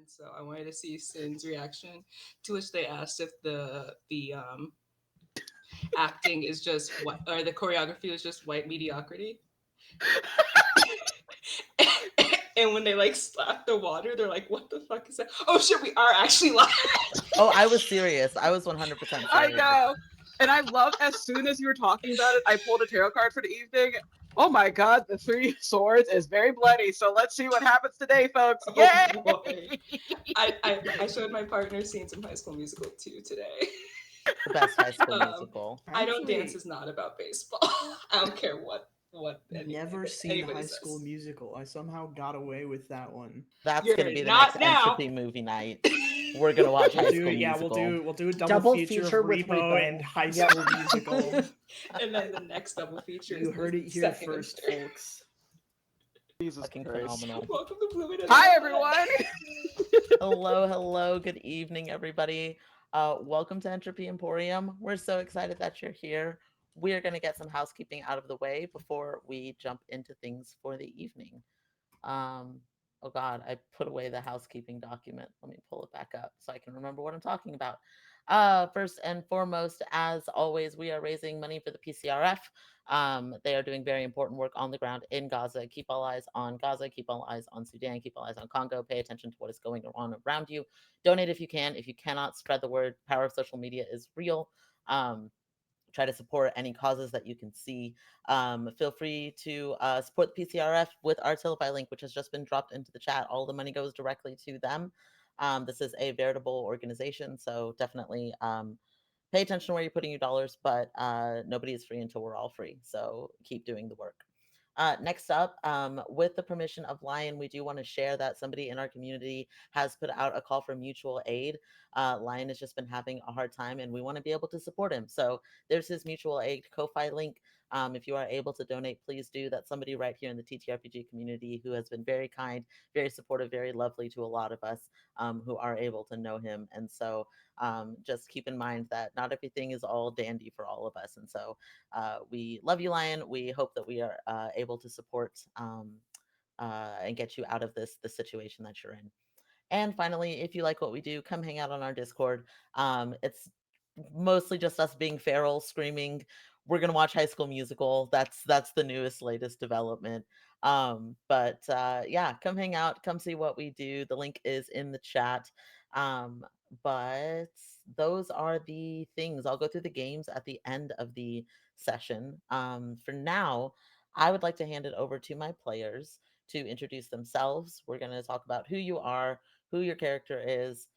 and so I wanted to see Sin's reaction. To which they asked if the acting is just what, or the choreography is just white mediocrity. And when they like slap the water, they're like, "What the fuck is that?" Oh shit, we are actually live. Oh, I was serious. I was 100% I serious. know. And I love as soon as you were talking about it, I pulled a tarot card for the evening. Oh my god, the Three of Swords is very bloody. So let's see what happens today, folks. Oh Yay! boy, I showed my partner scenes from High School Musical 2 today. The best High School Um, Musical. I don't dance Actually, is not about baseball. I don't care what never seen anybody High School says. Musical. I somehow got away with that one. That's You're gonna be the next not now. Entropy movie night. We're gonna watch We'll High do School yeah, Musical. we'll do a Double feature feature of with Repo Repo. and High Yep. School Musical. And then the next double feature You is heard the it here second first, and third. folks. Jesus Fucking Christ. phenomenal. Welcome to Blue Minute. Hi, everyone. Hello. Good evening, everybody. Welcome to Entropy Emporium. We're so excited that you're here. We are going to get some housekeeping out of the way before we jump into things for the evening. Um, oh God, I put away the housekeeping document. Let me pull it back up so I can remember what I'm talking about. First and foremost, as always, we are raising money for the PCRF. They are doing very important work on the ground in Gaza. Keep all eyes on Gaza, keep all eyes on Sudan, keep all eyes on Congo. Pay attention to what is going on around you. Donate if you can. If you cannot, spread the word. Power of social media is real. Try to support any causes that you can see. Feel free to support the PCRF with our Tilify link, which has just been dropped into the chat. All the money goes directly to them. This is a veritable organization, so definitely pay attention to where you're putting your dollars, but nobody is free until we're all free. So keep doing the work. Next up, with the permission of Lion, we do want to share that somebody in our community has put out a call for mutual aid. Lion has just been having a hard time, and we want to be able to support him. So there's his mutual aid Ko-Fi link. If you are able to donate, please do. That's somebody right here in the TTRPG community who has been very kind, very supportive, very lovely to a lot of us who are able to know him. And so just keep in mind that not everything is all dandy for all of us. And so we love you, Lion. We hope that we are able to support and get you out of this situation that you're in. And finally, if you like what we do, come hang out on our Discord. It's mostly just us being feral, screaming. We're gonna watch High School Musical. That's the newest, latest development. But yeah, come hang out, come see what we do. The link is in the chat. Um, but those are the things. I'll go through the games at the end of the session. For now, I would like to hand it over to my players to introduce themselves. We're going to talk about who you are, who your character is.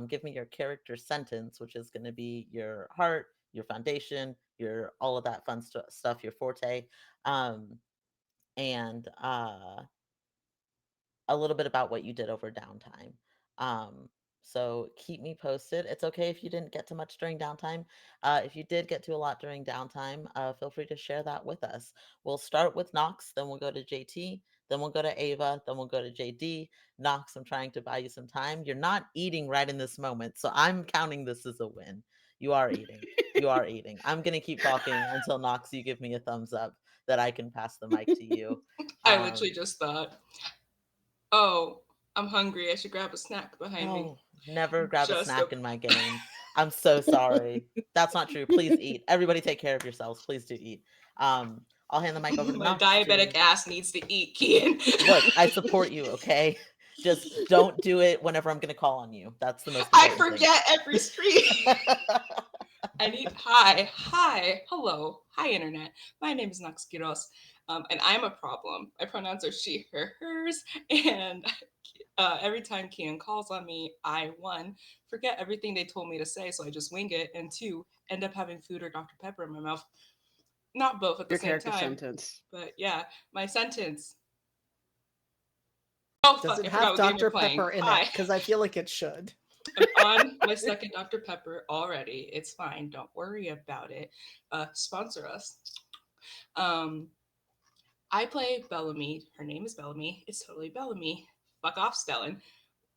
Give me your character sentence, which is going to be your heart, your foundation, your all of that fun stuff, your forte, um, and a little bit about what you did over downtime. Um, so keep me posted. It's okay if you didn't get to much during downtime. If you did get to a lot during downtime, feel free to share that with us. We'll start with Knox, then we'll go to JT, then we'll go to Ava, then we'll go to JD. Knox, I'm trying to buy you some time. You're not eating right in this moment, so I'm counting this as a win. You are eating. You are eating. I'm gonna keep talking until Knox, you give me a thumbs up that I can pass the mic to you. I literally just thought, oh, I'm hungry. I should grab a snack behind me. Oh, never grab a Just a snack in my game. I'm so sorry. That's not true. Please eat. Everybody take care of yourselves. Please do eat. I'll hand the mic over to my Knox diabetic to ass needs to eat, Kian. look. I support you, okay? Just don't do it whenever I'm gonna call on you. That's the most I important thing. forget every stream. I need hi, hello, hi internet. My name is Nox Quiros, and I'm a problem. My pronouns are she, her, hers, and every time Kian calls on me, I one forget everything they told me to say, so I just wing it, and two end up having food or Dr Pepper in my mouth. Not both at the Your same character time, sentence. but yeah, my sentence. Oh Does fuck! it I forgot have what game you're Dr. playing. Pepper in it? Hi, Because I feel like it should. I'm on my second Dr Pepper already. It's fine. Don't worry about it. Sponsor us. Um, I play Bellamy. Her name is Bellamy. It's totally Bellamy. Fuck off, Stellan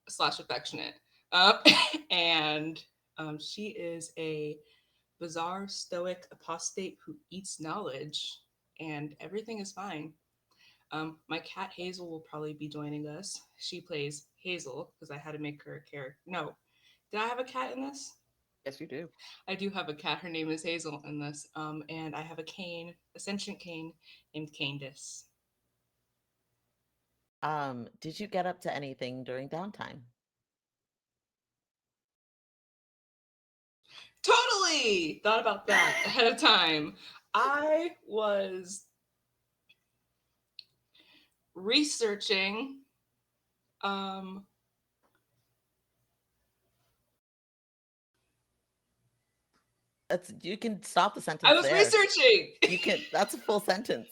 slash affectionate. Uh, and she is a bizarre stoic apostate who eats knowledge, and everything is fine. My cat Hazel will probably be joining us. She plays Hazel because I had to make her a character. No, did I have a cat in this? Yes, you do. I do have a cat. Her name is Hazel in this. And I have a cane, a sentient cane named Candace. Did you get up to anything during downtime? Totally thought about that ahead of time. I was researching You can stop the sentence I was there. researching. You can. That's a full sentence.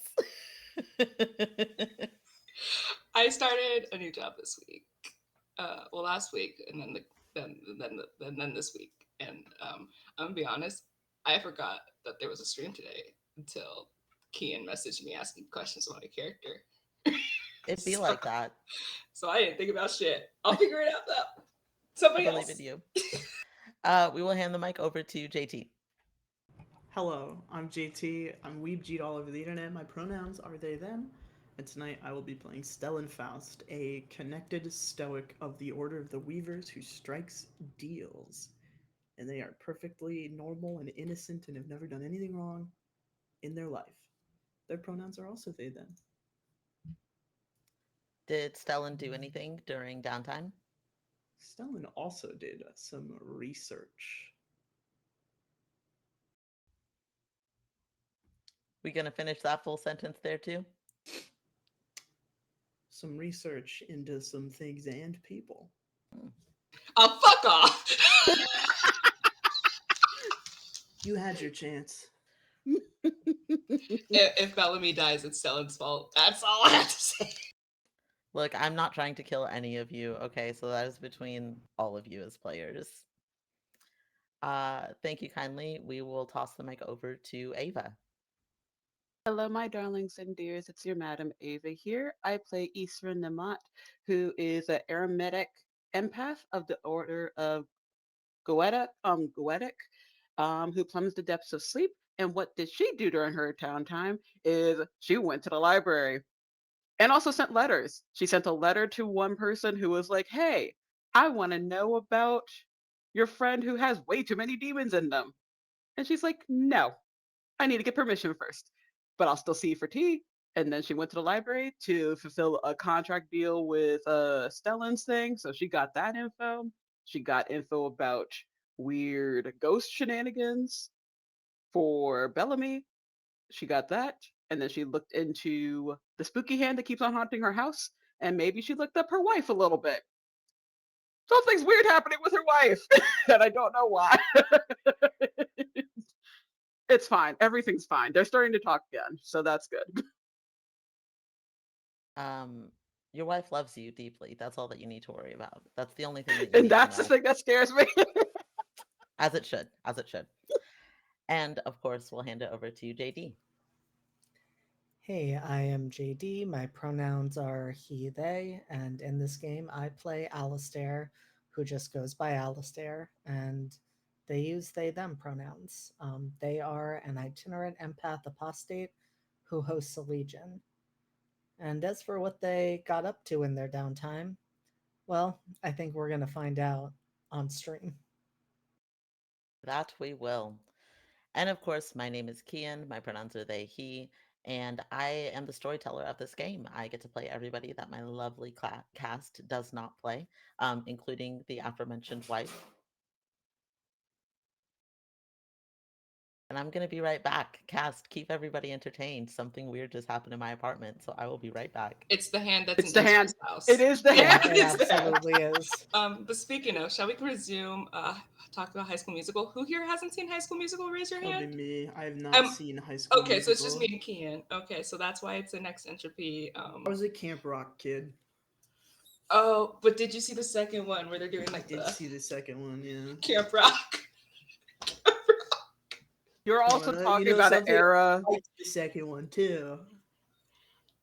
I started a new job this week. Well, last week, and then this week. And I'm gonna be honest, I forgot that there was a stream today until Kian messaged me asking questions about my character. It'd be So- like that. So I didn't think about shit. I'll figure it out though. I Somebody believe else. in you. We will hand the mic over to JT. Hello, I'm JT. I'm Weebjeet all over the internet. My pronouns are they, them. And tonight I will be playing Stellan Faust, a connected stoic of the Order of the Weavers who strikes deals. And they are perfectly normal and innocent and have never done anything wrong in their life. Their pronouns are also they, them. Did Stellan do anything during downtime? Stellan also did some research. We gonna finish that full sentence there too? Some research into some things and people. Oh, fuck off. You had your chance. If Bellamy dies, it's Stellan's fault. That's all I have to say. Look, I'm not trying to kill any of you, okay? So that is between all of you as players. Thank you kindly. We will toss the mic over to Ava. Hello, my darlings and dears. It's your Madam Ava here. I play Isra Namat, who is an Aromatic empath of the Order of Goetic, who plumbs the depths of sleep. And what did she do during her downtime is she went to the library and also sent letters. She sent a letter to one person who was like, hey, I want to know about your friend who has way too many demons in them. And she's like, no, I need to get permission first, but I'll still see you for tea. And then she went to the library to fulfill a contract deal with Stellan's thing. So she got that info. She got info about weird ghost shenanigans for Bellamy. She got that. And then she looked into the spooky hand that keeps on haunting her house. And maybe she looked up her wife a little bit. Something's weird happening with her wife. And I don't know why. It's fine. Everything's fine. They're starting to talk again. So that's good. Your wife loves you deeply. That's all that you need to worry about. That's the only thing that you And need to that's the know. thing that scares me. As it should. As it should. And of course, we'll hand it over to JD. Hey, I am JD. My pronouns are he, they, and in this game I play Alistair, who just goes by Alistair, and they use they, them pronouns. They are an itinerant empath apostate who hosts a legion. And as for what they got up to in their downtime, well, I think we're going to find out on stream. That we will. And of course, my name is Kian. My pronouns are they, he. And I am the storyteller of this game. I get to play everybody that my lovely cast does not play, including the aforementioned wife. And I'm going to be right back. Cast, keep everybody entertained. Something weird just happened in my apartment, so I will be right back. It's the hand that's It's in the hand. Ezra's house. It is the Yeah, hand. It it's the hand. absolutely is. But speaking of, shall we resume talk about High School Musical? Who here hasn't seen High School Musical? Raise your That'll be hand. me. I have not seen High School Okay, so it's just me Musical. and Kian. Okay, so that's why it's the next entropy. I was a Camp Rock kid. Oh, but did you see the second one where they're doing I like did the see the second one, yeah. Camp Rock? You're also You talking know about an something? era. I liked the second one too.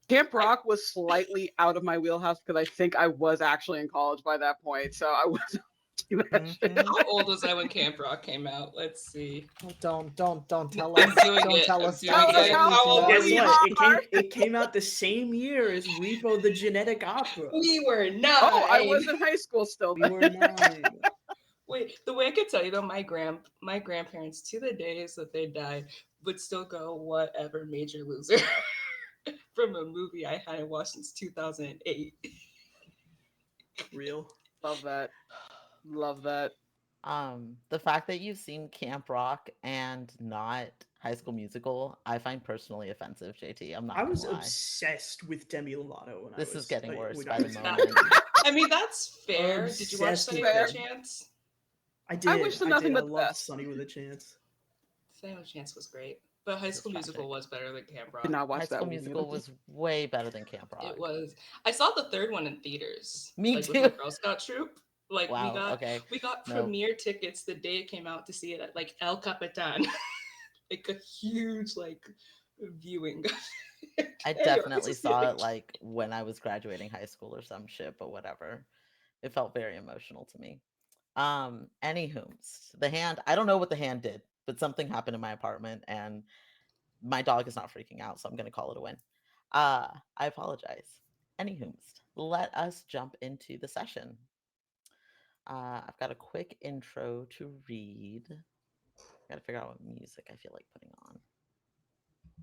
Camp Rock was slightly out of my wheelhouse because I think I was actually in college by that point. So I was. See that shit. Mhm. How old was I when Camp Rock came out? Let's see. Don't tell I'm us. doing Don't it. tell I'm us. doing Don't Tell us say it. how How anything old old were Guess we you? what? are. It came out the same year as Repo the Genetic Opera. We were Oh, I 9. was in high school still. We were 9. Wait, the way I could tell you though, my grandparents to the days that they died would still go whatever Major Loser from a movie I hadn't watched since 2008. Real. Love that. Love that. The fact that you've seen Camp Rock and not High School Musical, I find personally offensive, JT. I'm not I gonna was lie. obsessed with Demi Lovato when This is getting worse by I the was moment. I mean, that's fair. Did you watch Obsessed Sunny with with a Fair. them. Chance? I I did. wish them I nothing did. I but the loved best. Sunny with a Chance. Sunny with a Chance was great, but High This is School Musical tragic. was better than Camp Did Rock. not High watch that School one Musical either. was way better than Camp Rock. It was. I saw the third one in theaters. Me like with my too. Girl Scout troop. Like Wow. Okay. we got No. premiere tickets the day it came out to see it at like El Capitan, like a huge like viewing. I Hey, yo, this definitely is saw it huge. like when I was graduating high school or some shit, but whatever. It felt very emotional to me. Anywho's the hand. I don't know what the hand did, but something happened in my apartment, and my dog is not freaking out, so I'm gonna call it a win. I apologize. Anywho's, let us jump into the session. I've got a quick intro to read. Gotta figure out what music I feel like putting on.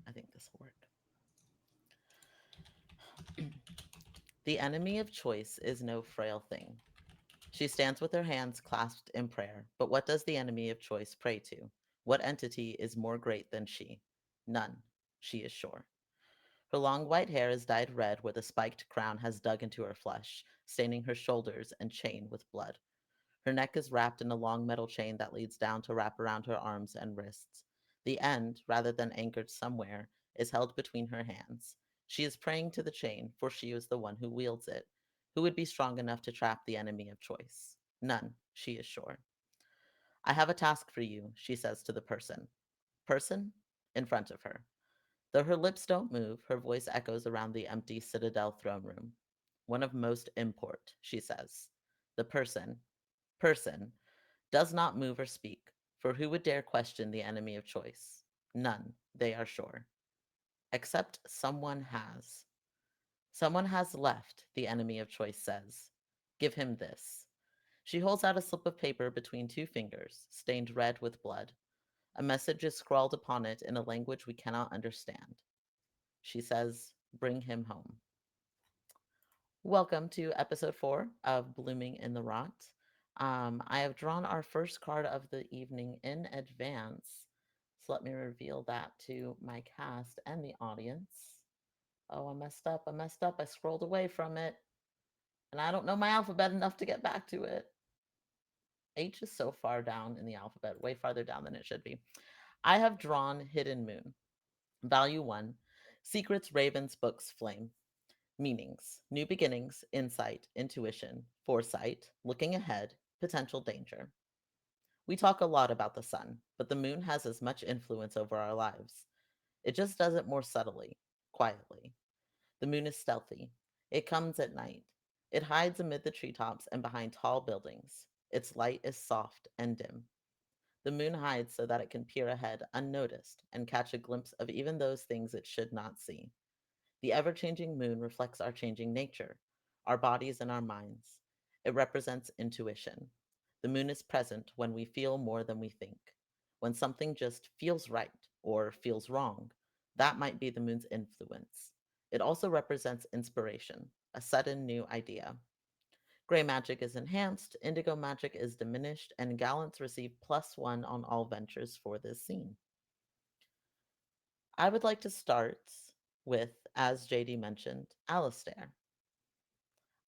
I think this will work. The enemy of choice is no frail thing. She stands with her hands clasped in prayer. But what does the enemy of choice pray to? What entity is more great than she? None, she is sure. Her long white hair is dyed red where the spiked crown has dug into her flesh, staining her shoulders and chain with blood. Her neck is wrapped in a long metal chain that leads down to wrap around her arms and wrists. The end, rather than anchored somewhere, is held between her hands. She is praying to the chain, for she is the one who wields it. Who would be strong enough to trap the enemy of choice? None, she is sure. I have a task for you, she says to the person. Person? In front of her. Though her lips don't move, her voice echoes around the empty Citadel throne room. One of most import, she says. The person, does not move or speak, for who would dare question the enemy of choice? None, they are sure. Except someone has. Someone has left, the enemy of choice says. Give him this. She holds out a slip of paper between two fingers, stained red with blood. A message is scrawled upon it in a language we cannot understand. She says, Bring him home. Welcome to episode 4 of Blooming in the Rot. I have drawn our first card of the evening in advance. So let me reveal that to my cast and the audience. Oh, I messed up. I scrolled away from it. And I don't know my alphabet enough to get back to it. H is so far down in the alphabet, way farther down than it should be. I have drawn Hidden Moon. Value 1. Secrets, Ravens, Books, Flame. Meanings: new beginnings, insight, intuition, foresight, looking ahead, potential danger. We talk a lot about the sun, but the moon has as much influence over our lives. It just does it more subtly, quietly. The moon is stealthy. It comes at night. It hides amid the treetops and behind tall buildings. Its light is soft and dim. The moon hides so that it can peer ahead unnoticed and catch a glimpse of even those things it should not see. The ever changing moon reflects our changing nature, our bodies and our minds. It represents intuition. The moon is present when we feel more than we think. When something just feels right or feels wrong, that might be the moon's influence. It also represents inspiration, a sudden new idea. Gray magic is enhanced, indigo magic is diminished, and gallants receive +1 on all ventures for this scene. I would like to start with, as JD mentioned, Alistair.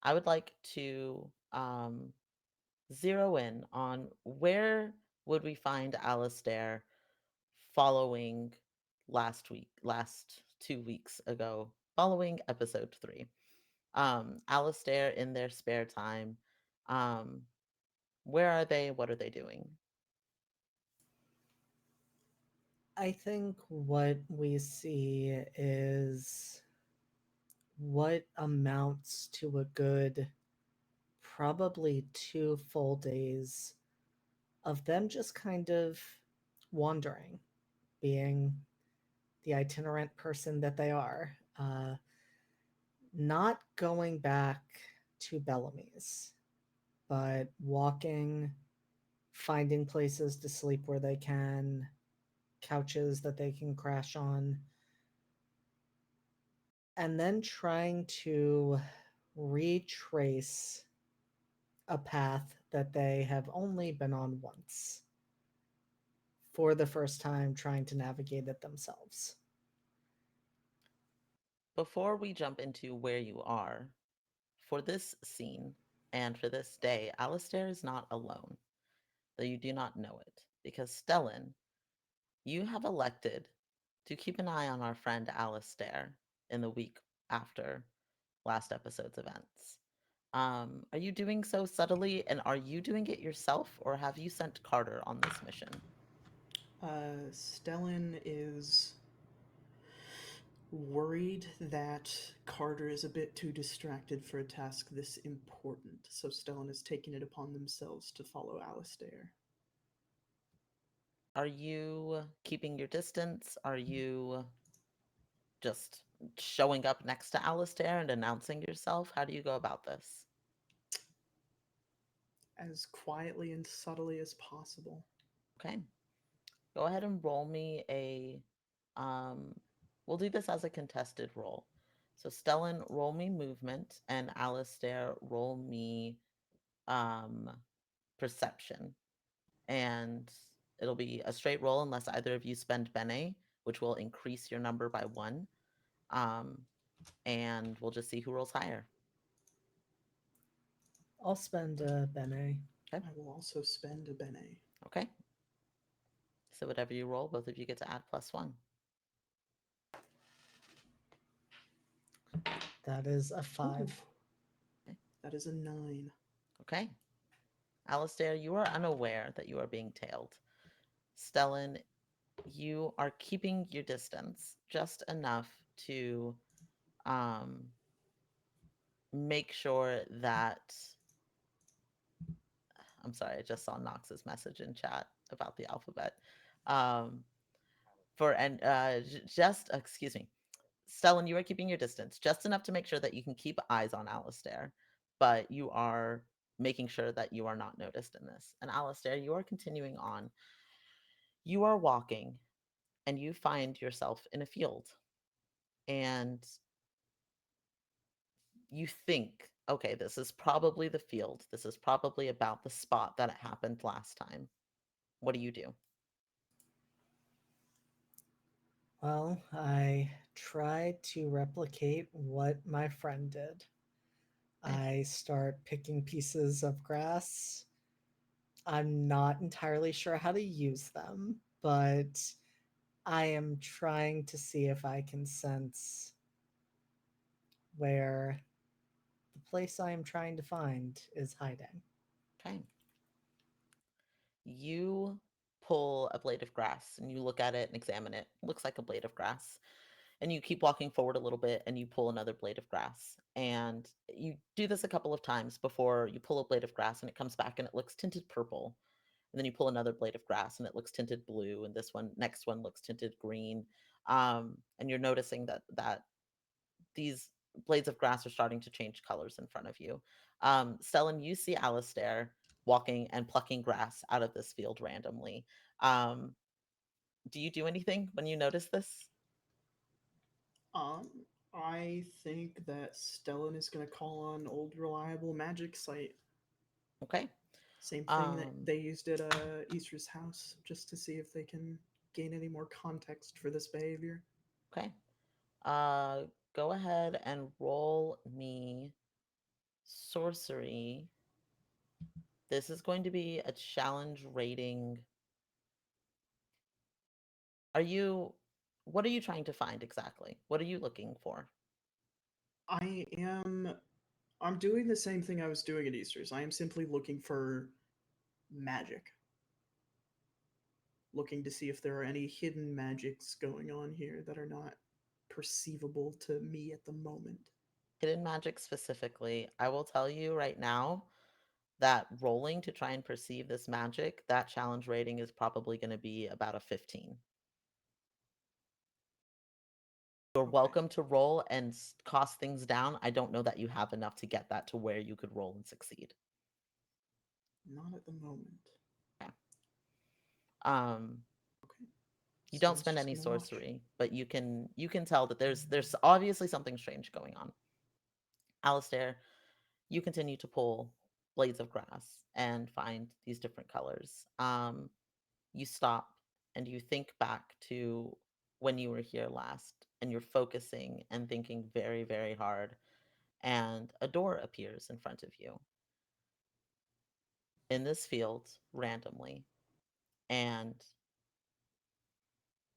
I would like to zero in on where would we find Alistair following last 2 weeks ago, following episode 3. Alistair in their spare time. Um, where are they? What are they doing? I think what we see is what amounts to a good probably 2 full days of them just kind of wandering, being the itinerant person that they are, not going back to Bellamy's, but walking, finding places to sleep where they can, couches that they can crash on, and then trying to retrace a path that they have only been on once for the first time, trying to navigate it themselves. Before we jump into where you are, for this scene and for this day, Alistair is not alone, though you do not know it, because Stellan, you have elected to keep an eye on our friend Alistair in the week after last episode's events. Are you doing so subtly, and are you doing it yourself, or have you sent Carter on this mission? Stellan is worried that Carter is a bit too distracted for a task this important, so Stellan has taken it upon themselves to follow Alistair. Are you keeping your distance? Are you just showing up next to Alistair and announcing yourself? How do you go about this? As quietly and subtly as possible. Okay. Go ahead and roll me a um we'll do this as a contested roll. So Stellan, roll me movement, and Alistair, roll me um perception. And it'll be a straight roll unless either of you spend Bene, which will increase your number by 1. Um and we'll just see who rolls higher. I'll spend Bene. Okay. I will also spend a Bene. Okay. So whatever you roll, both of you get to add +1. That is a 5. Ooh, that is a 9. Okay. Alistair, you are unaware that you are being tailed. Stellan, you are keeping your distance just enough to make sure that I'm sorry, I just saw Knox's message in chat about the alphabet. For and just excuse me, Stellan, you are keeping your distance just enough to make sure that you can keep eyes on Alistair, but you are making sure that you are not noticed in this. And Alistair, you are continuing on. You are walking and you find yourself in a field. And you think, okay, this is probably the field. This is probably about the spot that it happened last time. What do you do? Well, I tried to replicate what my friend did. Okay. I start picking pieces of grass. I'm not entirely sure how to use them, but I am trying to see if I can sense where the place I am trying to find is hiding. Okay. You pull a blade of grass and you look at it and examine it. Looks like a blade of grass. And you keep walking forward a little bit and you pull another blade of grass. And you do this a couple of times before you pull a blade of grass and it comes back and it looks tinted purple. And then you pull another blade of grass and it looks tinted blue. And this one, next one looks tinted green. And you're noticing that these blades of grass are starting to change colors in front of you. Stellan, you see Alistair walking and plucking grass out of this field randomly. Um, do you do anything when you notice this? Um, I think that Stellan is going to call on old reliable magic site. Okay. Same thing that Um, they used at Easter's house, just to see if they can gain any more context for this behavior. okay. Go ahead and roll me sorcery. This is going to be a challenge rating. Are you, what are you trying to find exactly? What are you looking for? I am. I'm doing the same thing I was doing at Easter's. I am simply looking for magic. Looking to see if there are any hidden magics going on here that are not perceivable to me at the moment. Hidden magic specifically, I will tell you right now, that rolling to try and perceive this magic, that challenge rating is probably going to be about a 15. You're Okay. welcome to roll and cost things down. I don't know that you have enough to get that to where you could roll and succeed. Not at the moment. Okay. Um, Okay. you don't Stell's spend just any gonna watch. sorcery, but you can tell that there's obviously something strange going on. Alistair, you continue to pull blades of grass and find these different colors. You stop and you think back to when you were here last, and you're focusing and thinking very, very hard, and a door appears in front of you in this field randomly, and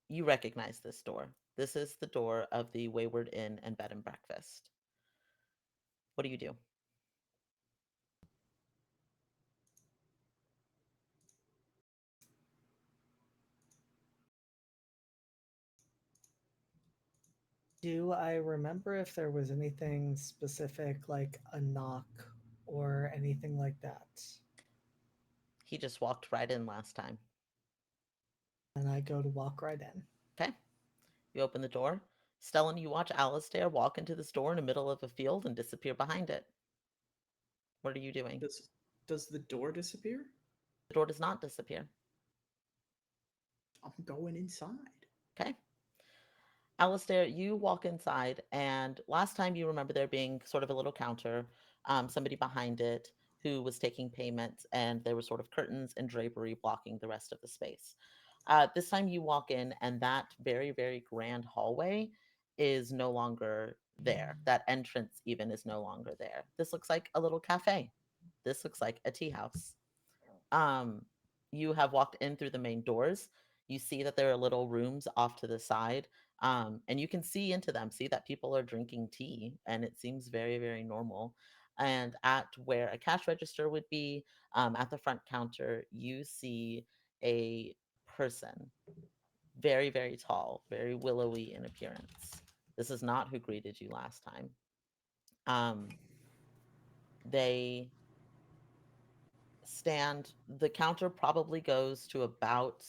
you recognize this door. This is the door of the Wayward Inn and Bed and Breakfast. What do you do? Do I remember if there was anything specific, like a knock or anything like that? He just walked right in last time. And I go to walk right in. Okay. You open the door. Stellan, you watch Alistair walk into this door in the middle of a field and disappear behind it. What are you doing? Does the door disappear? The door does not disappear. I'm going inside. Okay. Alistair, you walk inside, and last time you remember there being sort of a little counter, somebody behind it who was taking payments, and there were sort of curtains and drapery blocking the rest of the space. This time you walk in, and that very, very grand hallway is no longer there. That entrance, even, is no longer there. This looks like a little cafe. This looks like a tea house. Um, you have walked in through the main doors. You see that there are little rooms off to the side, and you can see into them, see that people are drinking tea, and it seems very, very normal. And at where a cash register would be, at the front counter, you see a person, very, very tall, very willowy in appearance. This is not who greeted you last time. Um, they stand, the counter probably goes to about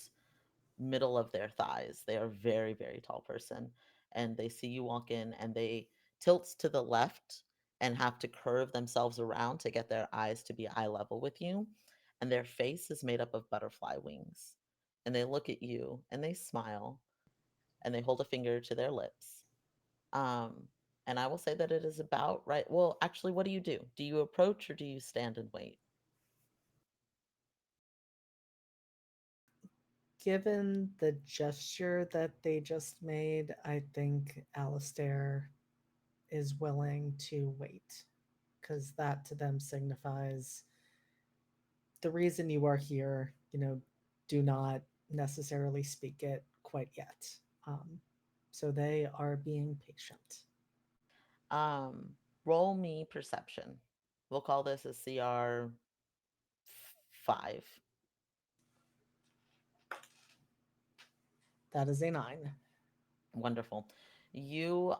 middle of their thighs. They are a very, very tall person. And they see you walk in, and they tilt to the left and have to curve themselves around to get their eyes to be eye level with you. And their face is made up of butterfly wings. And they look at you and they smile and they hold a finger to their lips. Um, and I will say that it is about right. Well, actually, what do you do? Do you approach or do you stand and wait? Given the gesture that they just made, I think Alistair is willing to wait, because that to them signifies the reason you are here, do not necessarily speak it quite yet. Um, so they are being patient. Um, roll me perception. We'll call this a CR 5. That is a 9. Wonderful. You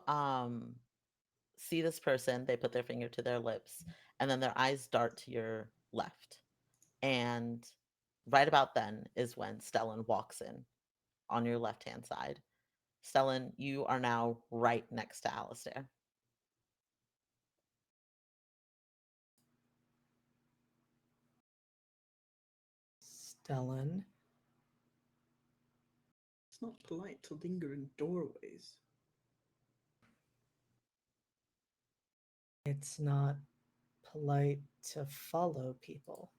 see this person, they put their finger to their lips, and then their eyes dart to your left. And right about then is when Stellan walks in on your left hand side. Stellan, you are now right next to Alistair. Stellan, It's not polite to linger in doorways. it's not polite to follow people.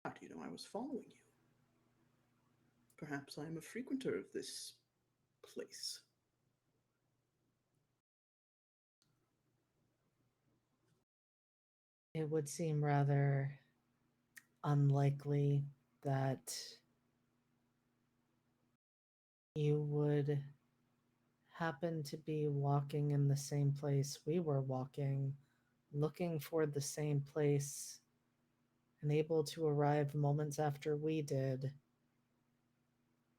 How do you know I was following you? Perhaps I am a frequenter of this place. It would seem rather unlikely that you would happen to be walking in the same place we were walking, looking for the same place, and able to arrive moments after we did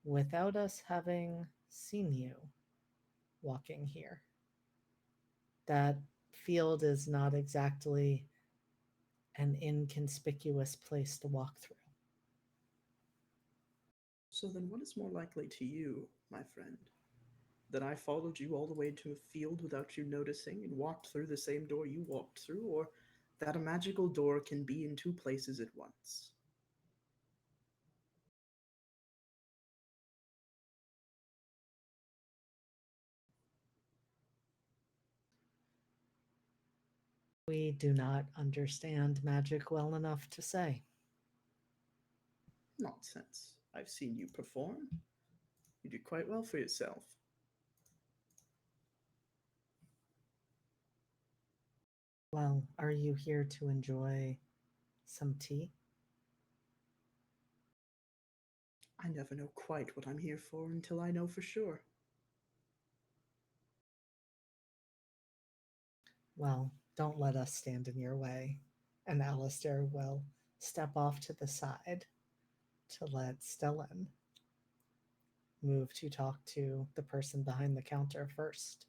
without us having seen you walking here. That field is not exactly an inconspicuous place to walk through. So then, what is more likely to you, my friend? That I followed you all the way to a field without you noticing and walked through the same door you walked through, or that a magical door can be in two places at once? We do not understand magic well enough to say. Nonsense. I've seen you perform. You do quite well for yourself. Well, are you here to enjoy some tea? I never know quite what I'm here for until I know for sure. Well, don't let us stand in your way. And Alistair will step off to the side to let Stellan move to talk to the person behind the counter first.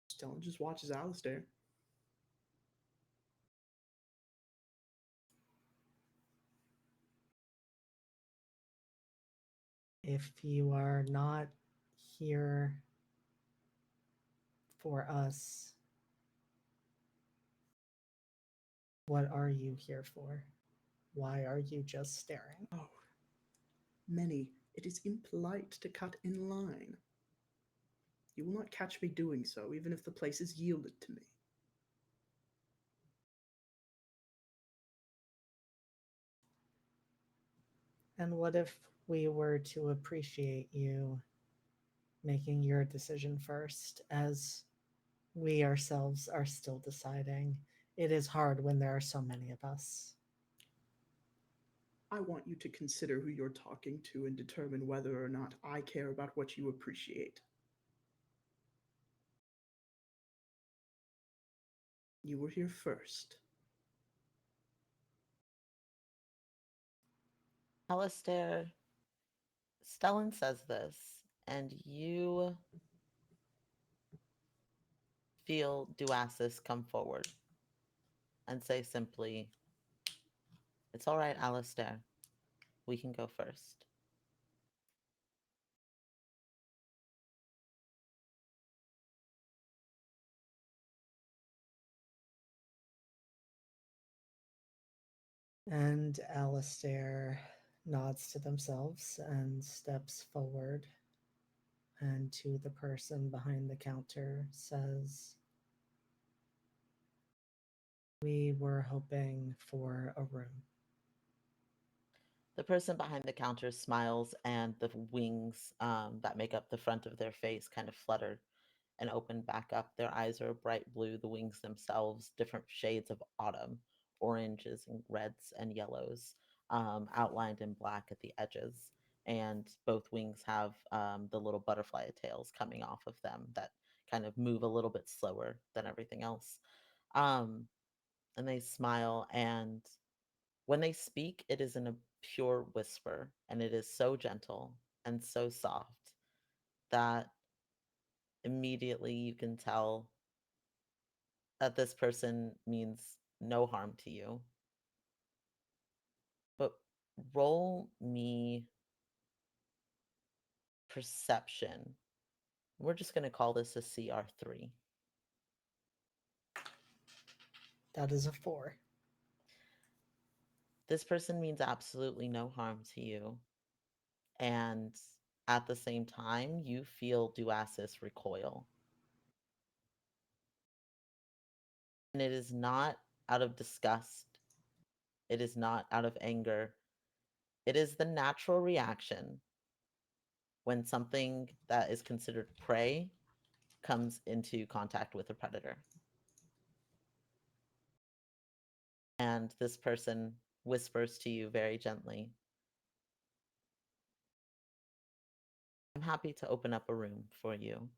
Stellan just watches Alistair. If you are not here for us, what are you here for? Why are you just staring? Oh, Many, it is impolite to cut in line. You will not catch me doing so, even if the place is yielded to me. And what if we were to appreciate you making your decision first, as we ourselves are still deciding? It is hard when there are so many of us. I want you to consider who you're talking to and determine whether or not I care about what you appreciate. You were here first. Alistair, Stellan says this, and you feel Duasis come forward and say simply, "It's all right, Alistair. We can go first." And Alistair nods to themselves and steps forward, and to the person behind the counter says, "We were hoping for a room." The person behind the counter smiles, and the wings that make up the front of their face kind of flutter and open back up. Their eyes are bright blue, the wings themselves, different shades of autumn, oranges and reds and yellows, outlined in black at the edges. And both wings have the little butterfly tails coming off of them that kind of move a little bit slower than everything else. Um, and they smile, and when they speak, it is in a pure whisper, and it is so gentle and so soft that immediately you can tell that this person means no harm to you. But roll me perception. We're just going to call this a CR3. That is a 4. This person means absolutely no harm to you. And at the same time, you feel Duasis recoil. And it is not out of disgust. It is not out of anger. It is the natural reaction when something that is considered prey comes into contact with a predator. And this person whispers to you very gently, "I'm happy to open up a room for you,"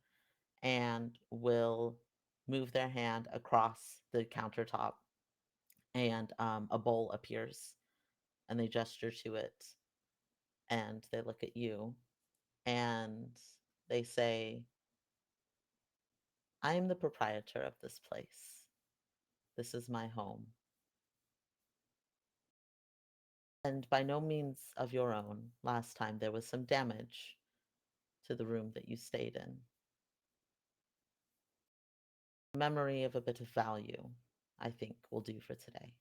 and will move their hand across the countertop, and a bowl appears, and they gesture to it, and they look at you, and they say, I am the proprietor of this place. This is my home. And by no means of your own. Last time there was some damage to the room that you stayed in. Memory of a bit of value, I think, will do for today.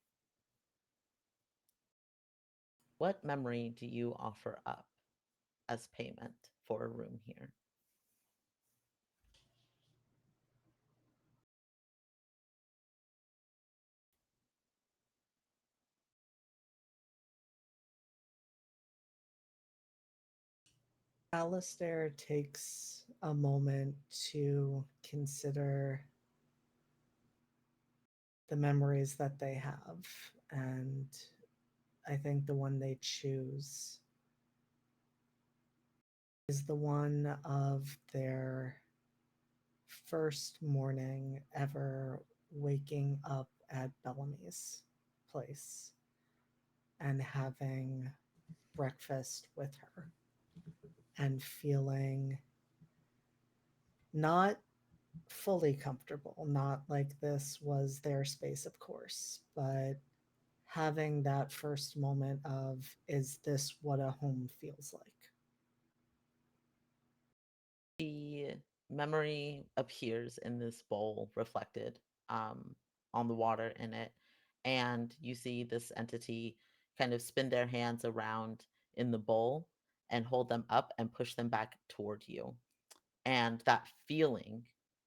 What memory do you offer up as payment for a room here? Alistair takes a moment to consider the memories that they have, and I think the one they choose is the one of their first morning ever waking up at Bellamy's place and having breakfast with her and feeling not fully comfortable, not like this was their space, of course, but having that first moment of, is this what a home feels like? The memory appears in this bowl reflected on the water in it. And you see this entity kind of spin their hands around in the bowl and hold them up and push them back toward you. And that feeling,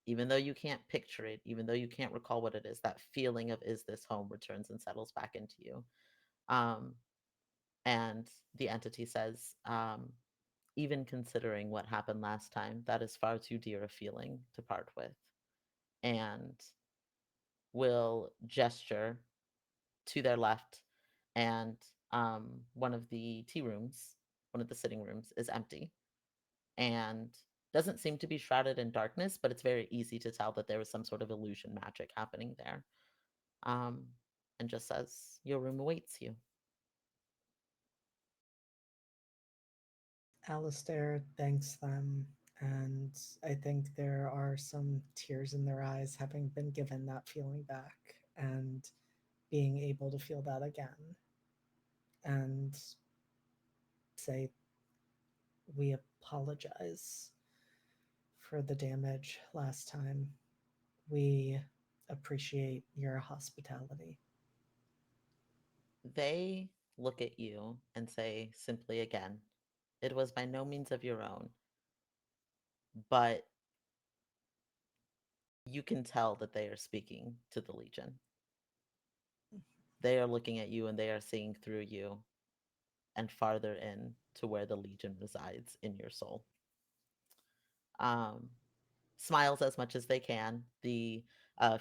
even though you can't picture it, even though you can't recall what it is, that feeling of is this home returns and settles back into you. Um, and the entity says, even considering what happened last time, that is far too dear a feeling to part with. And will gesture to their left, and one of the tea rooms, one of the sitting rooms, is empty and doesn't seem to be shrouded in darkness, but it's very easy to tell that there was some sort of illusion magic happening there. Um, and just says, your room awaits you. Alistair thanks them, and I think there are some tears in their eyes having been given that feeling back and being able to feel that again. And say, we apologize for the damage last time. We appreciate your hospitality. They look at you and say simply again, it was by no means of your own, but you can tell that they are speaking to the Legion. They are looking at you and they are seeing through you and farther in to where the Legion resides in your soul. Um, Smiles as much as they can. The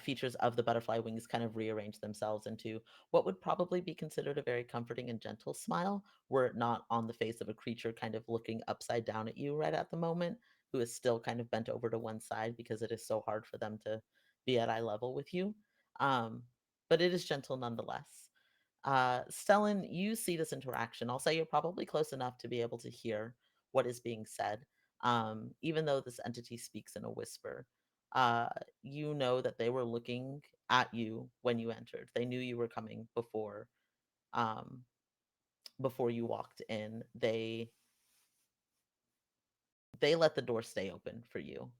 features of the butterfly wings kind of rearrange themselves into what would probably be considered a very comforting and gentle smile, were it not on the face of a creature kind of looking upside down at you right at the moment, who is still kind of bent over to one side because it is so hard for them to be at eye level with you. Um, but it is gentle nonetheless. Stellan, you see this interaction. I'll say you're probably close enough to be able to hear what is being said, even though this entity speaks in a whisper. Uh, you know that they were looking at you when you entered. They knew you were coming um, before you walked in. They let the door stay open for you.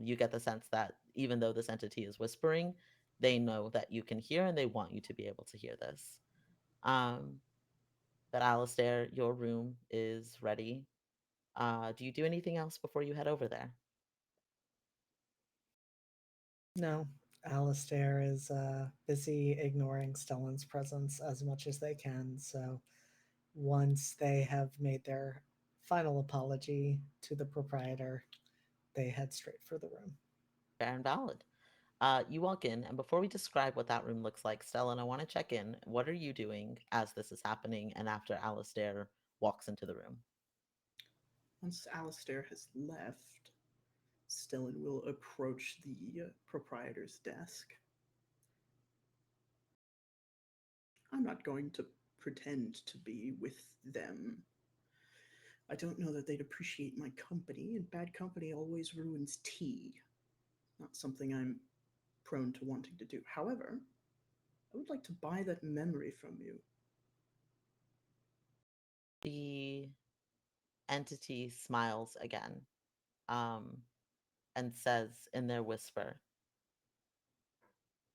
You get the sense that even though this entity is whispering, they know that you can hear and they want you to be able to hear this. Um, but Alistair, your room is ready. Do you do anything else before you head over there? No, Alistair is busy ignoring Stellan's presence as much as they can, so once they have made their final apology to the proprietor, they head straight for the room. Fair and valid. You walk in, and before we describe what that room looks like, Stellan, I want to check in. What are you doing as this is happening and after Alistair walks into the room? Once Alistair has left, Stellan will approach the proprietor's desk. I'm not going to pretend to be with them. I don't know that they'd appreciate my company, and bad company always ruins tea. Not something I'm prone to wanting to do. However, I would like to buy that memory from you. The entity smiles again, um, and says in their whisper,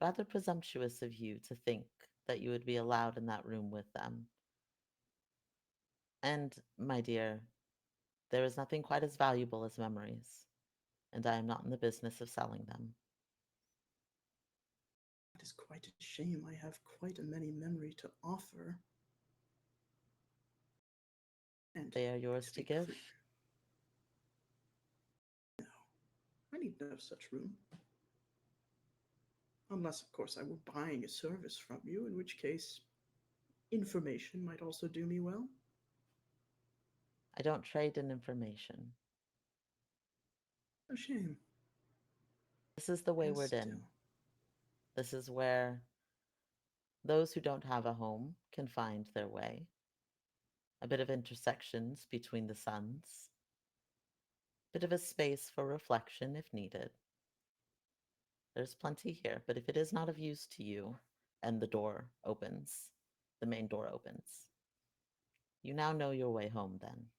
"Rather presumptuous of you to think that you would be allowed in that room with them. And, my dear, there is nothing quite as valuable as memories, and I am not in the business of selling them. It is quite a shame. I have quite a many memory to offer. And They are yours to be give." clear, no, I need no such room. Unless, of course, I were buying a service from you, in which case information might also do me well. I don't trade in information. A shame. This is the As Wayward still. Inn. This is where those who don't have a home can find their way. A bit of intersections between the suns. Bit of a space for reflection if needed. There's plenty here, but if it is not of use to you, and the door opens, the main door opens, you now know your way home then.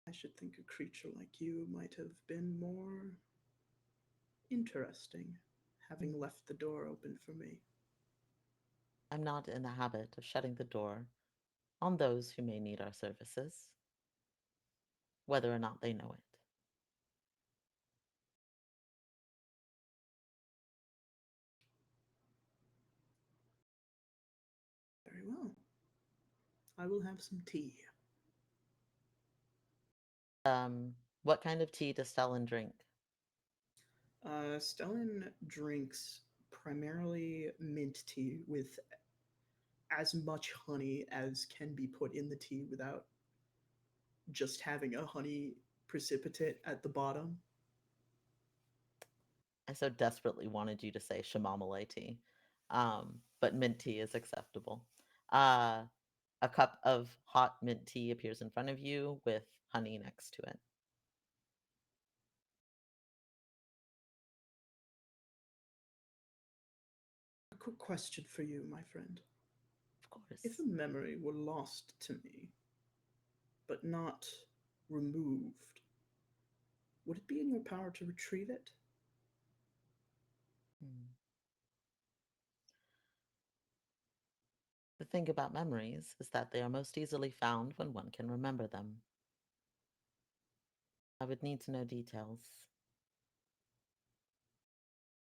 I should think a creature like you might have been more interesting, having left the door open for me. I'm not in the habit of shutting the door on those who may need our services, whether or not they know it. Very well. I will have some tea. What kind of tea does Stellan drink? Stellan drinks primarily mint tea with as much honey as can be put in the tea without just having a honey precipitate at the bottom. I so desperately wanted you to say chamomile tea, but mint tea is acceptable. Uh, a cup of hot mint tea appears in front of you with honey next to it. A quick question for you, my friend. Of course. If a memory were lost to me, but not removed, would it be in your power to retrieve it? Hmm. The thing about memories is that they are most easily found when one can remember them. I would need to know details.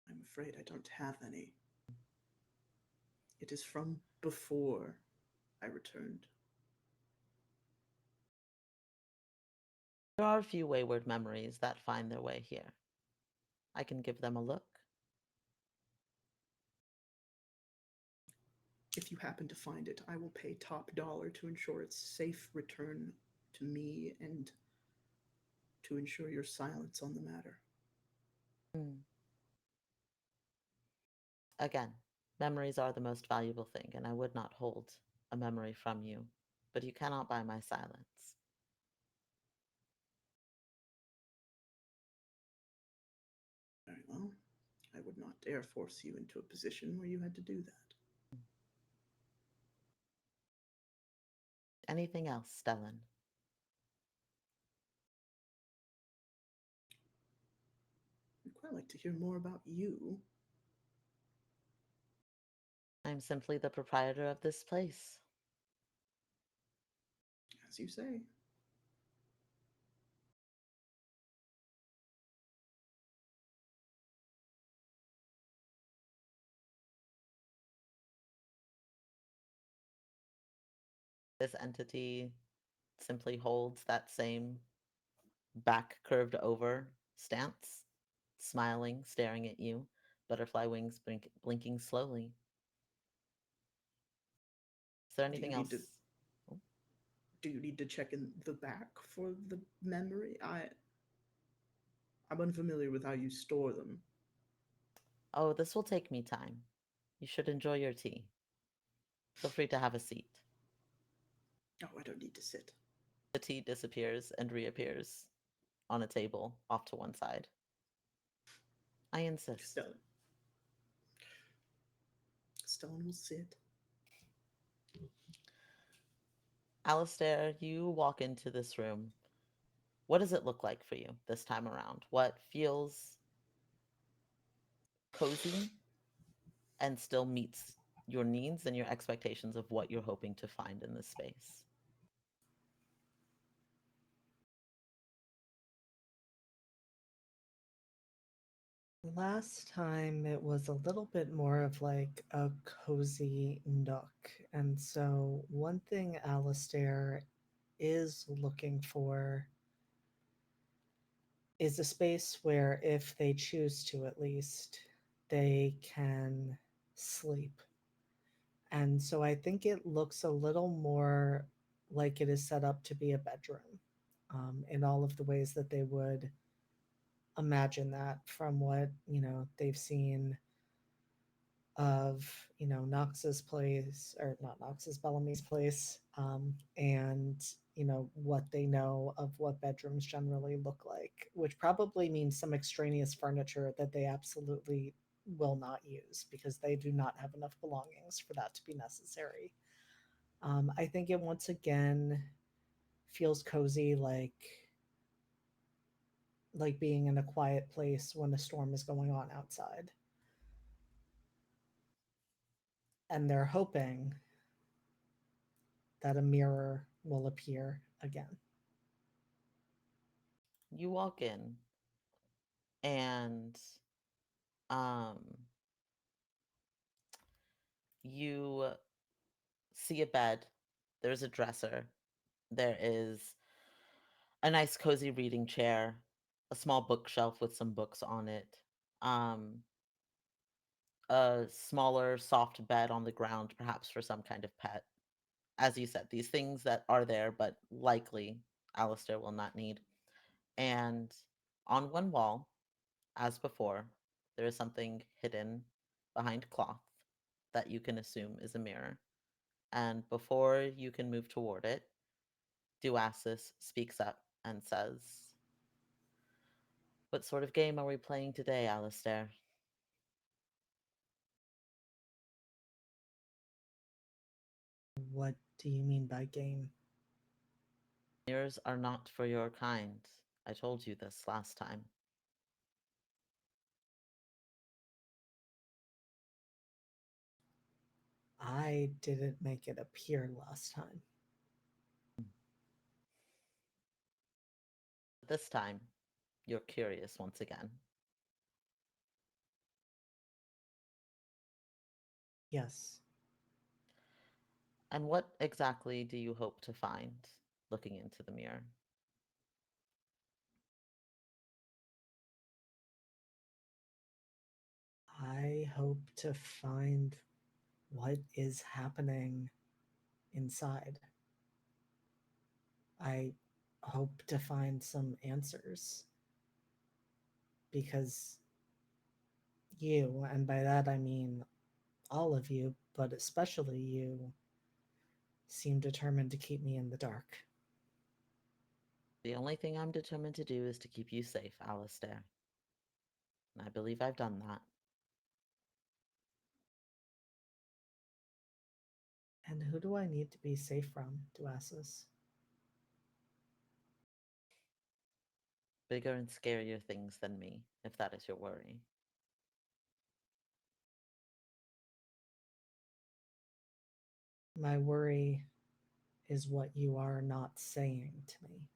I'm afraid I don't have any. It is from before I returned. There are a few wayward memories that find their way here. I can give them a look. If you happen to find it, I will pay top dollar to ensure its safe return to me and to ensure your silence on the matter. Hmm. Again, memories are the most valuable thing, and I would not hold a memory from you, but you cannot buy my silence. Very well. I would not dare force you into a position where you had to do that. Anything else, Stellan? I'd quite like to hear more about you. I'm simply the proprietor of this place. As you say. This entity simply holds that same back curved over stance, smiling, staring at you, butterfly wings blinking slowly. Is there Do you anything need else? to do you need to check in the back for the memory? I'm unfamiliar with how you store them. Oh, this will take me time. You should enjoy your tea. Feel free to have a seat. Oh, I don't need to sit. The tea disappears and reappears on a table off to one side. I insist. Stellan will sit. Alistair, you walk into this room. What does it look like for you this time around? What feels cozy and still meets your needs and your expectations of what you're hoping to find in this space? Last time it was a little bit more of like a cozy nook. And so, one thing Alistair is looking for is a space where, if they choose to at least, they can sleep. And so, I think it looks a little more like it is set up to be a bedroom in all of the ways that they would imagine that from what, they've seen of, Knox's place, or not Knox's, Bellamy's place, and what they know of what bedrooms generally look like, which probably means some extraneous furniture that they absolutely will not use because they do not have enough belongings for that to be necessary. I think it once again feels cozy, like being in a quiet place when a storm is going on outside. And they're hoping that a mirror will appear again. You walk in and um you see a bed, there's a dresser, there is a nice cozy reading chair, a small bookshelf with some books on it, um a smaller soft bed on the ground, perhaps for some kind of pet. As you said, these things that are there but likely Alistair will not need. And on one wall, as before, there is something hidden behind cloth that you can assume is a mirror. And before you can move toward it, Duasis speaks up and says, "What sort of game are we playing today, Alistair?" What do you mean by game? Mirrors are not for your kind. I told you this last time. I didn't make it appear last time. This time, you're curious once again. Yes. And what exactly do you hope to find looking into the mirror? I hope to find what is happening inside. I hope to find some answers because you, and by that I mean all of you, but especially you, seem determined to keep me in the dark. The only thing I'm determined to do is to keep you safe, Alistair. And I believe I've done that. And who do I need to be safe from, Duasis? Bigger and scarier things than me, if that is your worry. My worry is what you are not saying to me.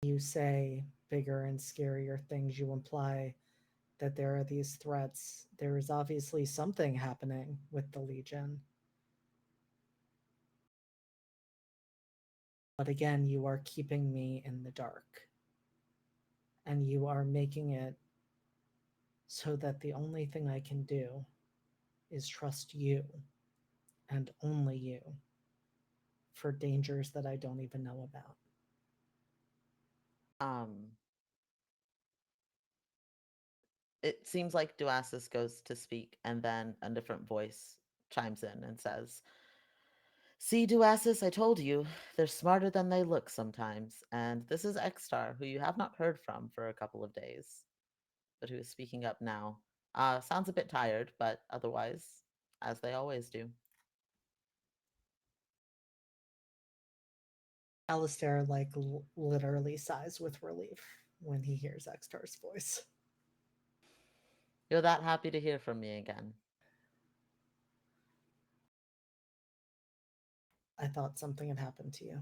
You say bigger and scarier things, you imply that there are these threats. There is obviously something happening with the Legion. But again, you are keeping me in the dark. And you are making it so that the only thing I can do is trust you and only you for dangers that I don't even know about. Um, it seems like Duasis goes to speak, and then a different voice chimes in and says, See, Duasis, I told you, they're smarter than they look sometimes, and this is Xstar, who you have not heard from for a couple of days, but who is speaking up now. Sounds a bit tired, but otherwise, as they always do. Alistair like literally sighs with relief when he hears Extar's voice. You're that happy to hear from me again. I thought something had happened to you.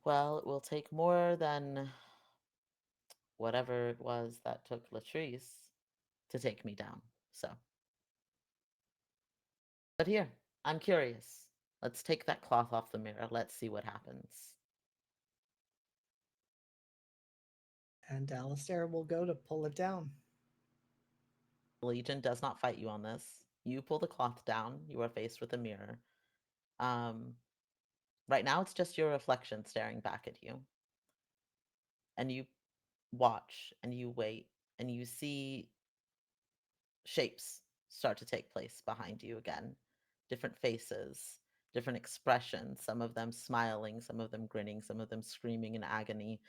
Well, it will take more than whatever it was that took Latrice to take me down, so. But here, I'm curious. Let's take that cloth off the mirror. Let's see what happens. And Alistair will go to pull it down. The Legion does not fight you on this. You pull the cloth down. You are faced with a mirror. Right now, it's just your reflection staring back at you. And you watch and you wait and you see shapes start to take place behind you again. Different faces, different expressions, some of them smiling, some of them grinning, some of them screaming in agony.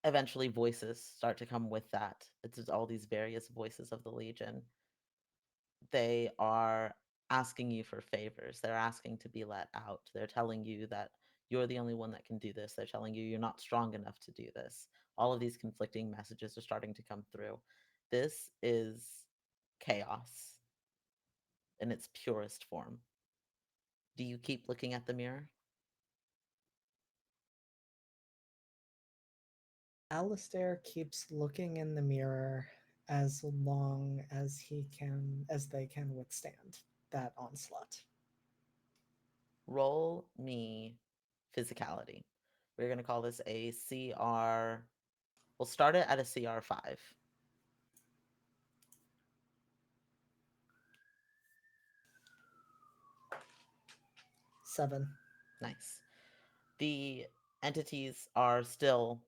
Eventually, voices start to come with that. It's all these various voices of the Legion. They are asking you for favors. They're asking to be let out. They're telling you that you're the only one that can do this. They're telling you you're not strong enough to do this. All of these conflicting messages are starting to come through. This is chaos in its purest form. Do you keep looking at the mirror? Alistair keeps looking in the mirror as long as they can withstand that onslaught. Roll me physicality. We're going to call this a CR. We'll start it at a CR5. 7. Nice. The entities are still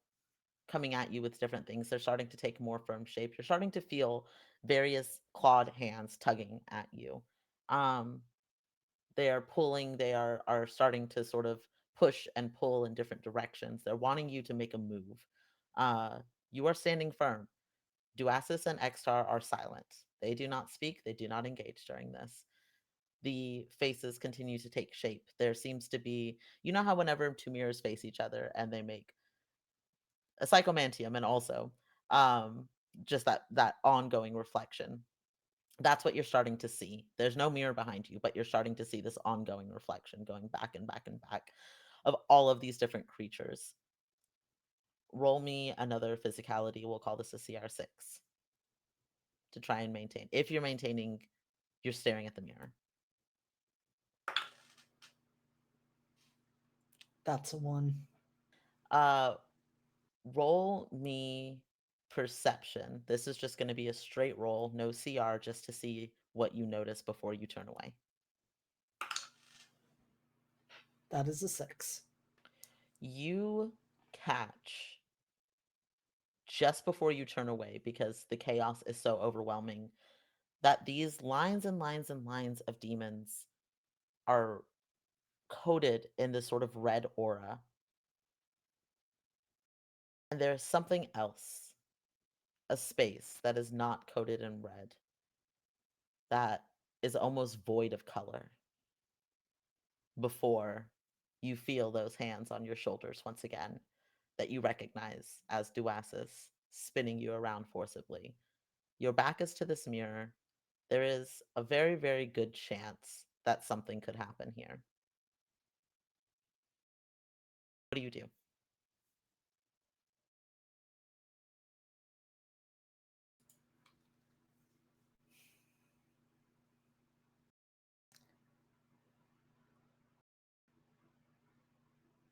coming at you with different things. They're starting to take more firm shape. You're starting to feel various clawed hands tugging at you. They are pulling, they are starting to sort of push and pull in different directions. They're wanting you to make a move. You are standing firm. Duasis and Extar are silent. They do not speak, they do not engage during this. The faces continue to take shape. There seems to be, you know how whenever two mirrors face each other and they make a psychomantium and also um just that ongoing reflection, that's what you're starting to see. There's no mirror behind you, but you're starting to see this ongoing reflection going back and back and back of all of these different creatures. Roll me another physicality. We'll call this a CR6 to try and maintain. If you're maintaining, you're staring at the mirror. That's a 1. Uh, roll me perception. This is just going to be a straight roll, no CR, just to see what you notice before you turn away. That is a 6. You catch just before you turn away, because the chaos is so overwhelming, that these lines and lines and lines of demons are coated in this sort of red aura. And there's something else, a space that is not coated in red, that is almost void of color, before you feel those hands on your shoulders once again, that you recognize as Duasis spinning you around forcibly. Your back is to this mirror. There is a very, very good chance that something could happen here. What do you do?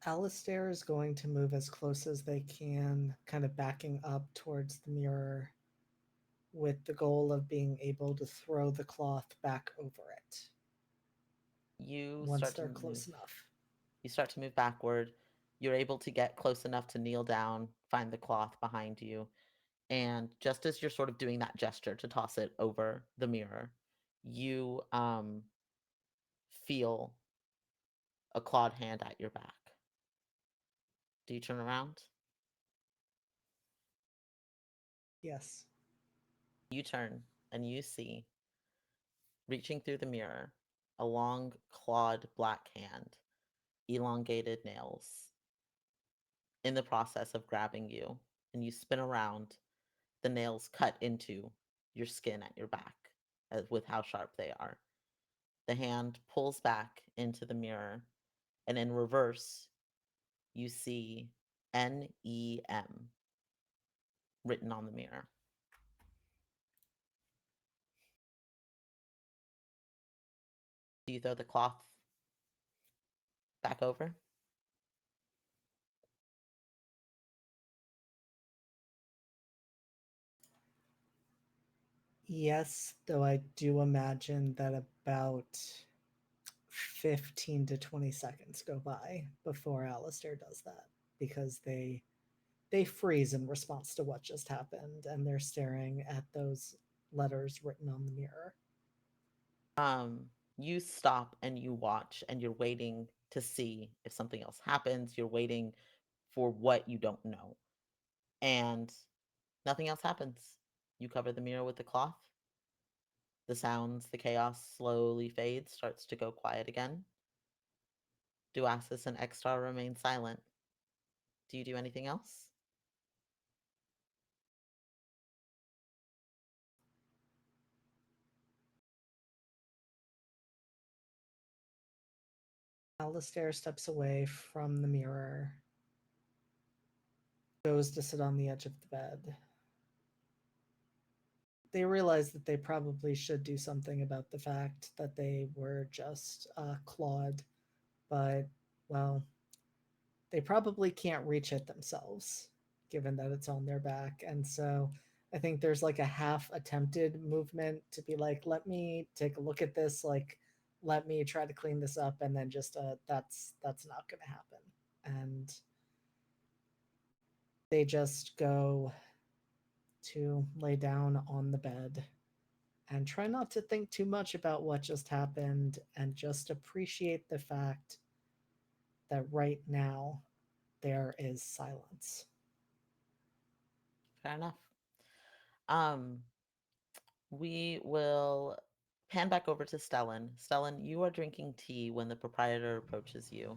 Alistair is going to move as close as they can, kind of backing up towards the mirror with the goal of being able to throw the cloth back over it You once start to they're move. close enough. You start to move backward. You're able to get close enough to kneel down, find the cloth behind you, and just as you're sort of doing that gesture to toss it over the mirror, you feel a clawed hand at your back. Do you turn around? Yes. You turn and you see, reaching through the mirror, a long, clawed black hand, elongated nails, in the process of grabbing you. And you spin around, the nails cut into your skin at your back with how sharp they are. The hand pulls back into the mirror, and in reverse, you see NEM written on the mirror. Do you throw the cloth back over? Yes, though I do imagine that about 15 to 20 seconds go by before Alistair does that because they freeze in response to what just happened and they're staring at those letters written on the mirror. You stop and you watch and you're waiting to see if something else happens. You're waiting for what you don't know. And nothing else happens. You cover the mirror with the cloth. The sounds, the chaos slowly fades, starts to go quiet again. Duasis and Extar remain silent. Do you do anything else? Alistair steps away from the mirror, goes to sit on the edge of the bed. They realize that they probably should do something about the fact that they were just clawed, but, well, they probably can't reach it themselves, given that it's on their back. And so I think there's like a half attempted movement to be like, let me take a look at this, like, let me try to clean this up, and then just that's not gonna happen. And they just go to lay down on the bed and try not to think too much about what just happened and just appreciate the fact that right now there is silence. Fair enough. We will pan back over to Stellan. Stellan, you are drinking tea when the proprietor approaches you.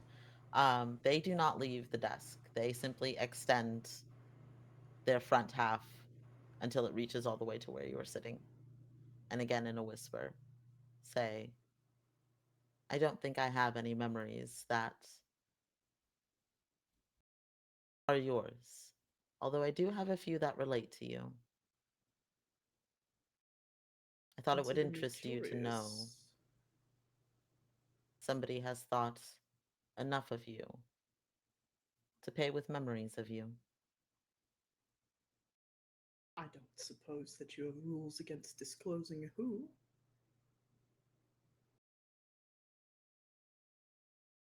They do not leave the desk. They simply extend their front half until it reaches all the way to where you are sitting. And again, in a whisper, say, I don't think I have any memories that are yours, although I do have a few that relate to you. I thought it would Consider me interest you to know curious. somebody has thought enough of you to pay with memories of you. I don't suppose that you have rules against disclosing who.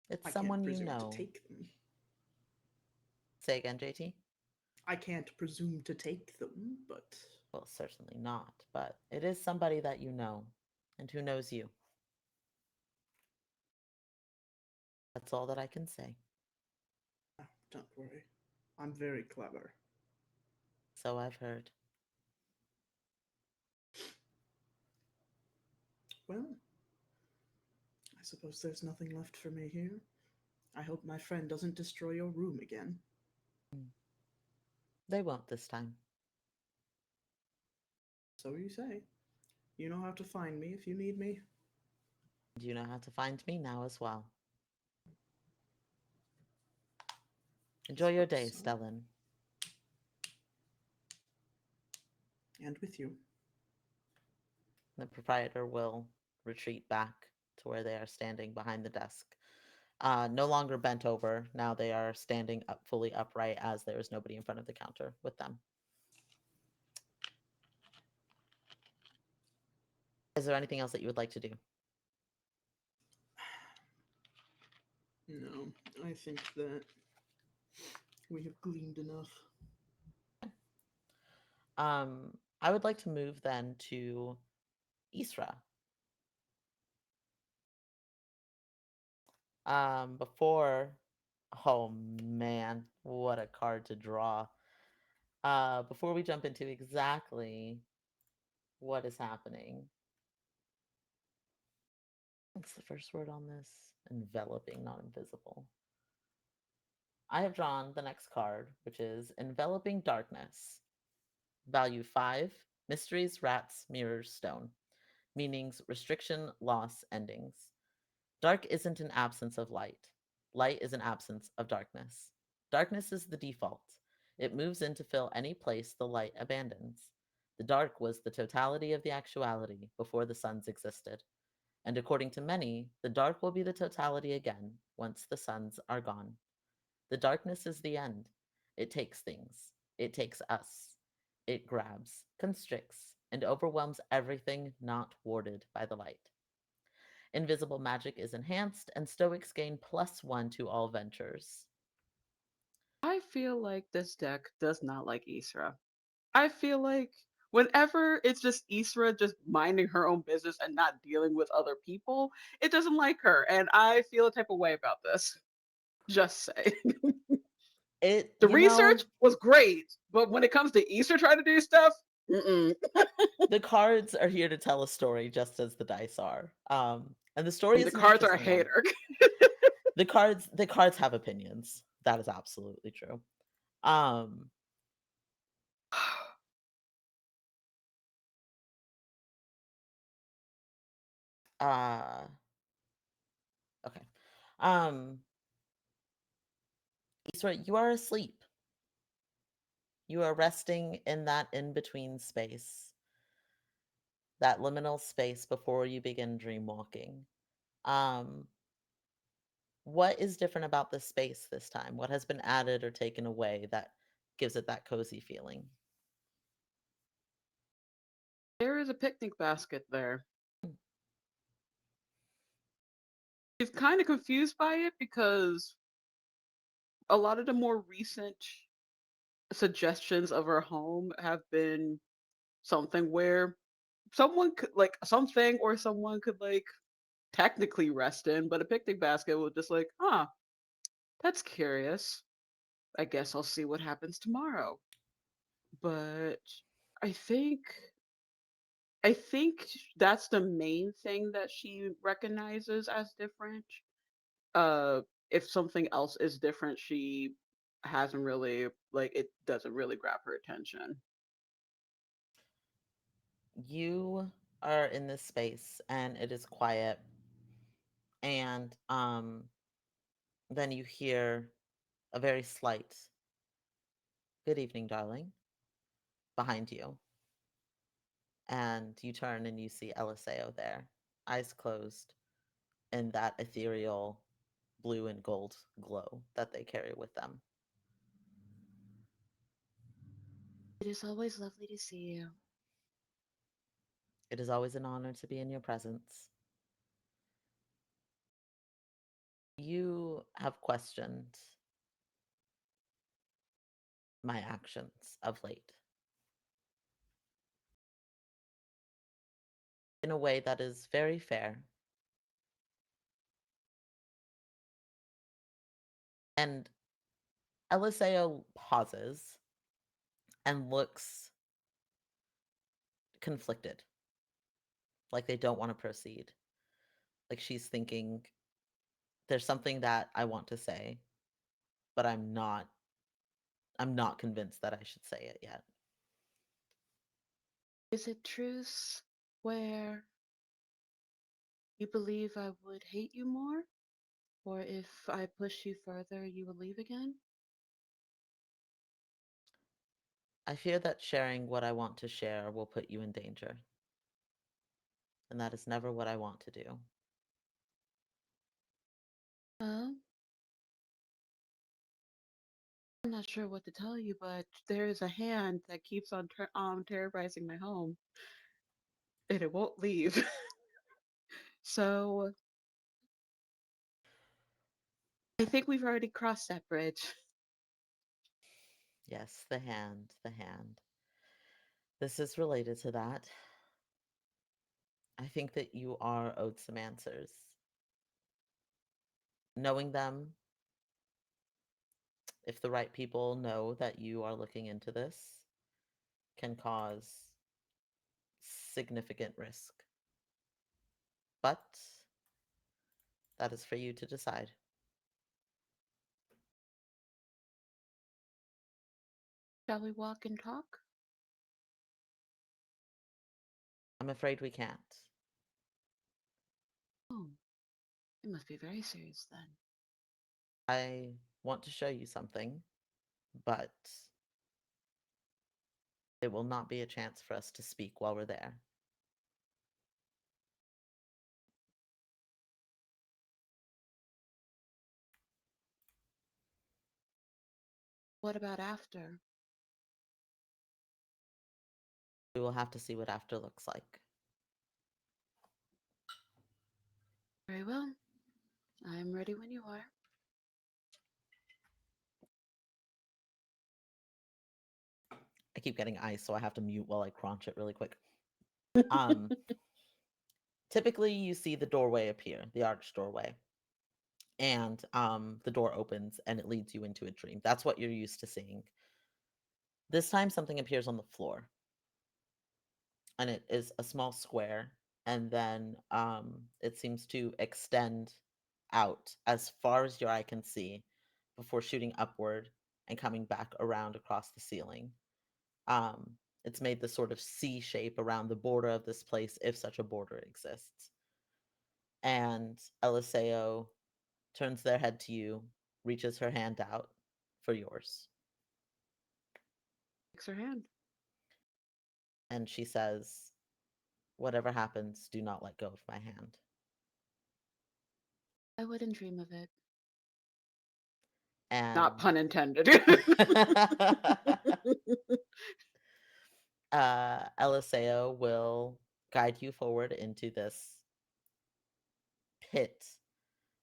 It's I can't someone you presume to know. take them. Say again, JT? I can't presume to take them, but Well, certainly not, but it is somebody that you know, and who knows you. That's all that I can say. don't worry. I'm very clever. So I've heard. Well, I suppose there's nothing left for me here. I hope my friend doesn't destroy your room again. They won't this time. So you say. You know how to find me if you need me. You know how to find me now as well. Enjoy your day, So, Stellan. and with you. The proprietor will retreat back to where they are standing behind the desk. No longer bent over. Now they are standing up fully upright as there is nobody in front of the counter with them. Is there anything else that you would like to do? No, I think that we have gleaned enough. I would like to move then to Isra. Before, oh man, what a card to draw. Before we jump into exactly what is happening, what's the first word on this? Enveloping, not invisible. I have drawn the next card, which is Enveloping Darkness. Value 5, Mysteries, Rats, Mirrors, Stone. Meanings, restriction, loss, endings. Dark isn't an absence of light. Light is an absence of darkness. Darkness is the default. It moves in to fill any place the light abandons. The dark was the totality of the actuality before the suns existed. And according to many, the dark will be the totality again once the suns are gone. The darkness is the end. It takes things. It takes us. It grabs, constricts, and overwhelms everything not warded by the light. Invisible magic is enhanced, and Stoics gain +1 to all ventures. I feel like this deck does not like Isra. I feel like whenever it's just Isra just minding her own business and not dealing with other people, it doesn't like her. And I feel a type of way about this. Just say. It, The research was great, but when it comes to Isra trying to do stuff, mm-mm. the cards are here to tell a story just as the dice are. And the story The is an cards are a interesting one. hater. The cards have opinions. That is absolutely true. Um uh okay. Um Isra, you are asleep. You are resting in that in-between space, that liminal space before you begin dream walking. Um what is different about this space this time? What has been added or taken away that gives it that cozy feeling? There is a picnic basket there. Hmm. She's kind of confused by it because a lot of the more recent suggestions of her home have been something where someone could like something or someone could like technically rest in, but a picnic basket was just like, huh, that's curious. I guess I'll see what happens tomorrow. But I think I think that's the main thing that she recognizes as different. Uh if something else is different, she hasn't really like it doesn't really grab her attention. You are in this space and it is quiet, and then you hear a very slight "Good evening, darling" behind you, and you turn and you see Eliseo there, eyes closed, in that ethereal blue and gold glow that they carry with them. It is always lovely to see you. It is always an honor to be in your presence. You have questioned my actions of late in a way that is very fair. And Eliseo pauses and looks conflicted, like they don't want to proceed. Like she's thinking, there's something that I want to say, but I'm not convinced that I should say it yet. Is it truce where you believe I would hate you more? Or if I push you further, you will leave again? I fear that sharing what I want to share will put you in danger, and that is never what I want to do. Well, I'm not sure what to tell you, but there is a hand that keeps on terrorizing my home, and it won't leave. So I think we've already crossed that bridge. Yes, the hand, the hand. This is related to that. I think that you are owed some answers. knowing them, if the right people know that you are looking into this, can cause significant risk. But that is for you to decide. Shall we walk and talk? I'm afraid we can't. Oh, it must be very serious then. I want to show you something, but it will not be a chance for us to speak while we're there. What about after? We will have to see what after looks like. Very well. I am ready when you are. I keep getting ice, so I have to mute while I crunch it really quick. Um, typically, you see the doorway appear, the arched doorway, and the door opens and it leads you into a dream. That's what you're used to seeing. This time, something appears on the floor, and it is a small square, and then it seems to extend out as far as your eye can see before shooting upward and coming back around across the ceiling. Um, it's made this sort of C shape around the border of this place, if such a border exists. And Eliseo turns their head to you, reaches her hand out for yours, Takes her hand. and she says, "Whatever happens, do not let go of my hand." I wouldn't dream of it. And Not pun intended. Eliseo will guide you forward into this pit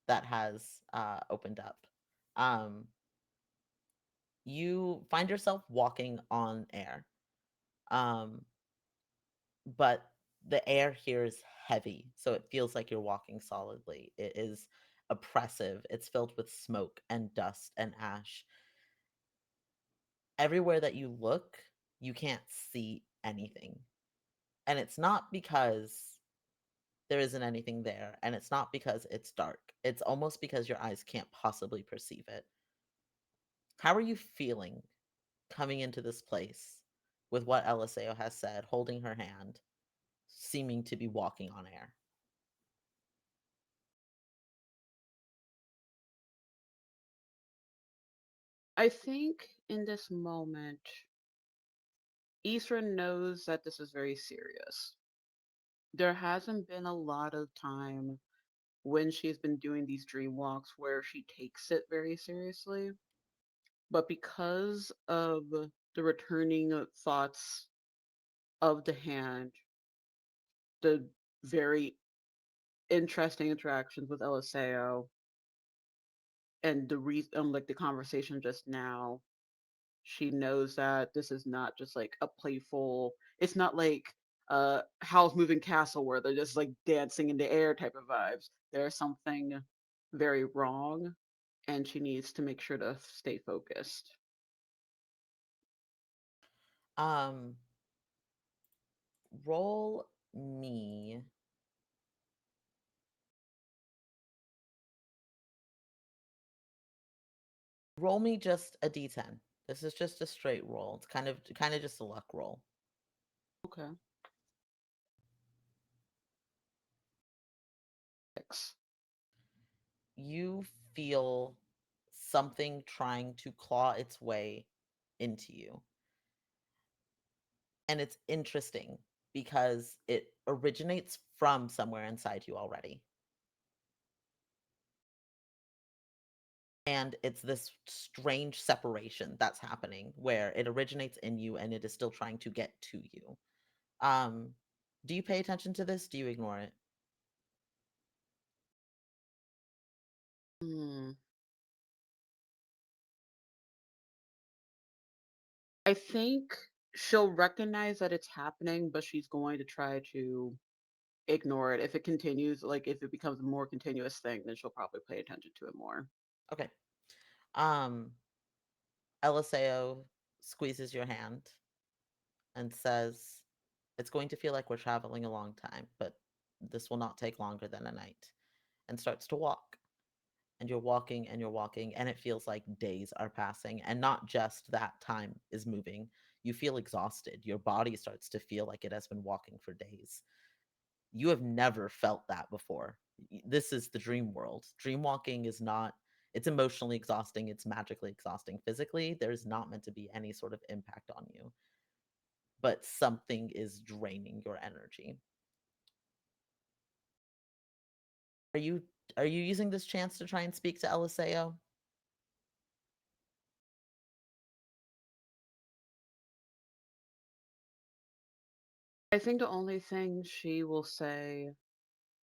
that has opened up. Um, you find yourself walking on air, but the air here is heavy, so it feels like you're walking solidly. It is oppressive. It's filled with smoke and dust and ash. Everywhere that you look, you can't see anything. And it's not because there isn't anything there, and it's not because it's dark. It's almost because your eyes can't possibly perceive it. How are you feeling coming into this place with what Eliseo has said, holding her hand, seeming to be walking on air? I think in this moment, Isra knows that this is very serious. There hasn't been a lot of time when she's been doing these dream walks where she takes it very seriously. But because of the returning thoughts of the hand, the very interesting interactions with Eliseo, and the reason, like the conversation just now, she knows that this is not just like a playful. It's not like Howl's Moving Castle where they're just like dancing in the air type of vibes. There's something very wrong, and she needs to make sure to stay focused. Um, roll me. Roll me just a d10. This is just a straight roll. It's kind of just a luck roll. Okay. 6. You feel something trying to claw its way into you. And it's interesting because it originates from somewhere inside you already. And it's this strange separation that's happening where it originates in you and it is still trying to get to you. Do you pay attention to this? Do you ignore it? Hmm. I think she'll recognize that it's happening, but she's going to try to ignore it. If it continues, like if it becomes a more continuous thing, then she'll probably pay attention to it more. Okay. Um, Eliseo squeezes your hand and says, "It's going to feel like we're traveling a long time, but this will not take longer than a night," and starts to walk. And you're walking and you're walking, and it feels like days are passing. And not just that time is moving, you feel exhausted. Your body starts to feel like it has been walking for days. You have never felt that before. This is the dream world. Dream walking is not, it's emotionally exhausting, it's magically exhausting. Physically, there's not meant to be any sort of impact on you, but something is draining your energy. Are you are you using this chance to try and speak to Eliseo? I think the only thing she will say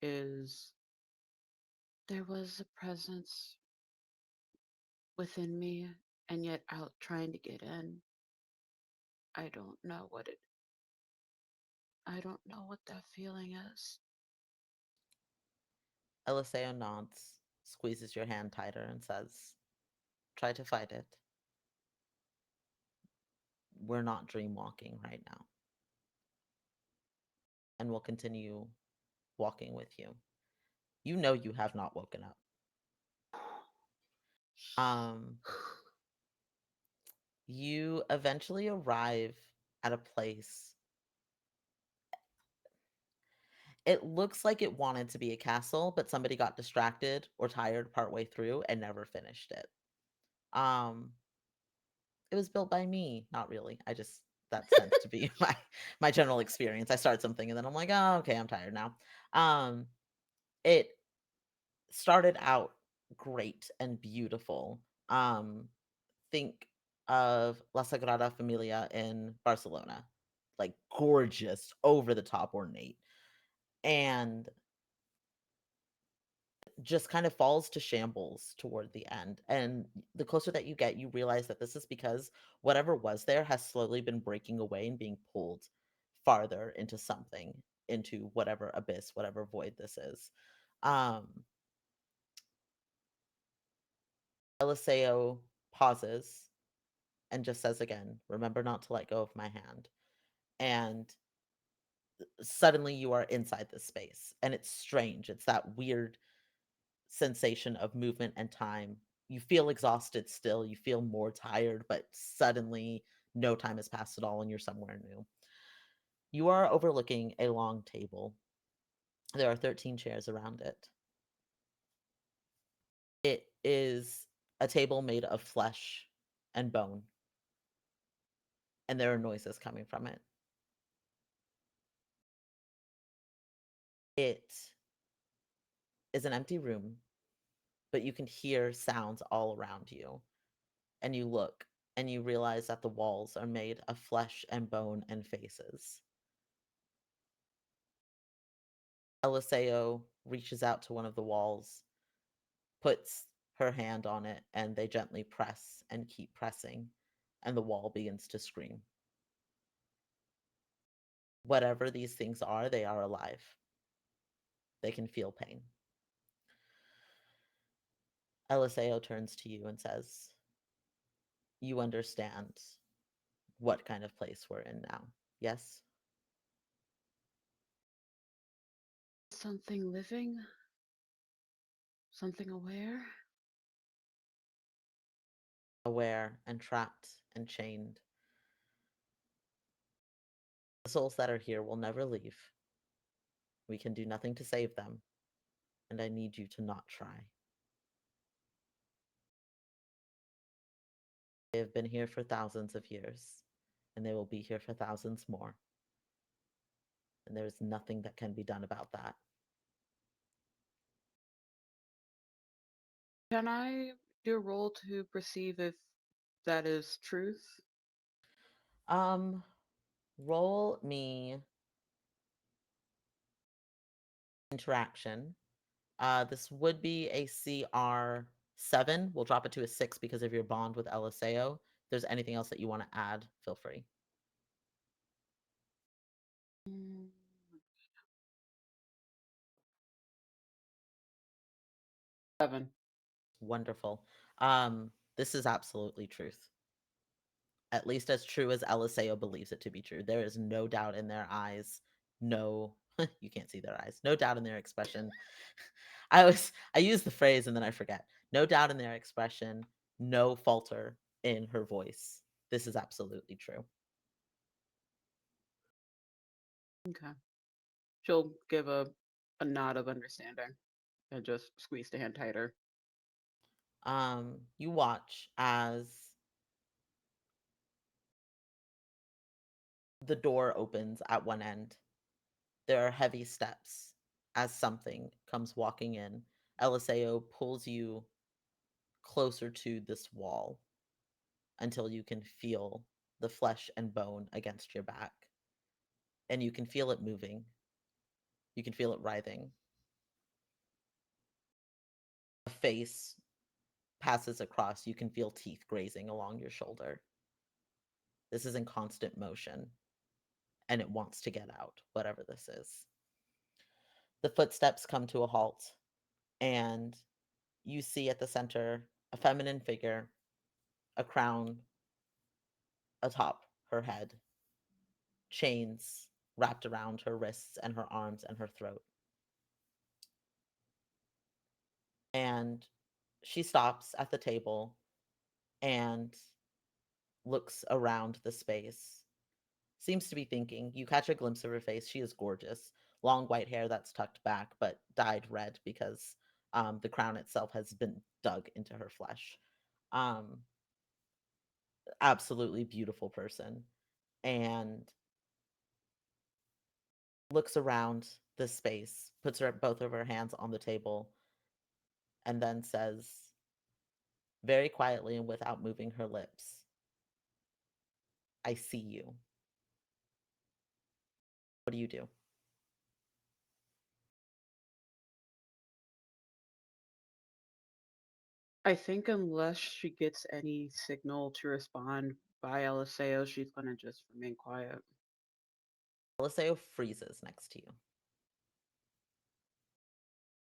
is, there was a presence within me and yet out trying to get in. I don't know what it I don't know what that feeling is. Eliseo nods, squeezes your hand tighter, and says, "Try to fight it. We're not dream walking right now." And we'll continue walking with you. You know you have not woken up. Um, you eventually arrive at a place. It looks like it wanted to be a castle, but somebody got distracted or tired partway through and never finished it. Um, it was built by me. Not really. I just that tends to be my general experience. I start something and then I'm like, oh, okay, I'm tired now. Um, it started out great and beautiful. Think of La Sagrada Familia in Barcelona, like gorgeous, over the top ornate, and just kind of falls to shambles toward the end. And the closer that you get, you realize that this is because whatever was there has slowly been breaking away and being pulled farther into something, into whatever abyss, whatever void this is. Um, Eliseo pauses and just says again, "Remember not to let go of my hand." And suddenly you are inside this space. And it's strange. It's that weird sensation of movement and time. You feel exhausted still, you feel more tired, but suddenly no time has passed at all and you're somewhere new. You are overlooking a long table. There are 13 chairs around it. It is a table made of flesh and bone, and there are noises coming from it. It is an empty room, but you can hear sounds all around you. And you look and you realize that the walls are made of flesh and bone and faces. Eliseo reaches out to one of the walls, puts her hand on it, and they gently press and keep pressing, and the wall begins to scream. Whatever these things are, they are alive. They can feel pain. Eliseo turns to you and says, "You understand what kind of place we're in now, yes?" Something living? Something aware? Aware and trapped and chained. The souls that are here will never leave. We can do nothing to save them, and I need you to not try. They have been here for thousands of years, and they will be here for thousands more. And there is nothing that can be done about that. Can I do a roll to perceive if that is truth? Um, roll me interaction. This would be a CR 7. We'll drop it to a 6 because of your bond with Eliseo. If there's anything else that you want to add, feel free. Mm, 7. Wonderful. This is absolutely truth. At least as true as Eliseo believes it to be true. There is no doubt in their eyes. No, you can't see their eyes. No doubt in their expression. I use the phrase and then I forget. No doubt in their expression. No falter in her voice. This is absolutely true. Okay. She'll give a nod of understanding and just squeeze the hand tighter. You watch as the door opens at one end. There are heavy steps as something comes walking in. Eliseo pulls you closer to this wall until you can feel the flesh and bone against your back. And you can feel it moving. You can feel it writhing. A face passes across. You can feel teeth grazing along your shoulder. This is in constant motion, and it wants to get out, whatever this is. The footsteps come to a halt, and you see at the center a feminine figure, a crown atop her head, chains wrapped around her wrists and her arms and her throat. And she stops at the table and looks around the space. Seems to be thinking. You catch a glimpse of her face. She is gorgeous. Long white hair that's tucked back, but dyed red because the crown itself has been dug into her flesh. Um, Absolutely beautiful person. And looks around the space, puts both of her hands on the table, and then says, very quietly and without moving her lips, I see you. What do you do? I think unless she gets any signal to respond by Eliseo, she's gonna just remain quiet. Eliseo freezes next to you.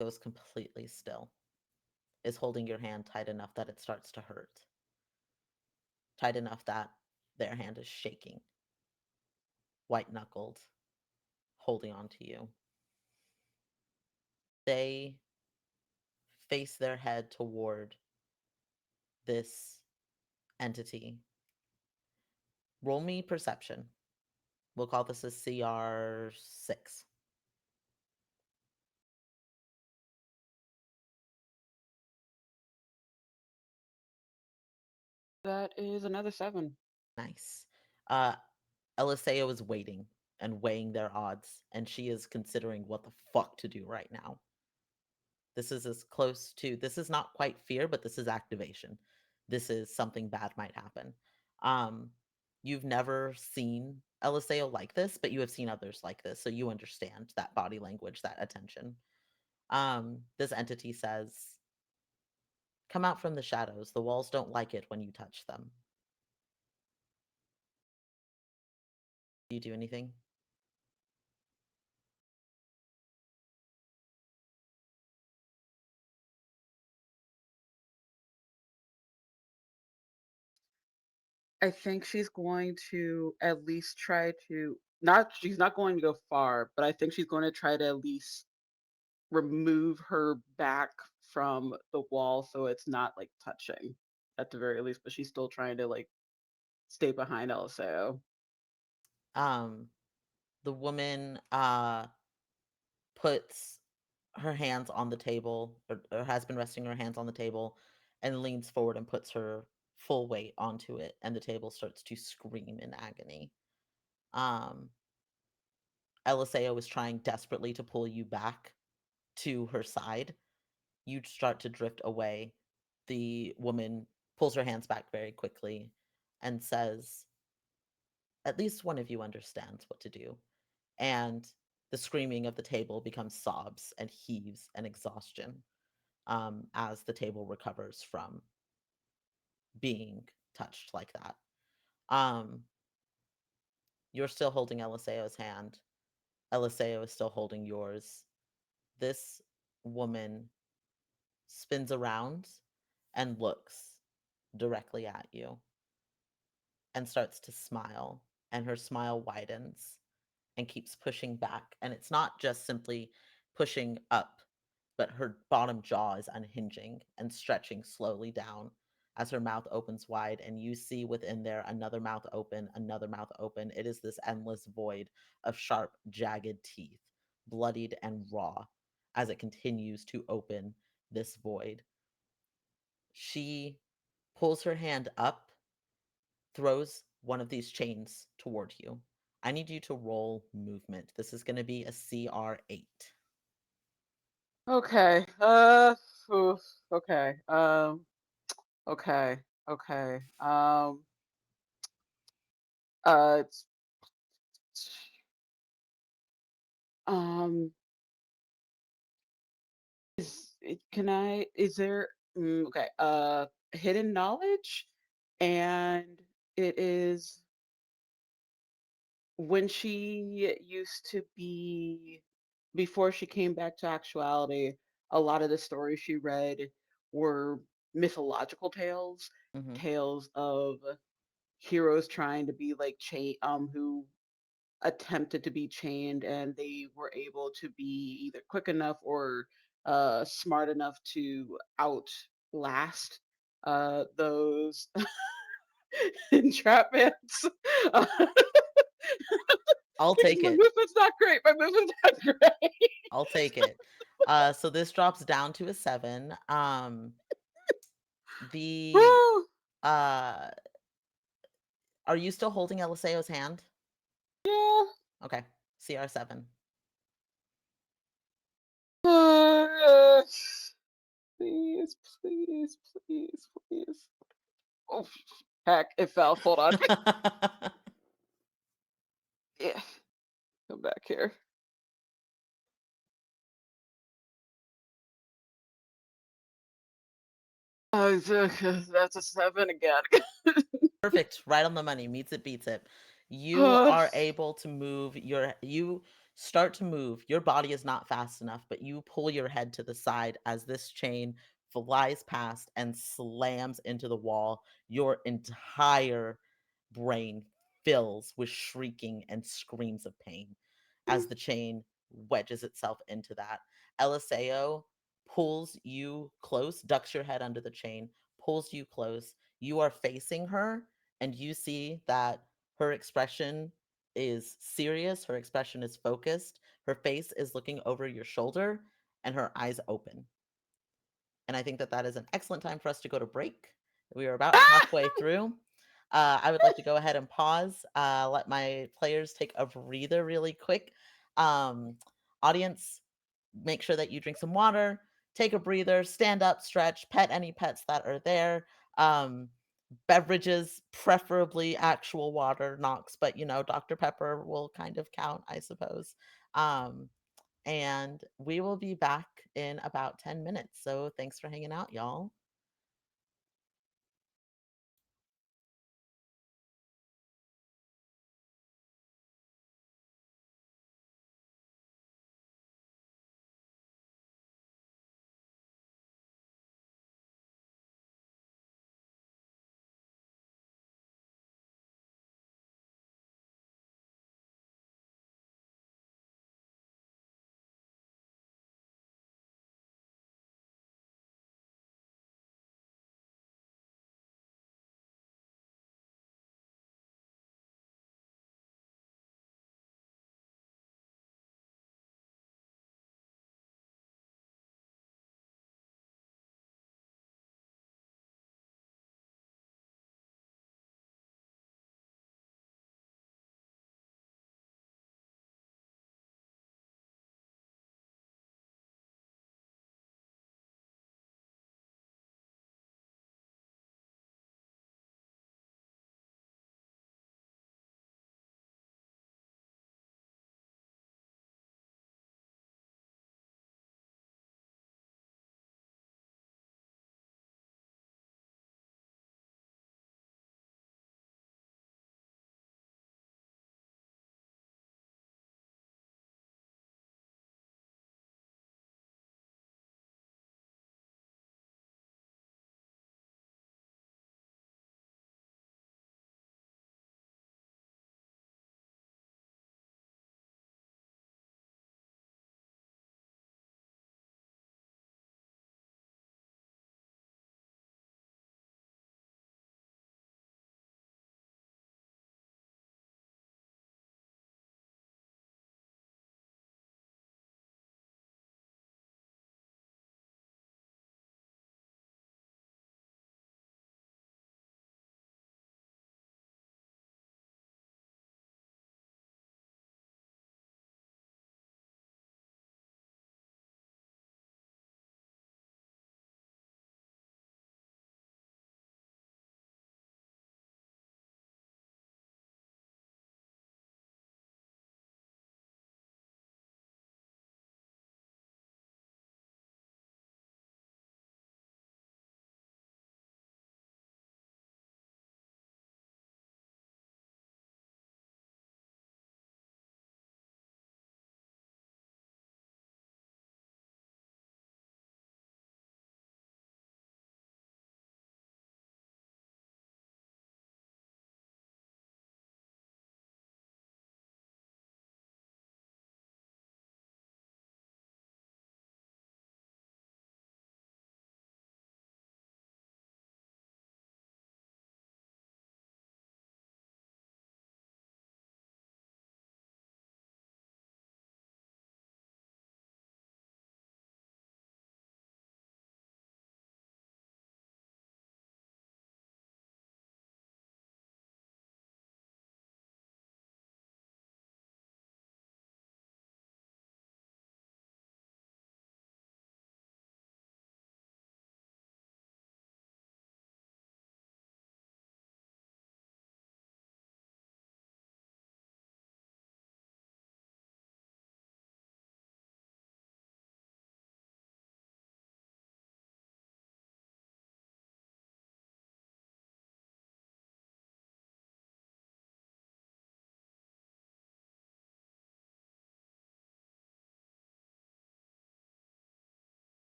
Goes completely still. Is holding your hand tight enough that it starts to hurt. Tight enough that their hand is shaking. White knuckled, holding on to you. They face their head toward this entity. Roll me perception. We'll call this a CR6. That is another 7. Nice. Uh, Eliseo is waiting and weighing their odds, and she is considering what the fuck to do right now. This is as close to, this is not quite fear, but this is activation. This is something bad might happen. You've never seen Eliseo like this, but you have seen others like this, so you understand that body language, that attention. This entity says, come out from the shadows. The walls don't like it when you touch them. Do you do anything? I think she's going to at least try to not she's not going to go far, but I think she's going to try to at least remove her back from the wall so it's not like touching at the very least, but she's still trying to like stay behind Eliseo. Um, the woman puts her hands on the table, or has been resting her hands on the table, and leans forward and puts her full weight onto it, and the table starts to scream in agony. Um, Eliseo is trying desperately to pull you back to her side. You start to drift away. The woman pulls her hands back very quickly and says, at least one of you understands what to do. And the screaming of the table becomes sobs and heaves and exhaustion as the table recovers from being touched like that. Um, you're still holding Eliseo's hand. Eliseo is still holding yours. This woman spins around and looks directly at you and starts to smile, and her smile widens and keeps pushing back. And it's not just simply pushing up, but her bottom jaw is unhinging and stretching slowly down as her mouth opens wide. And you see within there another mouth open, another mouth open. It is this endless void of sharp, jagged teeth, bloodied and raw, as it continues to open this void. She pulls her hand up, throws one of these chains toward you. I need you to roll movement. This is going to be a CR8. Okay. Oof, okay. Okay. Okay. It's, um, can I, is there, okay, hidden knowledge? And it is when she used to be, before she came back to actuality, a lot of the stories she read were mythological tales, Hmm. tales of heroes trying to be like who attempted to be chained and they were able to be either quick enough or smart enough to outlast those entrapments. Uh, I'll take my it. movement's not great. My movement's not great. I'll take it. So this drops down to a 7. The Woo! uh are you still holding Eliseo's hand? Yeah. Okay. CR7. Uh, please, please, please, please. Oh, heck, it fell. Hold on. Yeah, come back here. Oh, that's a 7 again. Perfect. Right on the money. Meets it, beats it. You Uh, are able to move you start to move. Your body is not fast enough, but you pull your head to the side as this chain flies past and slams into the wall. Your entire brain fills with shrieking and screams of pain as the chain wedges itself into that. Eliseo pulls you close, ducks your head under the chain, pulls you close. You are facing her, and you see that her expression is serious, her expression is focused, her face is looking over your shoulder, and her eyes open. And I think that that is an excellent time for us to go to break. We are about halfway through. I would like to go ahead and pause, let my players take a breather really quick. Um, Audience, make sure that you drink some water, take a breather, stand up, stretch, pet any pets that are there. Um, Beverages, preferably actual water, Knox, but Dr. Pepper will kind of count, I suppose. Um, and we will be back in about 10 minutes. So thanks for hanging out, y'all.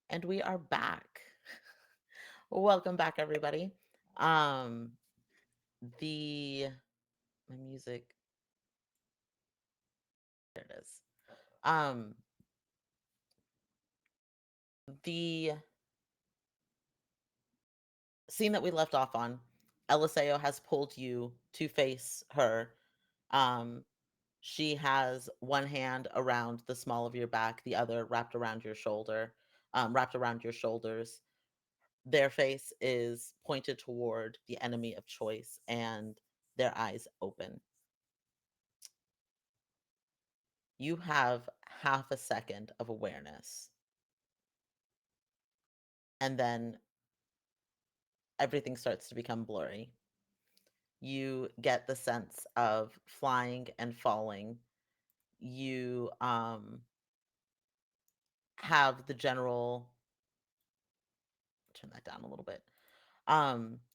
And we are back. Welcome back, everybody. Um, the my music, there it is. Um, the scene that we left off on, Eliseo has pulled you to face her. Um, she has one hand around the small of your back, the other wrapped around your shoulder, wrapped around your shoulders. Their face is pointed toward the enemy of choice and their eyes open. You have half a second of awareness. And then everything starts to become blurry. You get the sense of flying and falling. You have the general, turn that down a little bit.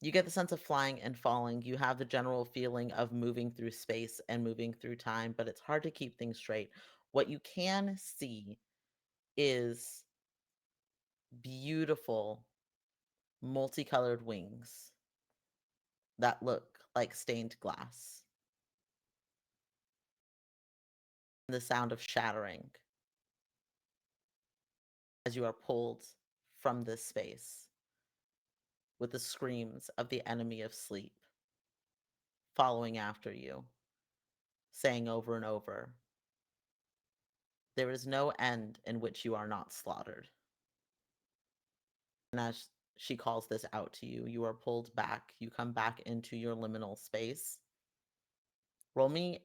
You get the sense of flying and falling. You have the general feeling of moving through space and moving through time, but it's hard to keep things straight. What you can see is beautiful multicolored wings that look like stained glass. The sound of shattering as you are pulled from this space with the screams of the enemy of sleep following after you, saying over and over, "There is no end in which you are not slaughtered." And as she calls this out to you, you are pulled back. You come back into your liminal space. Roll me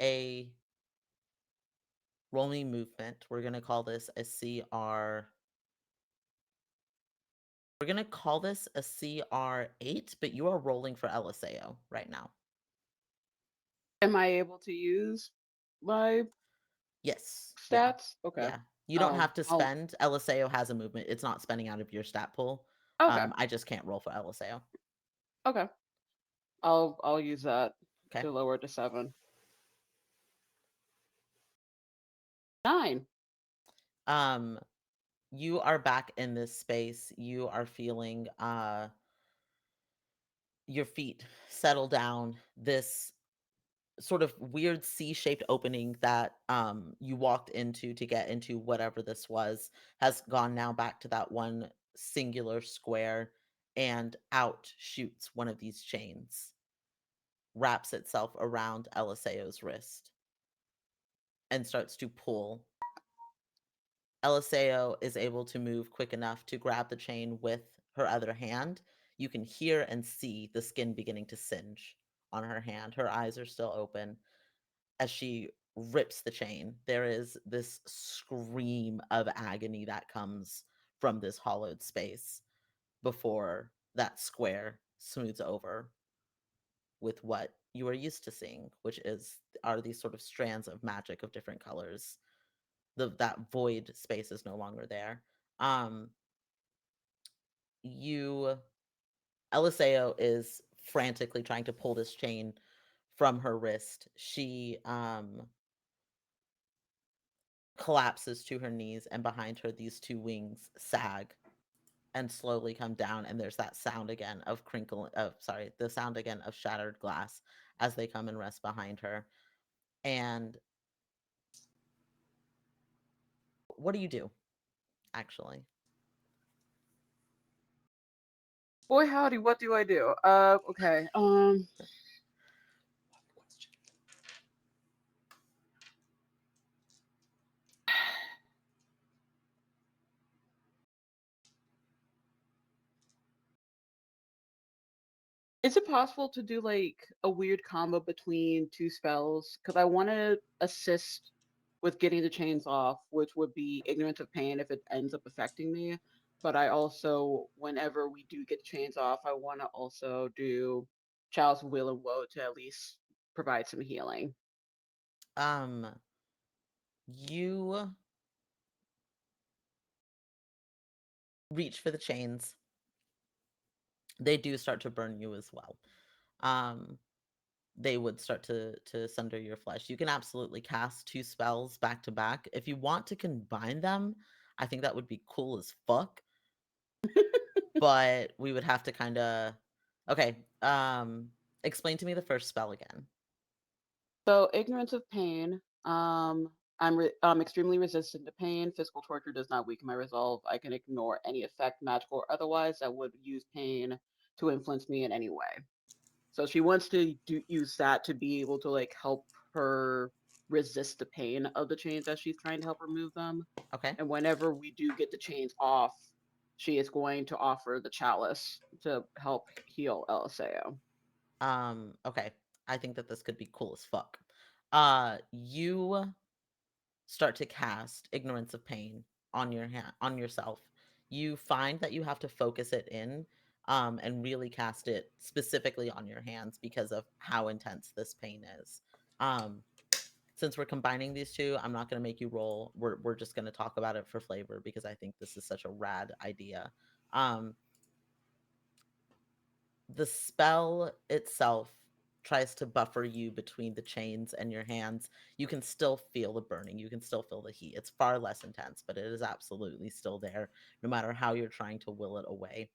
movement. We're going to call this a CR. We're going to call this a CR8, but you are rolling for Eliseo right now. Am I able to use my Yes. Yeah. stats? Okay. Yeah. You don't have to I'll spend. Eliseo has a movement. It's not spending out of your stat pool. okay. I just can't roll for Eliseo. Okay. I'll use that Okay. to lower it to 7. 9. You are back in this space. You are feeling your feet settle down. This sort of weird C-shaped opening that you walked into to get into whatever this was has gone now back to that one singular square, and out shoots one of these chains, wraps itself around Eliseo's wrist, and starts to pull. Eliseo is able to move quick enough to grab the chain with her other hand. You can hear and see the skin beginning to singe on her hand. Her eyes are still open. As she rips the chain, there is this scream of agony that comes from this hollowed space before that square smooths over with what you are used to seeing, which are these sort of strands of magic of different colors. That void space is no longer there. Um, you Eliseo is frantically trying to pull this chain from her wrist. She collapses to her knees, and behind her these two wings sag and slowly come down, and there's that sound again of the sound again of shattered glass as they come and rest behind her. And what do you do, actually? Boy howdy, what do I do? Okay. Is it possible to do like a weird combo between 2 spells? Because I want to assist with getting the chains off, which would be Ignorance of Pain if it ends up affecting me. But I also, whenever we do get the chains off, I want to also do Child's Will and Woe to at least provide some healing. Um, you reach for the chains. They do start to burn you as well. They would start to sunder your flesh. You can absolutely cast 2 spells back to back. If you want to combine them, I think that would be cool as fuck. but we would have to kind of. Okay. Explain to me the first spell again. So ignorance of pain. I'm extremely resistant to pain. Physical torture does not weaken my resolve. I can ignore any effect, magical or otherwise, that would use pain to influence me in any way. So she wants to use that to be able to like help her resist the pain of the chains as she's trying to help remove them. Okay. And whenever we do get the chains off, she is going to offer the chalice to help heal Eliseo. Okay. I think that this could be cool as fuck. You start to cast ignorance of pain on yourself. You find that you have to focus it in and really cast it specifically on your hands because of how intense this pain is. Um since we're combining these two, I'm not going to make you roll. We're just going to talk about it for flavor because I think this is such a rad idea. Um the spell itself tries to buffer you between the chains and your hands. You can still feel the burning. You can still feel the heat. It's far less intense, but it is absolutely still there, no matter how you're trying to will it away.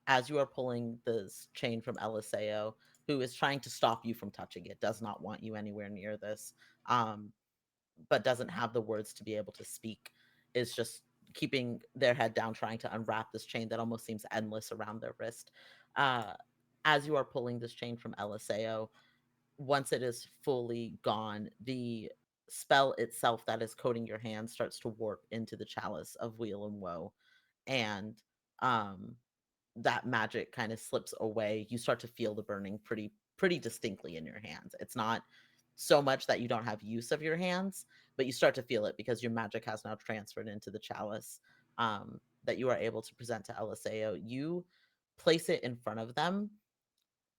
As you are pulling this chain from Eliseo, who is trying to stop you from touching it, does not want you anywhere near this, but doesn't have the words to be able to speak, is just keeping their head down, trying to unwrap this chain that almost seems endless around their wrist. Uh, as you are pulling this chain from Eliseo, once it is fully gone, the spell itself that is coating your hand starts to warp into the chalice of weal and woe, and um, that magic kind of slips away. You start to feel the burning pretty distinctly in your hands. It's not so much that you don't have use of your hands, but you start to feel it because your magic has now transferred into the chalice that you are able to present to Eliseo. You place it in front of them,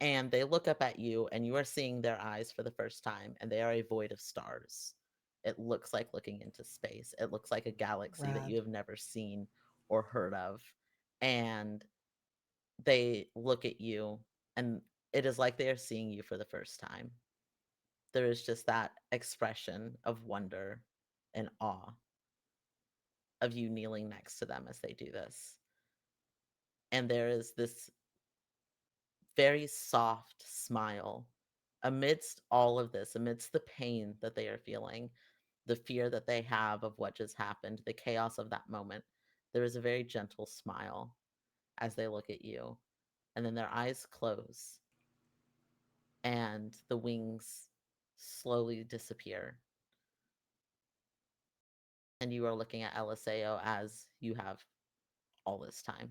and they look up at you, and you are seeing their eyes for the first time, and they are a void of stars. It looks like looking into space. It looks like a galaxy that you Rad. have never seen or heard of. And they look at you, and it is like they are seeing you for the first time. There is just that expression of wonder and awe of you kneeling next to them as they do this. And there is this very soft smile amidst all of this, amidst the pain that they are feeling, the fear that they have of what just happened, the chaos of that moment. There is a very gentle smile as they look at you, and then their eyes close and the wings slowly disappear. And you are looking at Eliseo as you have all this time.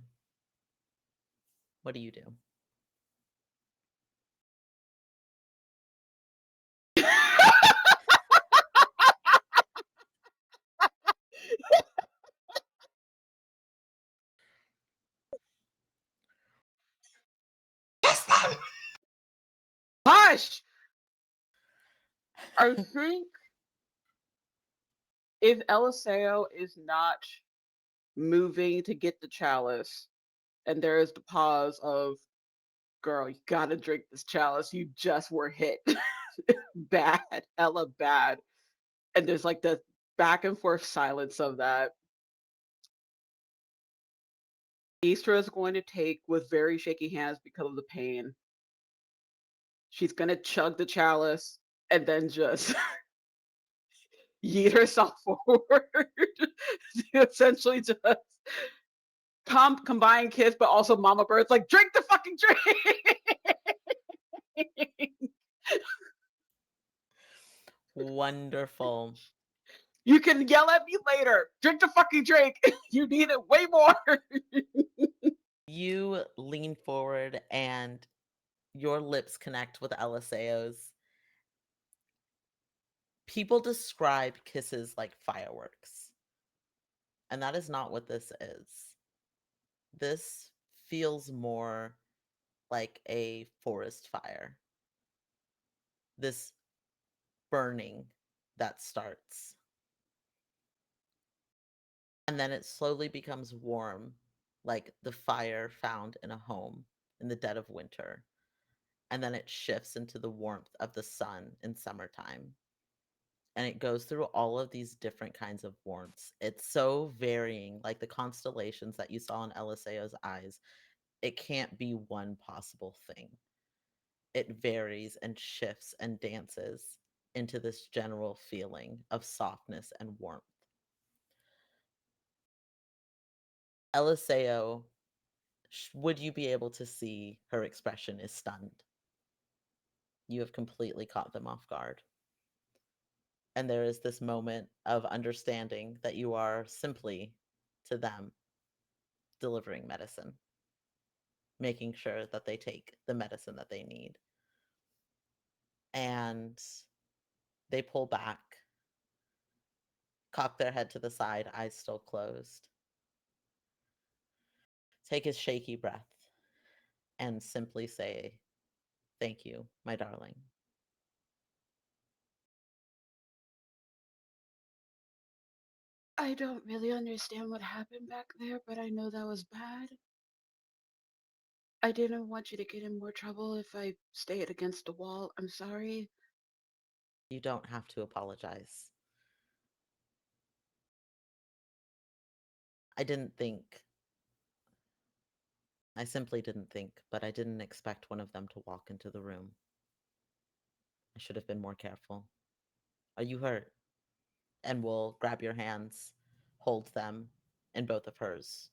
What do you do? Yes, that. Hush! I think if Eliseo is not moving to get the chalice, and there is the pause of, girl, you gotta drink this chalice. You just were hit bad, hella bad. And there's like the back and forth silence of that. Istra is going to take with very shaky hands because of the pain. She's gonna chug the chalice and then just yeet herself forward to essentially just combine kiss, but also Mama Bird's like, drink the fucking drink. Wonderful. You can yell at me later. Drink the fucking drink. You need it way more. You lean forward and your lips connect with Eliseo's. People describe kisses like fireworks, and that is not what this is. This feels more like a forest fire. This burning that starts. And then it slowly becomes warm, like the fire found in a home in the dead of winter. And then it shifts into the warmth of the sun in summertime. And it goes through all of these different kinds of warmths. It's so varying, like the constellations that you saw in Eliseo's eyes. it can't be one possible thing. It varies and shifts and dances into this general feeling of softness and warmth. Eliseo, would you be able to see her expression is stunned? You have completely caught them off guard. And there is this moment of understanding that you are simply, to them, delivering medicine, making sure that they take the medicine that they need. And they pull back, cock their head to the side, eyes still closed. Take a shaky breath and simply say, "Thank you, my darling." I don't really understand what happened back there, but I know that was bad. I didn't want you to get in more trouble if I stayed against the wall. I'm sorry. You don't have to apologize. I didn't think. I simply didn't think, but I didn't expect one of them to walk into the room. I should have been more careful. Are you hurt? And will grab your hands, hold them in both of hers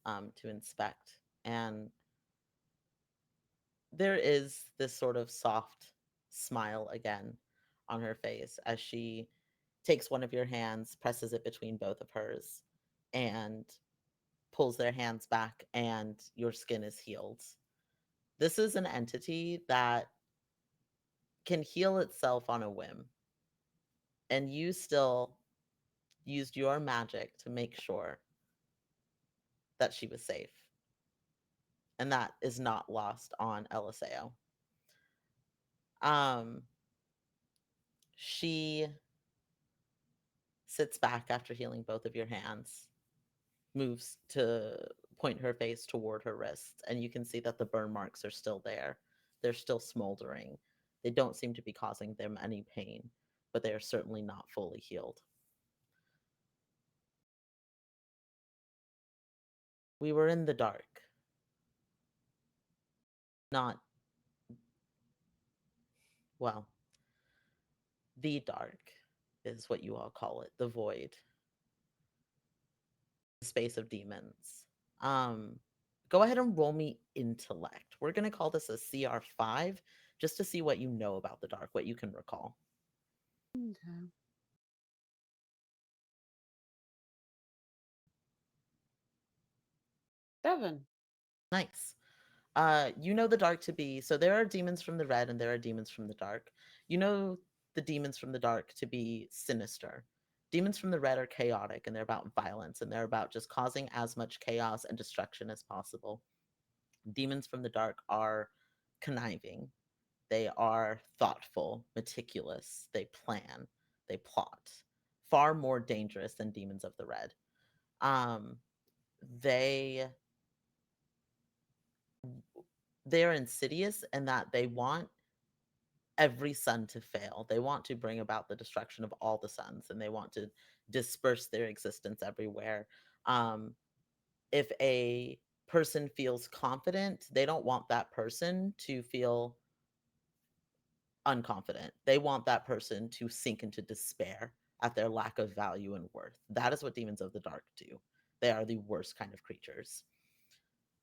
to inspect. And there is this sort of soft smile again on her face as she takes one of your hands, presses it between both of hers, and pulls their hands back, and your skin is healed. This is an entity that can heal itself on a whim, and you still used your magic to make sure that she was safe. And that is not lost on Eliseo. Um, she sits back after healing both of your hands, moves to point her face toward her wrists, and you can see that the burn marks are still there. They're still smoldering. They don't seem to be causing them any pain, but they are certainly not fully healed. We were in the dark. Not, well, the dark is what you all call it, the void, the space of demons. Um, Go ahead and roll me intellect. We're going to call this a CR5 just to see what you know about the dark, what you can recall. Okay. 7. Nice. You know the dark to be, so there are demons from the red and there are demons from the dark. You know the demons from the dark to be sinister. Demons from the red are chaotic and they're about violence and they're about just causing as much chaos and destruction as possible. Demons from the dark are conniving. They are thoughtful, meticulous. They plan, they plot. Far more dangerous than demons of the red. Um, they they're insidious in that they want every sun to fail. They want to bring about the destruction of all the suns and they want to disperse their existence everywhere. Um, if a person feels confident, they don't want that person to feel unconfident. They want that person to sink into despair at their lack of value and worth. That is what demons of the dark do. They are the worst kind of creatures.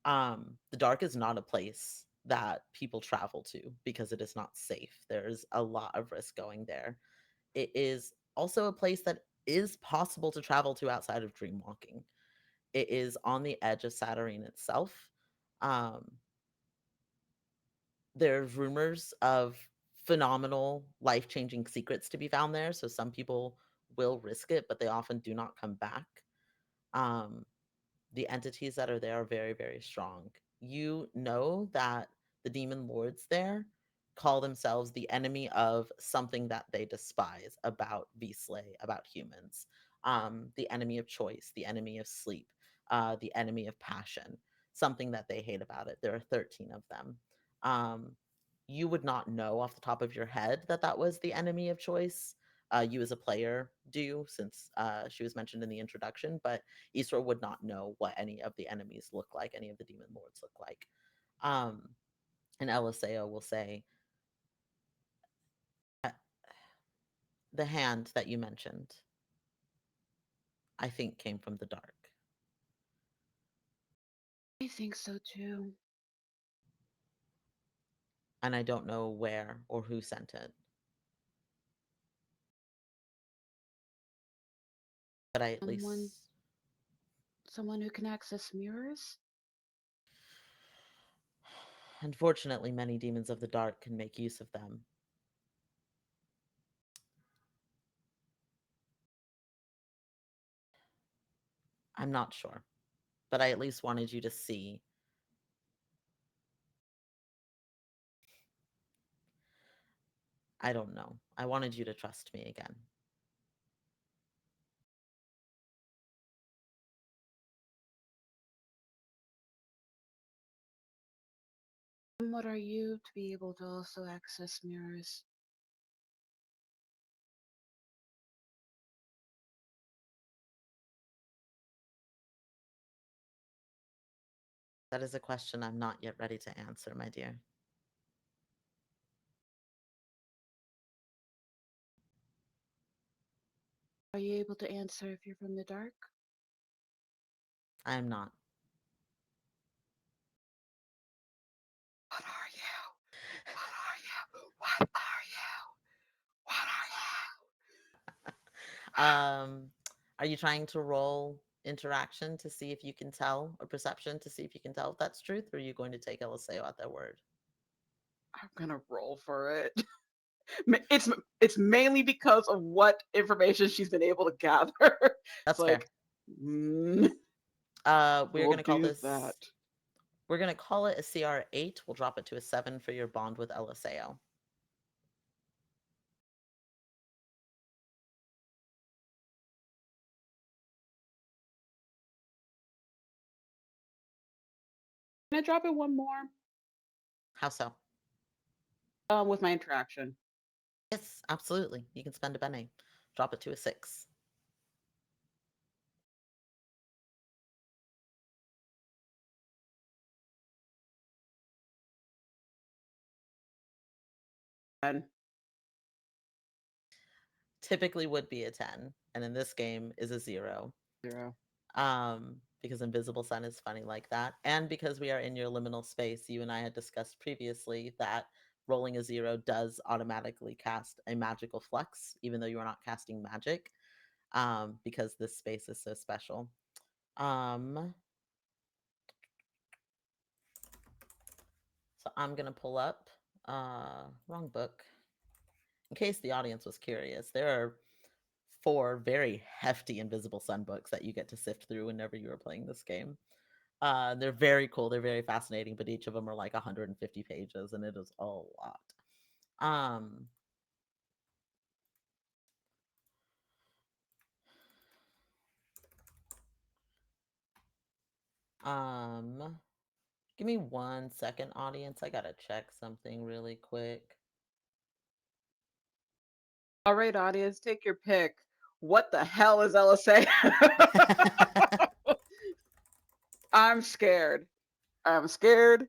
The dark is not a place that people travel to because it is not safe. There's a lot of risk going there. It is also a place that is possible to travel to outside of dreamwalking. It is on the edge of Saturnine itself. Um, there's rumors of phenomenal, life-changing secrets to be found there. So some people will risk it, but they often do not come back. Um, the entities that are there are very, very strong. You know that the demon lords there call themselves the enemy of something that they despise about Visley, about humans. The enemy of choice, the enemy of sleep, the enemy of passion, something that they hate about it. There are 13 of them. You would not know off the top of your head that that was the enemy of choice. you as a player do, since she was mentioned in the introduction, but Isra would not know what any of the enemies look like, any of the demon lords look like. And Eliseo will say, the hand that you mentioned, I think came from the dark. I think so too. And I don't know where or who sent it. But I at least... Someone who can access mirrors? Unfortunately, many demons of the dark can make use of them. I'm not sure, but I at least wanted you to see. I don't know. I wanted you to trust me again. And what are you to be able to also access mirrors? That is a question I'm not yet ready to answer, my dear. Are you able to answer if you're from the dark? I am not. What are you? What are you? What are you? What are you? Are you trying to roll interaction to see if you can tell, or perception to see if you can tell if that's truth, or are you going to take Eliseo at their word? I'm gonna roll for it. It's mainly because of what information she's been able to gather. That's It's like, we're we'll gonna call do this. that. We're gonna call it a CR8. We'll drop it to a 7 for your bond with Eliseo. Can I drop it one more? How so? With my interaction. Yes, absolutely. You can spend a bene. Drop it to a 6. And Typically would be a 10, and in this game is a 0. 0. Because Invisible Sun is funny like that, and because we are in your liminal space, you and I had discussed previously that rolling a 0 does automatically cast a magical flux, even though you are not casting magic, because this space is so special. So I'm gonna pull up wrong book. In case the audience was curious, there are 4 very hefty Invisible Sun books that you get to sift through whenever you are playing this game. They're very cool, they're very fascinating, but each of them are like 150 pages, and it is a lot. Give me 1 second, audience. I gotta check something really quick. All right, audience, take your pick. What the hell is LSA? I'm scared. I'm scared.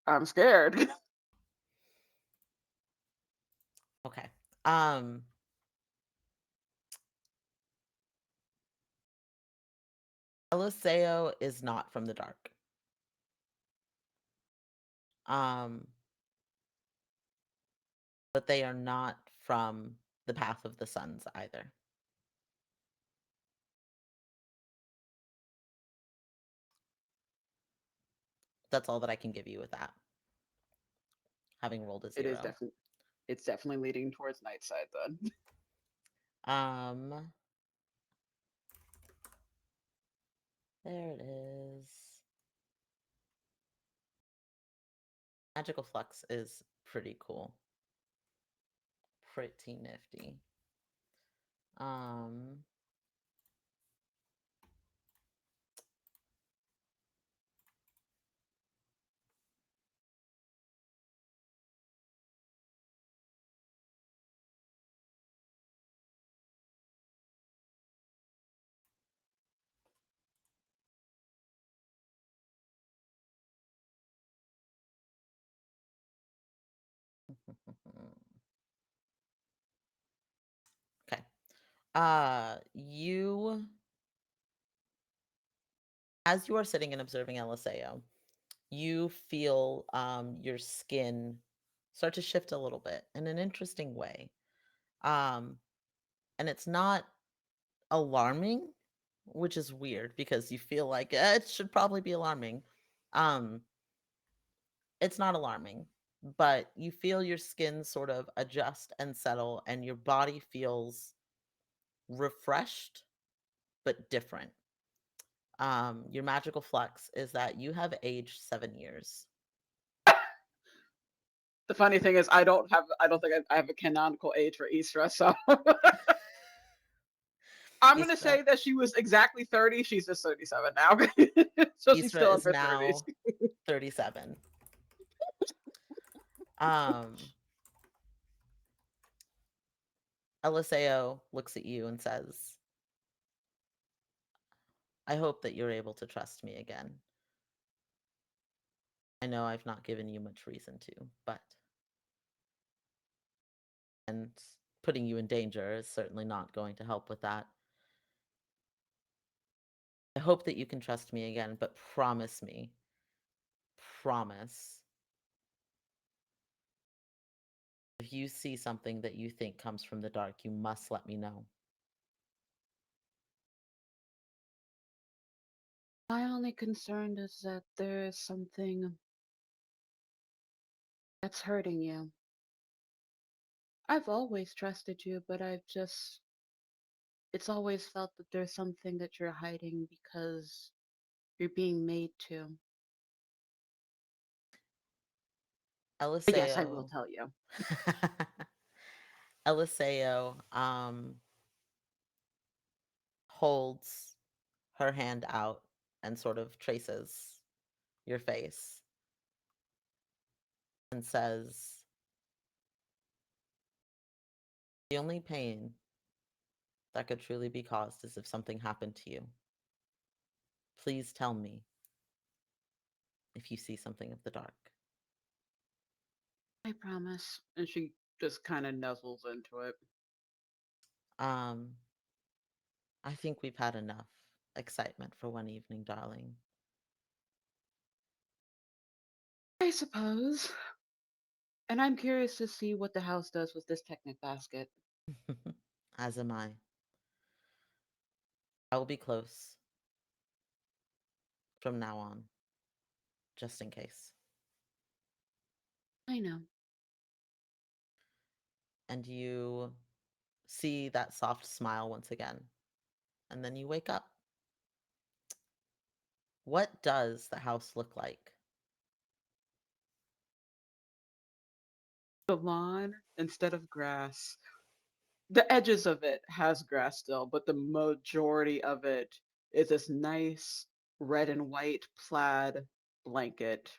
I'm scared. Okay. Eliseo is not from the dark. But they are not from the Path of the Suns either. That's all that I can give you with that. Having rolled a 0. It's definitely leading towards Nightside then. There it is. Magical Flux is pretty cool. Pretty nifty. Okay. You, as you are sitting and observing Eliseo, you feel your skin start to shift a little bit in an interesting way. Um, and it's not alarming, which is weird because you feel like it should probably be alarming. Um, it's not alarming, but you feel your skin sort of adjust and settle, and your body feels refreshed but different. Your magical flex is that you have aged 7 years. The funny thing is, I don't think I have a canonical age for Isra, so I'm gonna Isra, say that she was exactly 30. She's just 37 now, so she's Isra still in is her 30s. now 37. Um, Eliseo looks at you and says, I hope that you're able to trust me again. I know I've not given you much reason to, but. And putting you in danger is certainly not going to help with that. I hope that you can trust me again, but promise me, promise, if you see something that you think comes from the dark, you must let me know. My only concern is that there is something that's hurting you. I've always trusted you, but it's always felt that there's something that you're hiding because you're being made to. But yes, I will Eliseo, tell you. Eliseo, holds her hand out and sort of traces your face and says, the only pain that could truly be caused is if something happened to you. Please tell me if you see something of the dark. I promise. And she just kind of nuzzles into it. Um, I think we've had enough excitement for one evening, darling. I suppose. And I'm curious to see what the house does with this Technic basket. As am I. I will be close from now on, just in case. I know. And you see that soft smile once again. And then you wake up. What does the house look like? The lawn, instead of grass, the edges of it has grass still, but the majority of it is this nice red and white plaid blanket.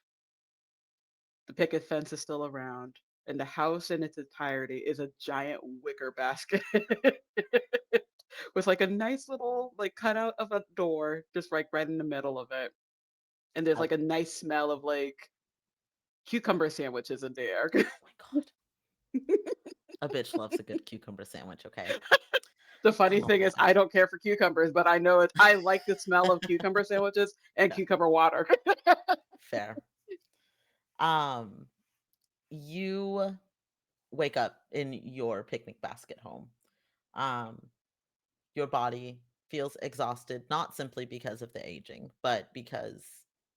The picket fence is still around, and the house in its entirety is a giant wicker basket with like a nice little like cutout of a door just right in the middle of it. And there's Oh like a nice smell of like cucumber sandwiches in the air. my god. A bitch loves a good cucumber sandwich, okay? The I funny love thing is, that. I don't care for cucumbers, but I know it. I like the smell of cucumber sandwiches and Yeah, cucumber water. fair. Um, you wake up in your picnic basket home. Um, your body feels exhausted, not simply because of the aging, but because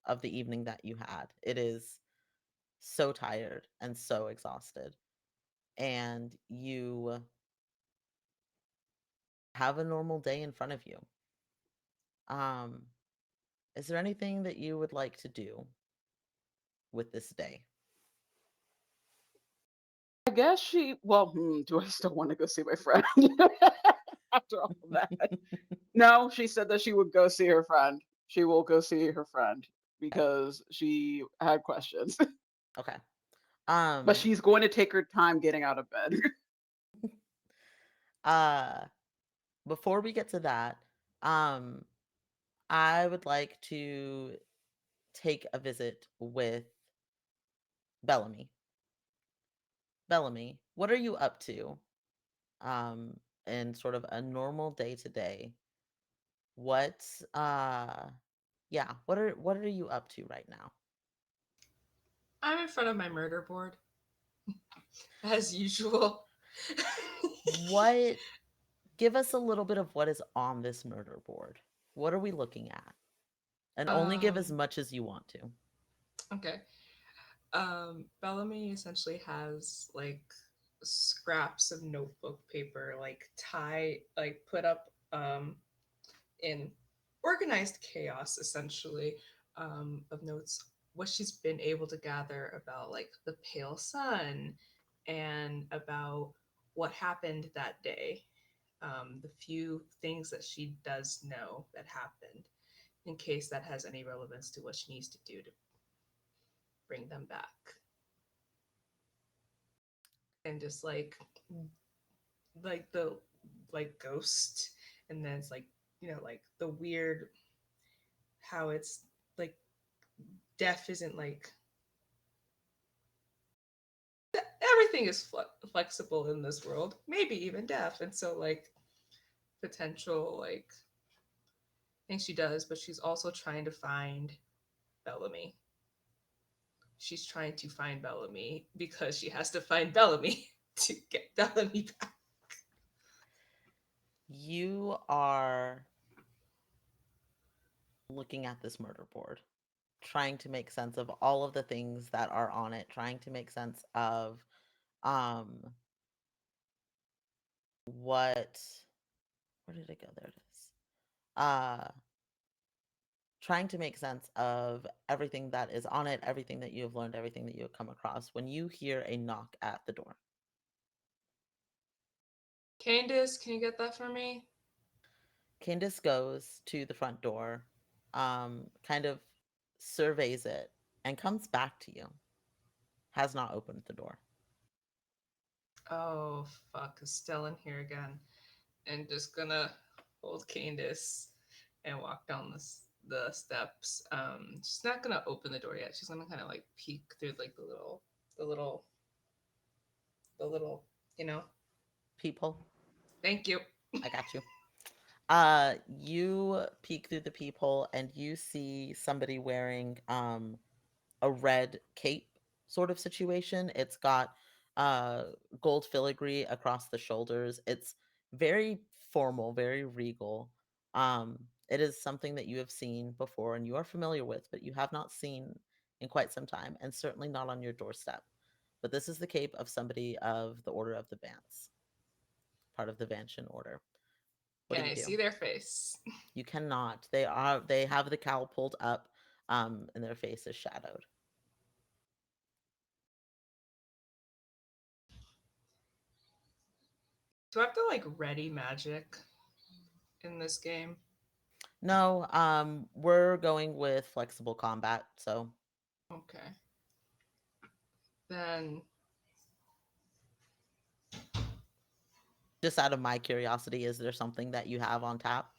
of the evening that you had. It is so tired and so exhausted. And you have a normal day in front of you. Um, is there anything that you would like to do with this day? I guess do I still want to go see my friend after all of that? No, she said that she would go see her friend. She will go see her friend Okay. because she had questions. Okay. But Um, she's going to take her time getting out of bed. uh, before we get to that, um, I would like to take a visit with Bellamy. Bellamy, what are you up to in sort of a normal day to day? What yeah, what are you up to right now? I'm in front of my murder board, as usual. What give us a little bit of what is on this murder board. What are we looking at? And only give as Um, much as you want to. okay. Bellamy essentially has like scraps of notebook paper, like put up in organized chaos, essentially, of notes. What she's been able to gather about like the pale sun and about what happened that day, the few things that she does know that happened, in case that has any relevance to what she needs to do to bring them back. And just like the like ghost, and then it's like, like the weird how it's like death isn't like everything is flexible in this world, maybe even death. And so like potential like things she does, but she's also trying to find Bellamy. She's trying to find Bellamy because she has to find Bellamy to get Bellamy back. You are looking at this murder board, trying to make sense of all of the things that are on it, trying to make sense of um what where did it go? There it is. Trying to make sense of everything that is on it, everything that you have learned, everything that you have come across when you hear a knock at the door. Candace, can you get that for me? Candace goes to the front door, kind of surveys it, and comes back to you. Has not opened the door. Oh fuck, is Stella in here again? And just gonna hold Candace and walk down the steps. She's not gonna open the door yet. She's gonna kind of like peek through like the little, the little, you know. Peephole. Thank you. I got you. You peek through the peephole and you see somebody wearing a red cape sort of situation. It's got uh gold filigree across the shoulders. It's very formal, very regal. It is something that you have seen before and you are familiar with, but you have not seen in quite some time, and certainly not on your doorstep. But this is the cape of somebody of the Order of the Vance, part of the Vancian Order. What Can do you I do? see their face? You cannot. They have the cowl pulled up, and their face is shadowed. Do I have to like ready magic in this game? No, we're going with flexible combat, so Okay. Then just out of my curiosity, is there something that you have on tap?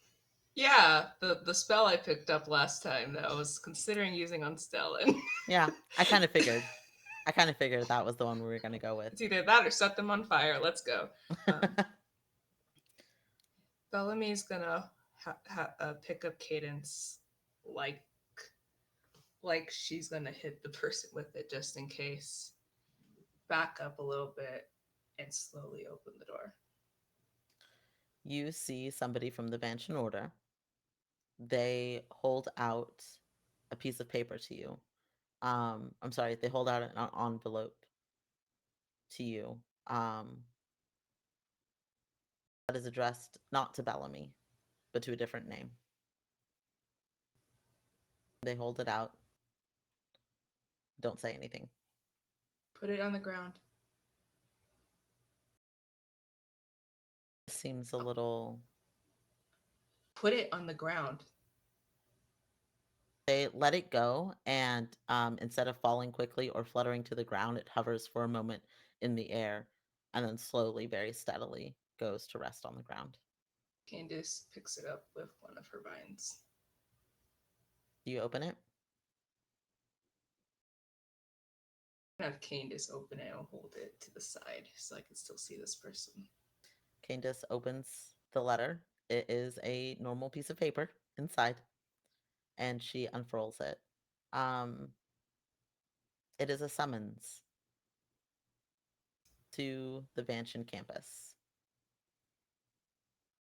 yeah, the spell I picked up last time that I was considering using on Stellan. Yeah, I kind of figured. I kind of figured that was the one we were going to go with. It's either that or set them on fire. Let's go. Bellamy's gonna pick up Cadence like she's gonna hit the person with it just in case. Back up a little bit and slowly open the door. You see somebody from the Vancian Order. They hold out a piece of paper to you. I'm sorry, they hold out an envelope to you. That is addressed not to Bellamy, but to a different name. They hold it out. Don't say anything. Put it on the ground. Seems a little. Put it on the ground. They let it go, and instead of falling quickly or fluttering to the ground, it hovers for a moment in the air and then slowly, very steadily, goes to rest on the ground. Candace picks it up with one of her vines. Do you open it? Have Candace open it and hold it to the side so I can still see this person. Candace opens the letter. It is a normal piece of paper inside, and she unfurls it. Um, it is a summons to the Vanshin campus,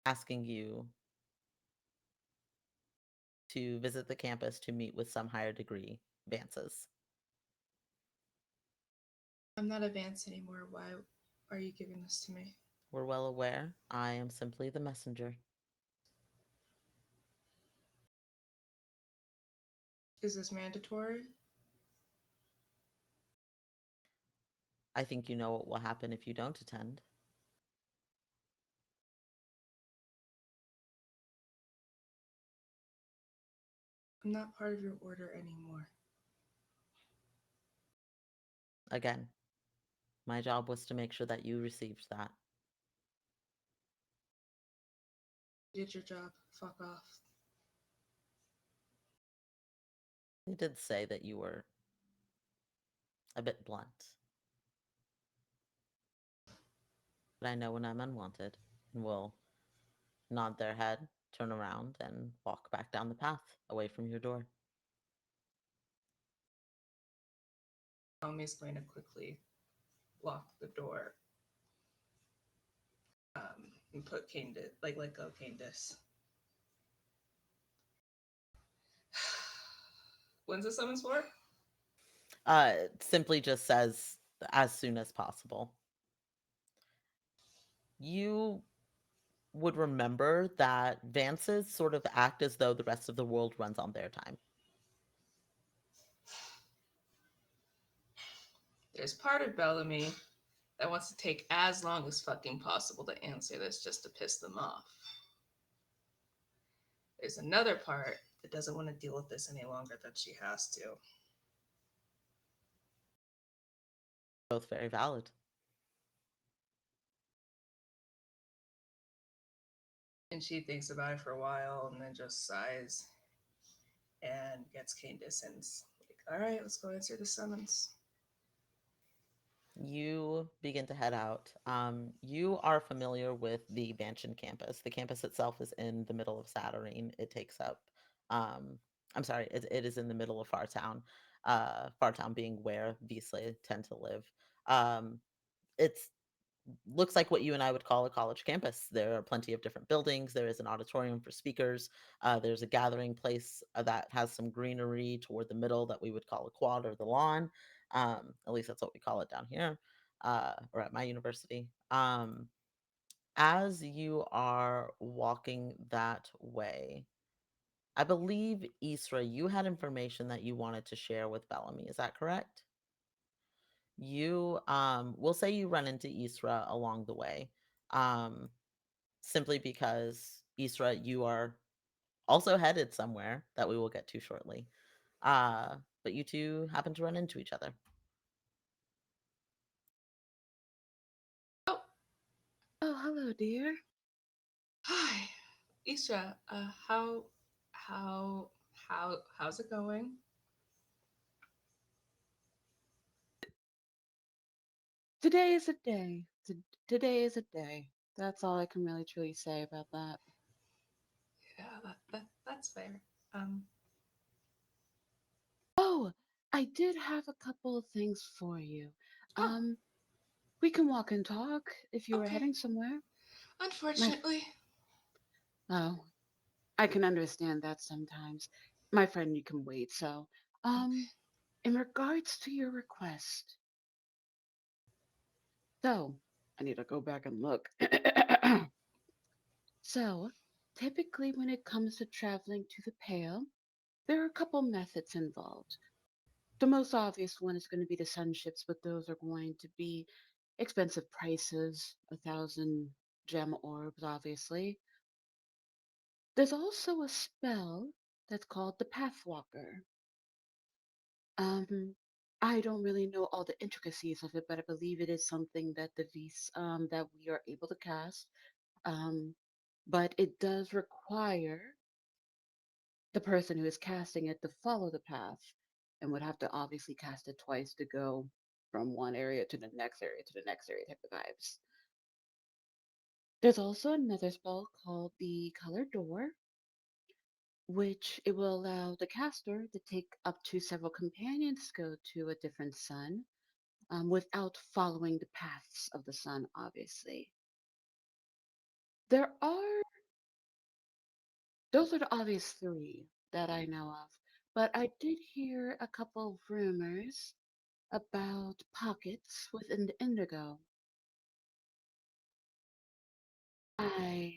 asking you to visit the campus to meet with some higher degree Vances. I'm not a Vance anymore. Why are you giving this to me? We're well aware. I am simply the messenger. Is this mandatory? I think you know what will happen if you don't attend. I'm not part of your order anymore. Again, my job was to make sure that you received that. You did your job. Fuck off. They did say that you were a bit blunt. But I know when I'm unwanted and will nod their head, turn around, and walk back down the path away from your door. Naomi's going to quickly lock the door. And put Candace, like, let go Candace. When's the summons for? It simply just says as soon as possible. You would remember that Vances sort of act as though the rest of the world runs on their time. There's part of Bellamy that wants to take as long as fucking possible to answer this just to piss them off. There's another part that doesn't want to deal with this any longer than she has to. Both very valid. And she thinks about it for a while and then just sighs and gets Candace and's like, all right, let's go answer the summons. You begin to head out. You are familiar with the Vanshin campus. The campus itself is in the middle of Saturnine. It takes up, I'm sorry, it is in the middle of Fartown. Fartown being where Visla tend to live. It's looks like what you and I would call a college campus. There are plenty of different buildings. There is an auditorium for speakers. There's a gathering place that has some greenery toward the middle that we would call a quad or the lawn. At least that's what we call it down here or at my university. As you are walking that way, I believe, Isra, you had information that you wanted to share with Bellamy. Is that correct? You we'll say you run into Isra along the way. Um Simply because Isra, you are also headed somewhere that we will get to shortly. But you two happen to run into each other. Oh, Oh, hello, dear. hi, Isra. How's it going? Today is a day. Today is a day. That's all I can really truly say about that. Yeah, that's fair. Um, Oh, I did have a couple of things for you. oh, Um, we can walk and talk if you were okay. heading somewhere. My, Unfortunately, oh, I can understand that sometimes. My friend, you can wait. So, okay. in regards to your request, so I need to go back and look. So, typically, when it comes to traveling to the Pale, there are a couple methods involved. The most obvious one is going to be the sun ships, but those are going to be expensive prices, 1,000 gem orbs, obviously. There's also a spell that's called the Pathwalker. Um, I don't really know all the intricacies of it, but I believe it is something that that we are able to cast. Um, but it does require the person who is casting it to follow the path and would have to obviously cast it twice to go from one area to the next area to the next area type of vibes. There's also another spell called the Color Door, which it will allow the caster to take up to several companions to go to a different sun, without following the paths of the sun, obviously. There are, those are the obvious three that I know of, but I did hear a couple rumors about pockets within the Indigo. I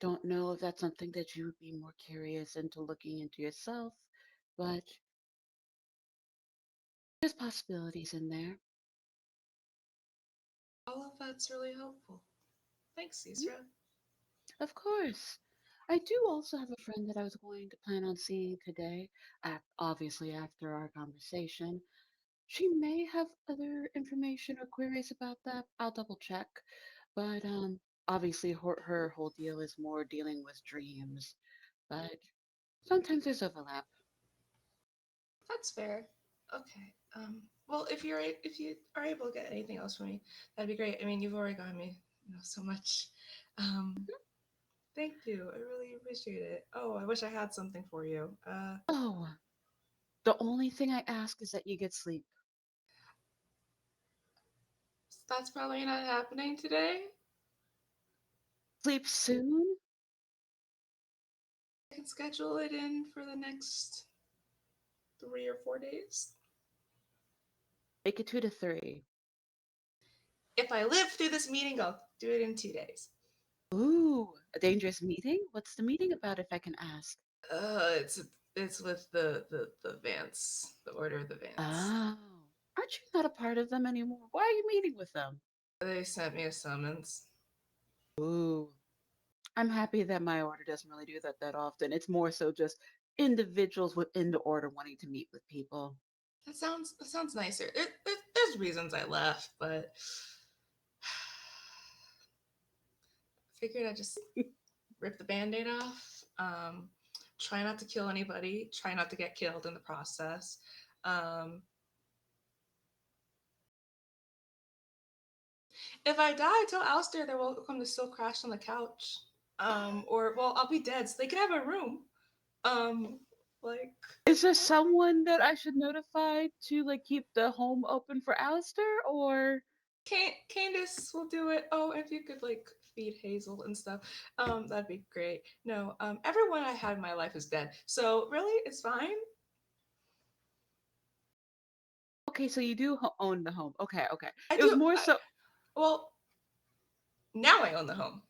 don't know if that's something that you would be more curious into looking into yourself, but there's possibilities in there. All of that's really helpful. Thanks, Isra. Of course. I do also have a friend that I was going to plan on seeing today, obviously after our conversation. She may have other information or queries about that. I'll double check. But obviously her whole deal is more dealing with dreams. But sometimes there's overlap. That's fair. Okay. Well, if you are able to get anything else from me, that'd be great. I mean, you've already gotten me, so much. Um, Thank you. I really appreciate it. Oh, I wish I had something for you. Oh, the only thing I ask is that you get sleep. That's probably not happening today. Sleep soon? I can schedule it in for the next 3 or 4 days. Make it 2 to 3. If I live through this meeting, I'll do it in 2 days. Ooh, a dangerous meeting? What's the meeting about, if I can ask? It's with the Vance, the Order of the Vance. Oh, aren't you not a part of them anymore? Why are you meeting with them? They sent me a summons. Ooh, I'm happy that my order doesn't really do that often. It's more so just individuals within the order wanting to meet with people. That sounds nicer. There's reasons I left, but figured I'd just rip the band-aid off. Try not to kill anybody. Try not to get killed in the process. If I die, tell Alistair they're welcome to still crash on the couch. Or well, I'll be dead, so they can have a room. Like Is there someone that I should notify to like keep the home open for Alistair, or Candace will do it. Oh, if you could like feed Hazel and stuff, that'd be great. No, everyone I had in my life is dead, so really, it's fine. okay, so you do own the home. Okay, okay. I It was do. more so. Well, now I own the home.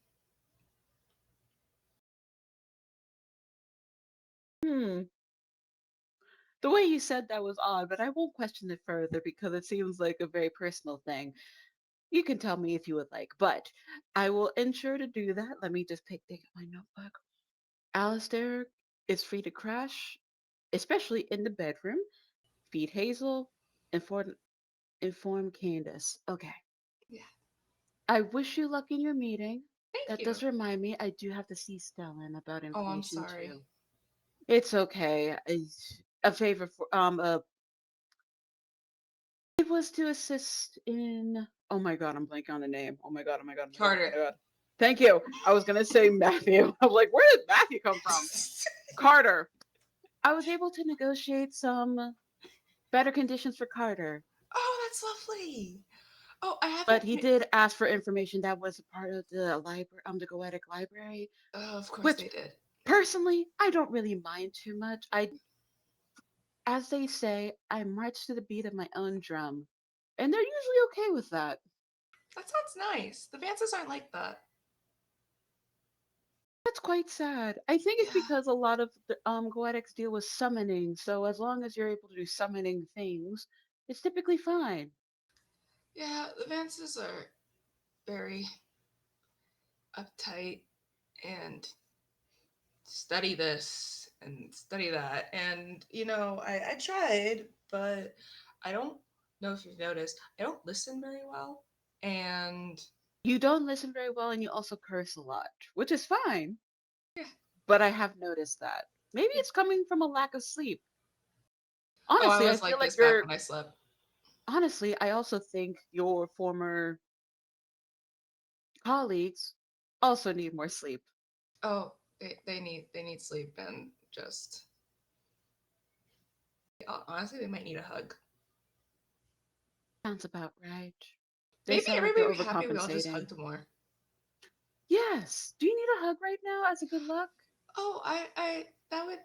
Hmm. The way you said that was odd, but I won't question it further because it seems like a very personal thing. You can tell me if you would like, but I will ensure to do that. Let me just dig up my notebook. Alistair is free to crash, especially in the bedroom. Feed Hazel, inform Candace. Okay. Yeah. I wish you luck in your meeting. Thank That you. does remind me, I do have to see Stellan about Oh, I'm information sorry. too. It's okay. It's a favor for it was to assist in. Oh my god, I'm blanking on the name. Oh my god. Oh my god. Oh my god. Oh Carter. my god. Thank you. I was gonna say Matthew. I'm like, where did Matthew come from? Carter. I was able to negotiate some better conditions for Carter, Oh, that's lovely. Oh, I haven't. but he did ask for information that was a part of the library, the Goetic library. Oh, of course Which they did. personally, I don't really mind too much. As they say, I march to the beat of my own drum, and they're usually okay with that. That sounds nice. The Vances aren't like that. That's quite sad. I think it's Yeah. because a lot of the Goetics deal with summoning, so as long as you're able to do summoning things, it's typically fine. Yeah, the Vances are very uptight and study this and study that. And, I tried, but I don't know if you've noticed, I don't listen very well. And You don't listen very well, and you also curse a lot, which is fine. yeah. But I have noticed that. Maybe Yeah. it's coming from a lack of sleep. Oh, I Honestly, I was feel like like this back you're. when I slept. honestly, I also think your former colleagues also need more sleep. Oh, they need sleep and just honestly, they might need a hug. Sounds about right. They Maybe sound like everybody they're would be happy we all just overcompensating. hugged more. Yes. Do you need a hug right now as a good luck? Oh, I that would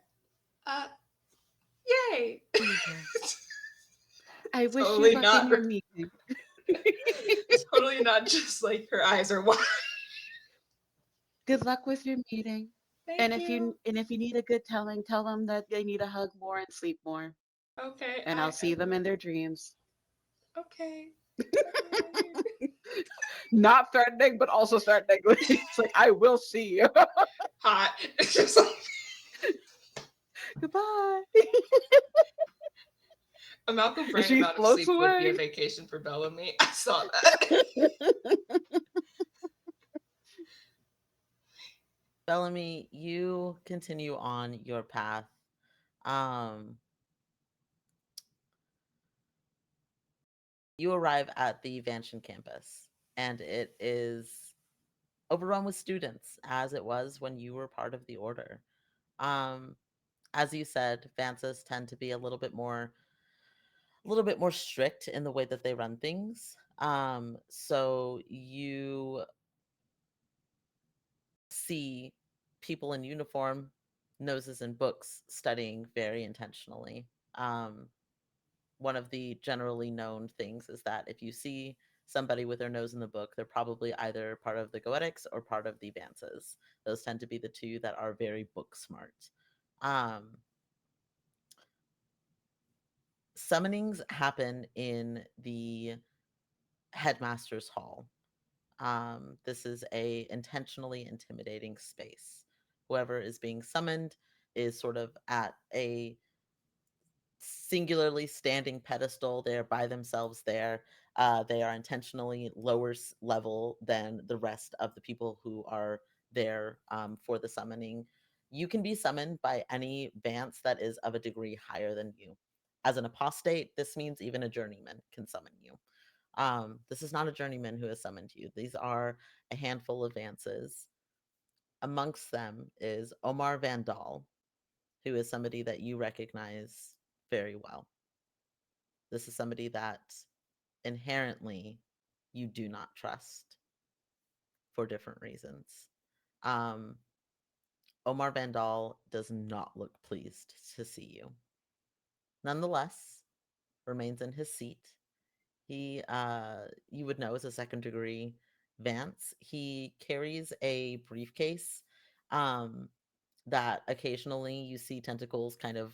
uh yay. Okay. I wish you Totally luck in not your meeting. totally not just like her eyes are wide. Good luck with your meeting. Thank you. And if you need a good telling, tell them that they need to hug more and sleep more. Okay, And I'll I see them will. in their dreams. Okay. Bye. Not threatening, but also threatening. It's like I will see you. Hot. It's just like Goodbye. a Malcolm And Brand she amount of floats sleep would be a away. vacation for Bellamy. I saw that. Bellamy, you continue on your path. Um, you arrive at the Vanshin campus, and it is overrun with students, as it was when you were part of the order. Um, as you said, Vances tend to be a little bit more strict in the way that they run things. So you see people in uniform, noses in books, studying very intentionally. Um, One of the generally known things is that if you see somebody with their nose in the book, they're probably either part of the Goetics or part of the Vances. Those tend to be the two that are very book smart. Um, Summonings happen in the headmaster's hall. This is a intentionally intimidating space. Whoever is being summoned is sort of at a singularly standing pedestal. They're by themselves there. They are intentionally lower level than the rest of the people who are there for the summoning. You can be summoned by any Vance that is of a degree higher than you. As an apostate, this means even a journeyman can summon you. This is not a journeyman who has summoned you. These are a handful of Vances. Amongst them is Omar Vandal, who is somebody that you recognize very well. This is somebody that inherently you do not trust for different reasons. Um, Omar Vandal does not look pleased to see you. Nonetheless, remains in his seat. He, you would know, is a second degree Vance. He carries a briefcase um, that occasionally you see tentacles kind of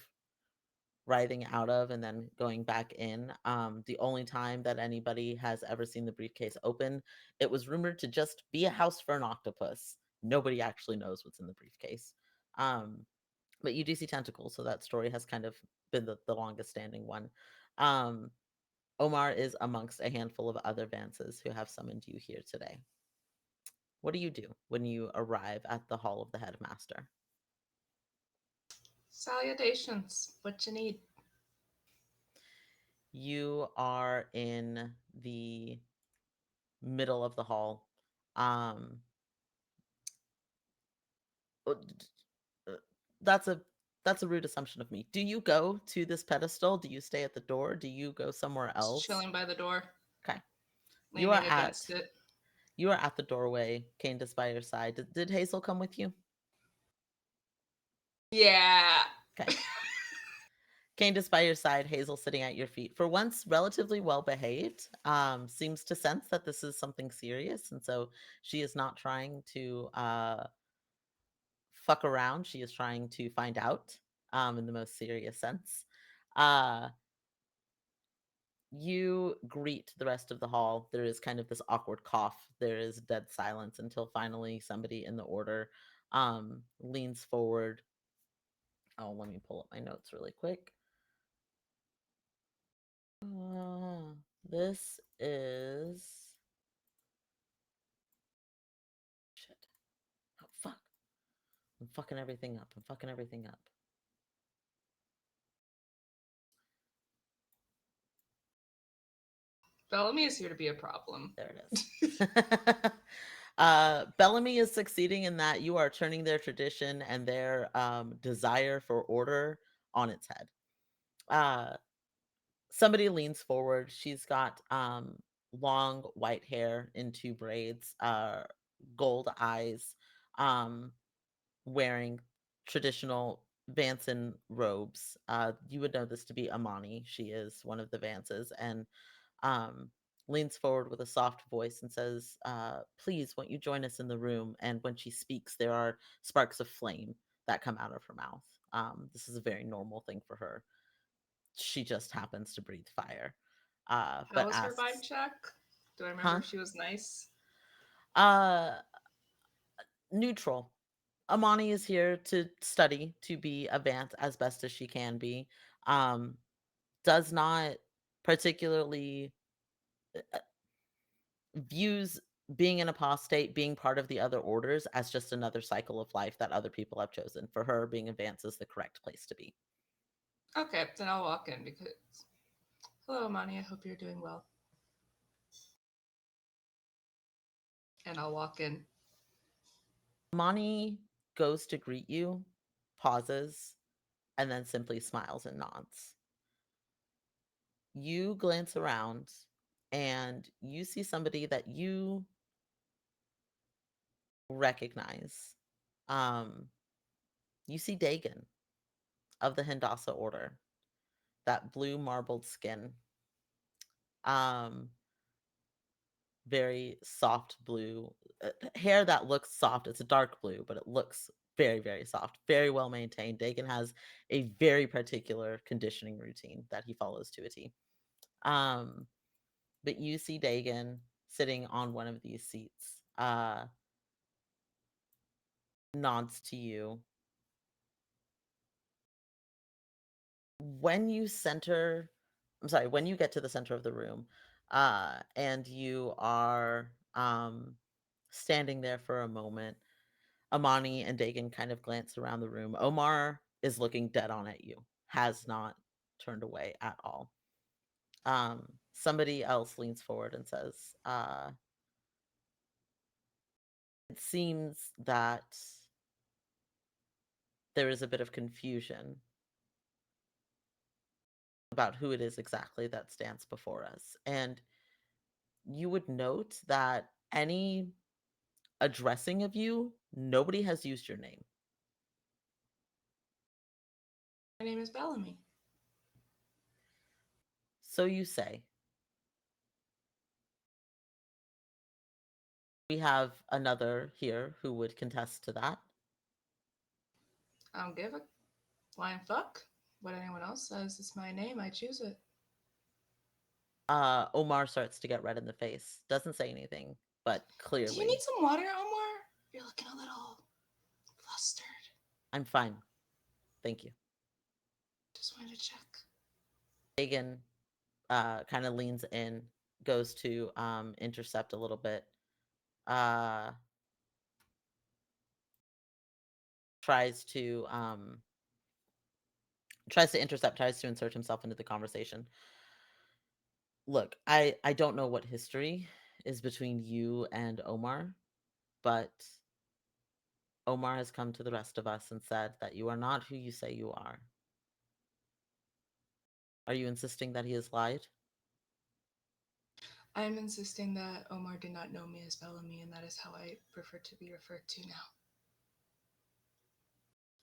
writhing out of and then going back in. The only time that anybody has ever seen the briefcase open, it was rumored to just be a house for an octopus. Nobody actually knows what's in the briefcase. Um, but you do see tentacles, so that story has kind of been the longest standing one. Um, Omar is amongst a handful of other Vances who have summoned you here today. What do you do when you arrive at the Hall of the Headmaster? Salutations. What you need? You are in the middle of the hall. Um, uh, uh, that's a rude assumption of me. Do you go to this pedestal? Do you stay at the door? Do you go somewhere Just else? chilling by the door, Okay. You are leaning at against it. you are at the doorway. Candace by your side. Did Hazel come with you? Yeah. Okay. Candace by your side, Hazel sitting at your feet. For once, relatively well behaved. Seems to sense that this is something serious, and so she is not trying to fuck around. She is trying to find out in the most serious sense. Uh, you greet the rest of the hall. There is kind of this awkward cough. There is dead silence until finally somebody in the order leans forward. Oh, let me pull up my notes really quick. This is. Shit. Oh, fuck. I'm fucking everything up. I'm fucking everything up. Bellamy is here to be a problem. There it is. Bellamy is succeeding in that you are turning their tradition and their desire for order on its head. Somebody leans forward. She's got long white hair in two braids, gold eyes, um, wearing traditional Vanson robes. You would know this to be Amani. She is one of the Vances, and um, leans forward with a soft voice and says, "Please, won't you join us in the room?" And when she speaks, there are sparks of flame that come out of her mouth. This is a very normal thing for her. She just happens to breathe fire. How But was her vibe asks, check? Do I remember huh? if she was nice? Uh, Neutral. Amani is here to study, to be advanced as best as she can be. Um, does not particularly views being an apostate, being part of the other orders as just another cycle of life that other people have chosen. For her, being advanced is the correct place to be. Okay, then I'll walk in because. Hello, Amani. I hope you're doing well. And I'll walk in. Amani goes to greet you, pauses, and then simply smiles and nods. You glance around and you see somebody that you recognize. Um, you see Dagon of the Hindasa order, that blue marbled skin. Um, Very soft blue hair that looks soft. It's a dark blue, but it looks very, very soft, very well maintained. Dagon has a very particular conditioning routine that he follows to a T. Um, but you see Dagon sitting on one of these seats, nods to you. When you center, I'm sorry, when you get to the center of the room, and you are standing there for a moment, Amani and Dagon kind of glance around the room. Omar is looking dead on at you, has not turned away at all. Somebody else leans forward and says, it seems that there is a bit of confusion about who it is exactly that stands before us. And you would note that any addressing of you, nobody has used your name. My name is Bellamy. So you say. We have another here who would contest to that. I don't give a flying fuck what anyone else says. It's my name. I choose it. Omar starts to get red in the face. Doesn't say anything, but Do you need clearly, some water, Omar? You're looking a little flustered. I'm fine. Thank you. Just wanted to check. Megan kind of leans in, goes to intercept a little bit. Uh, tries to intercept, tries to insert himself into the conversation. Look, I don't know what history is between you and Omar, but Omar has come to the rest of us and said that you are not who you say you are. Are you insisting that he has lied? I am insisting that Omar did not know me as Bellamy, and that is how I prefer to be referred to now.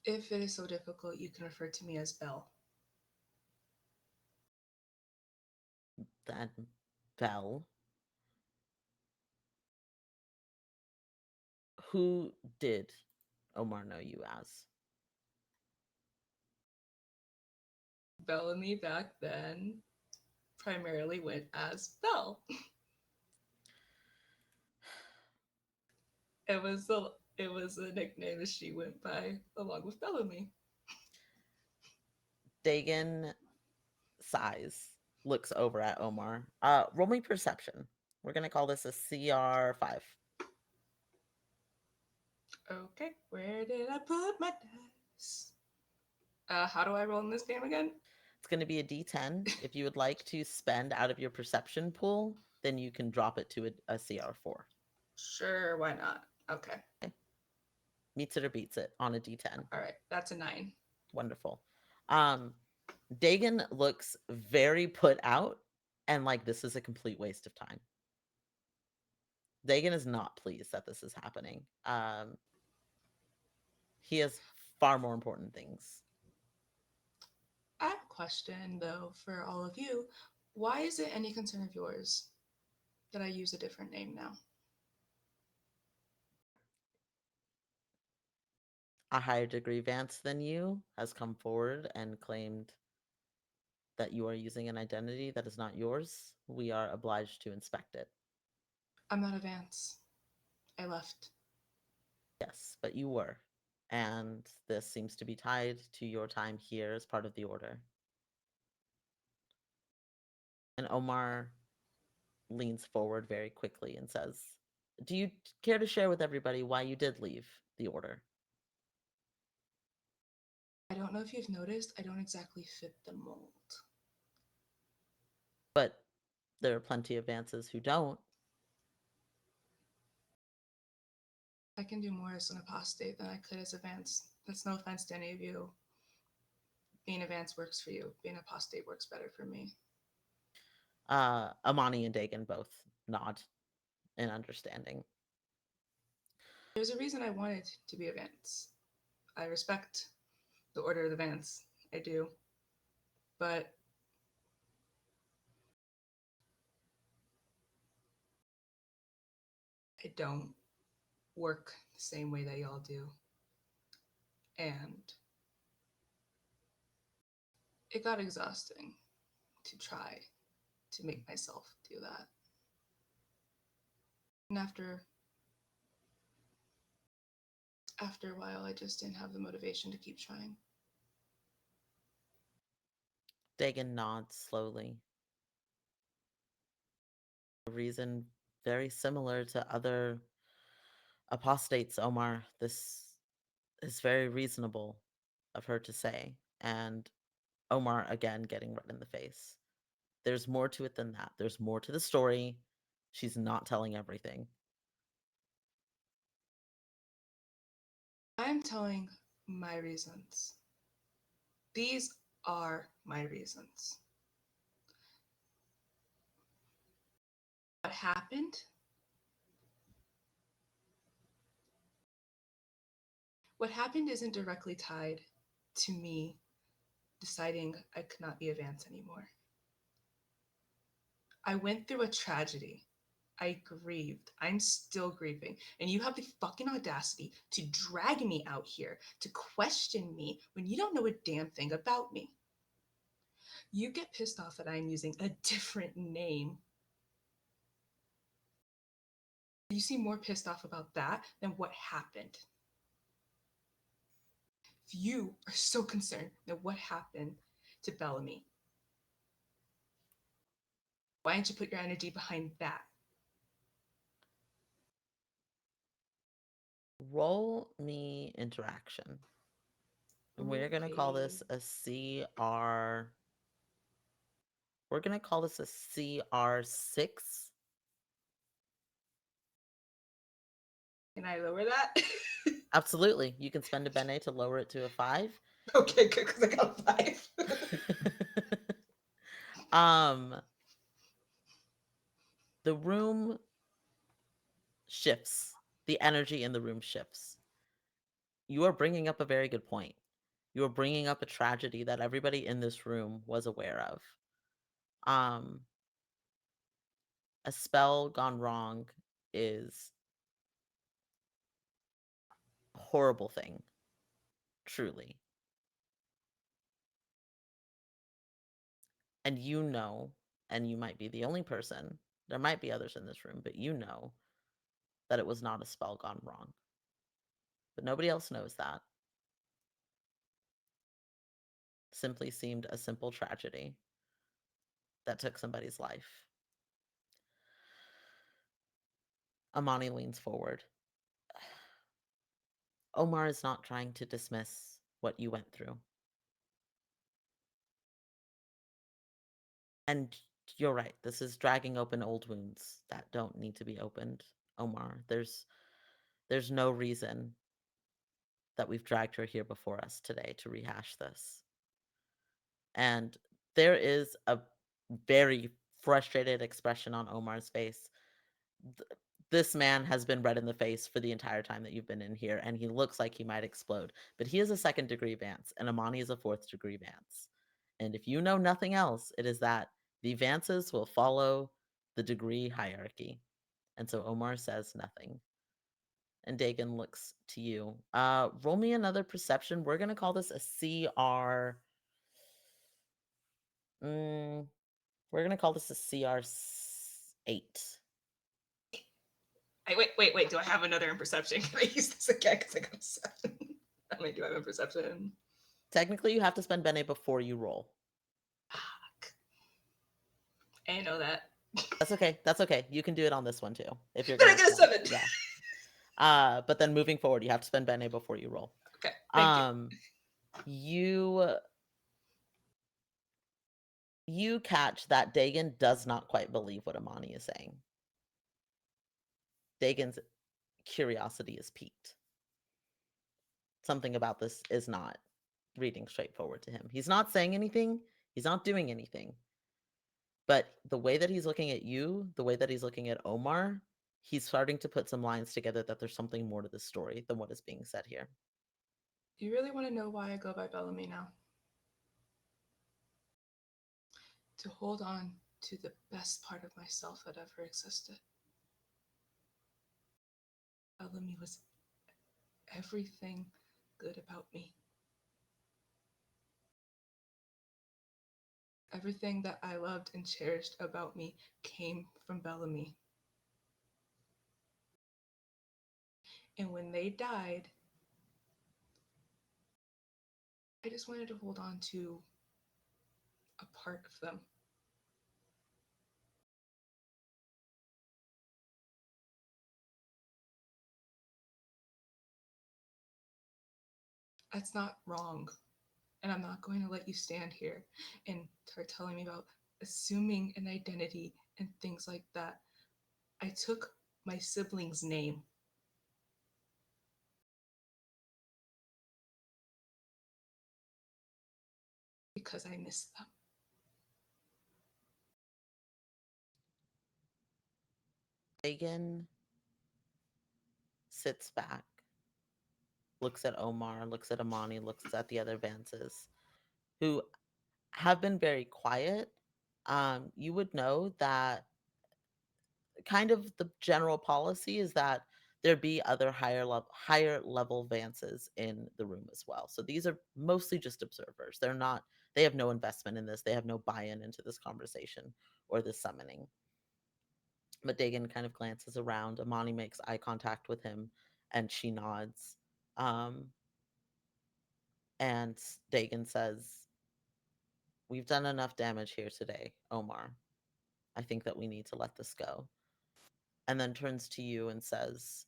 If it is so difficult, you can refer to me as Belle. Then, Bell, who did Omar know you as? Bellamy back then primarily went as Belle. It was a nickname that she went by along with Bellamy. Dagon sighs, looks over at Omar. Roll me perception. We're gonna call this a CR5. Okay, where did I put my dice? How do I roll in this game again? It's going to be a D10. If you would like to spend out of your perception pool, then you can drop it to a CR4. Sure, why not? Okay. Meets it or beats it on a D10. All right, that's a 9. Wonderful. Dagon looks very put out and like this is a complete waste of time. Dagon is not pleased that this is happening. He has far more important things. I have a question though for all of you. Why is it any concern of yours that I use a different name now? A higher degree Vance than you has come forward and claimed that you are using an identity that is not yours. We are obliged to inspect it. I'm not a Vance. I left. Yes, but you were. And this seems to be tied to your time here as part of the order. And Omar leans forward very quickly and says, do you care to share with everybody why you did leave the order? I don't know if you've noticed, I don't exactly fit the mold. But there are plenty of Vances who don't. I can do more as an apostate than I could as a Vance. That's no offense to any of you. Being a Vance works for you. Being apostate works better for me. Amani and Dagon both nod in understanding. There's a reason I wanted to be a Vance. I respect the order of the Vance. I do. But I don't work the same way that y'all do. And it got exhausting to try to make myself do that. And after a while, I just didn't have the motivation to keep trying. Dagon nods slowly. A reason very similar to other apostates, Omar. This is very reasonable of her to say. And Omar, again, getting red in the face. There's more to it than that. There's more to the story. She's not telling everything. I'm telling my reasons. These are my reasons. What happened? What happened isn't directly tied to me deciding I could not be a Vance anymore. I went through a tragedy. I grieved. I'm still grieving. And you have the fucking audacity to drag me out here to question me when you don't know a damn thing about me. You get pissed off that I'm using a different name. You seem more pissed off about that than what happened. If you are so concerned that what happened to Bellamy, why don't you put your energy behind that? Roll me interaction. And we're going to call this a CR. We're going to call this a CR6. Can I lower that? Absolutely. You can spend a Bene to lower it to a 5. Okay, good, because I got 5. The room shifts. The energy in the room shifts. You are bringing up a very good point. You are bringing up a tragedy that everybody in this room was aware of. A spell gone wrong is a horrible thing. Truly. And you know, and you might be the only person, there might be others in this room, but you know that it was not a spell gone wrong. But nobody else knows that. Simply seemed a simple tragedy that took somebody's life. Amani leans forward. Omar is not trying to dismiss what you went through. And you're right. This is dragging open old wounds that don't need to be opened, Omar. There's no reason that we've dragged her here before us today to rehash this. And there is a very frustrated expression on Omar's face. This man has been red in the face for the entire time that you've been in here, and he looks like he might explode. But he is a second-degree Vance, and Amani is a fourth-degree Vance. And if you know nothing else, it is that the Vances will follow the degree hierarchy. And so Omar says nothing. And Dagon looks to you. Roll me another perception. We're going to call this a CR. We're going to call this a CR8. Wait. Do I have another in perception? Can I use this again? Because I got a 7. How many do I have in perception? Technically, you have to spend Bene before you roll. Fuck. I didn't know that. That's okay. That's okay. You can do it on this one too. If you're But I gonna got a 7. Yeah. But then moving forward, you have to spend Bene before you roll. Okay. Thank You catch that Dagon does not quite believe what Amani is saying. Dagon's curiosity is piqued. Something about this is not reading straightforward to him. He's not saying anything. He's not doing anything. But the way that he's looking at you, the way that he's looking at Omar, he's starting to put some lines together that there's something more to the story than what is being said here. you really want to know why I go by Bellamy now? To hold on to the best part of myself that ever existed. Bellamy was everything good about me. Everything that I loved and cherished about me came from Bellamy. And when they died, I just wanted to hold on to a part of them. That's not wrong. And I'm not going to let you stand here and start telling me about assuming an identity and things like that. I took my sibling's name. Because I miss them. Dagon sits back, looks at Omar, looks at Amani, looks at the other Vances, who have been very quiet. You would know that kind of the general policy is that there be other higher level Vances in the room as well. So these are mostly just observers. They have no investment in this. They have no buy-in into this conversation or this summoning. But Dagon kind of glances around. Amani makes eye contact with him and she nods. And Dagon says, "We've done enough damage here today, Omar. I think that we need to let this go." And then turns to you and says,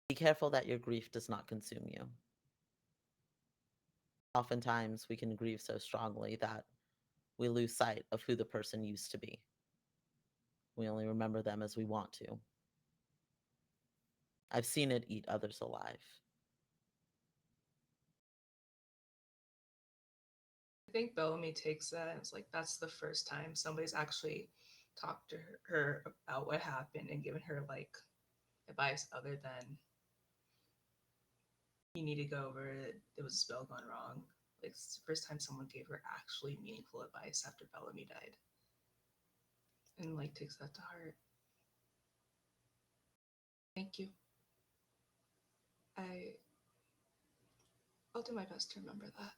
"Be careful that your grief does not consume you. Oftentimes, we can grieve so strongly that we lose sight of who the person used to be. We only remember them as we want to. I've seen it eat others alive." I think Bellamy takes that and it's like that's the first time somebody's actually talked to her about what happened and given her like advice other than you need to go over it. There was a spell gone wrong. Like it's the first time someone gave her actually meaningful advice after Bellamy died. And like takes that to heart. Thank you. I'll do my best to remember that.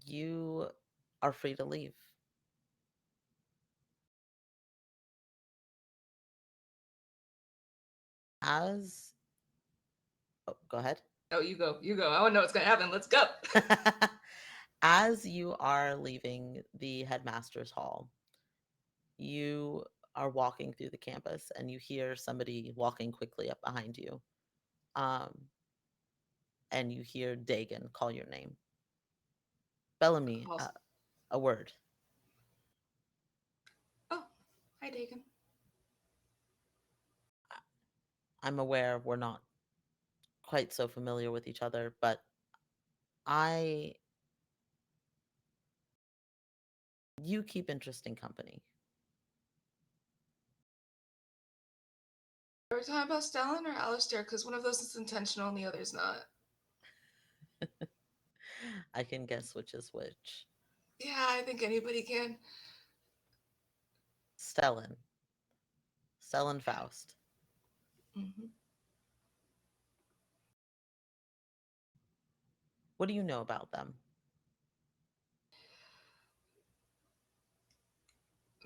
You are free to leave. As go ahead. Oh, you go. I want to know what's gonna happen. Let's go. As you are leaving the headmaster's hall, you are walking through the campus and you hear somebody walking quickly up behind you. and you hear Dagon call your name. Bellamy, Also, a word. oh, hi, Dagon. I'm aware we're not quite so familiar with each other, but I. You keep interesting company. Are we talking about Stellan or Alistair? Because one of those is intentional and the other's not. I can guess which is which. Yeah, I think anybody can. Stellan. Stellan Faust. Hmm. What do you know about them?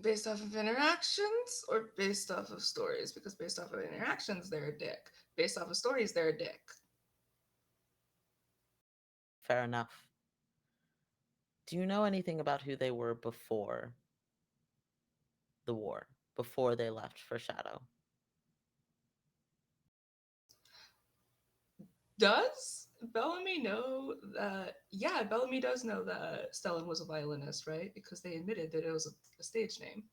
Based off of interactions or based off of stories? Because based off of interactions, they're a dick. Based off of stories, they're a dick. Fair enough. Do you know anything about who they were before the war? Before they left for Shadow? Does Bellamy know that? Yeah, Bellamy does know that Stellan was a violinist, right? Because they admitted that it was a stage name.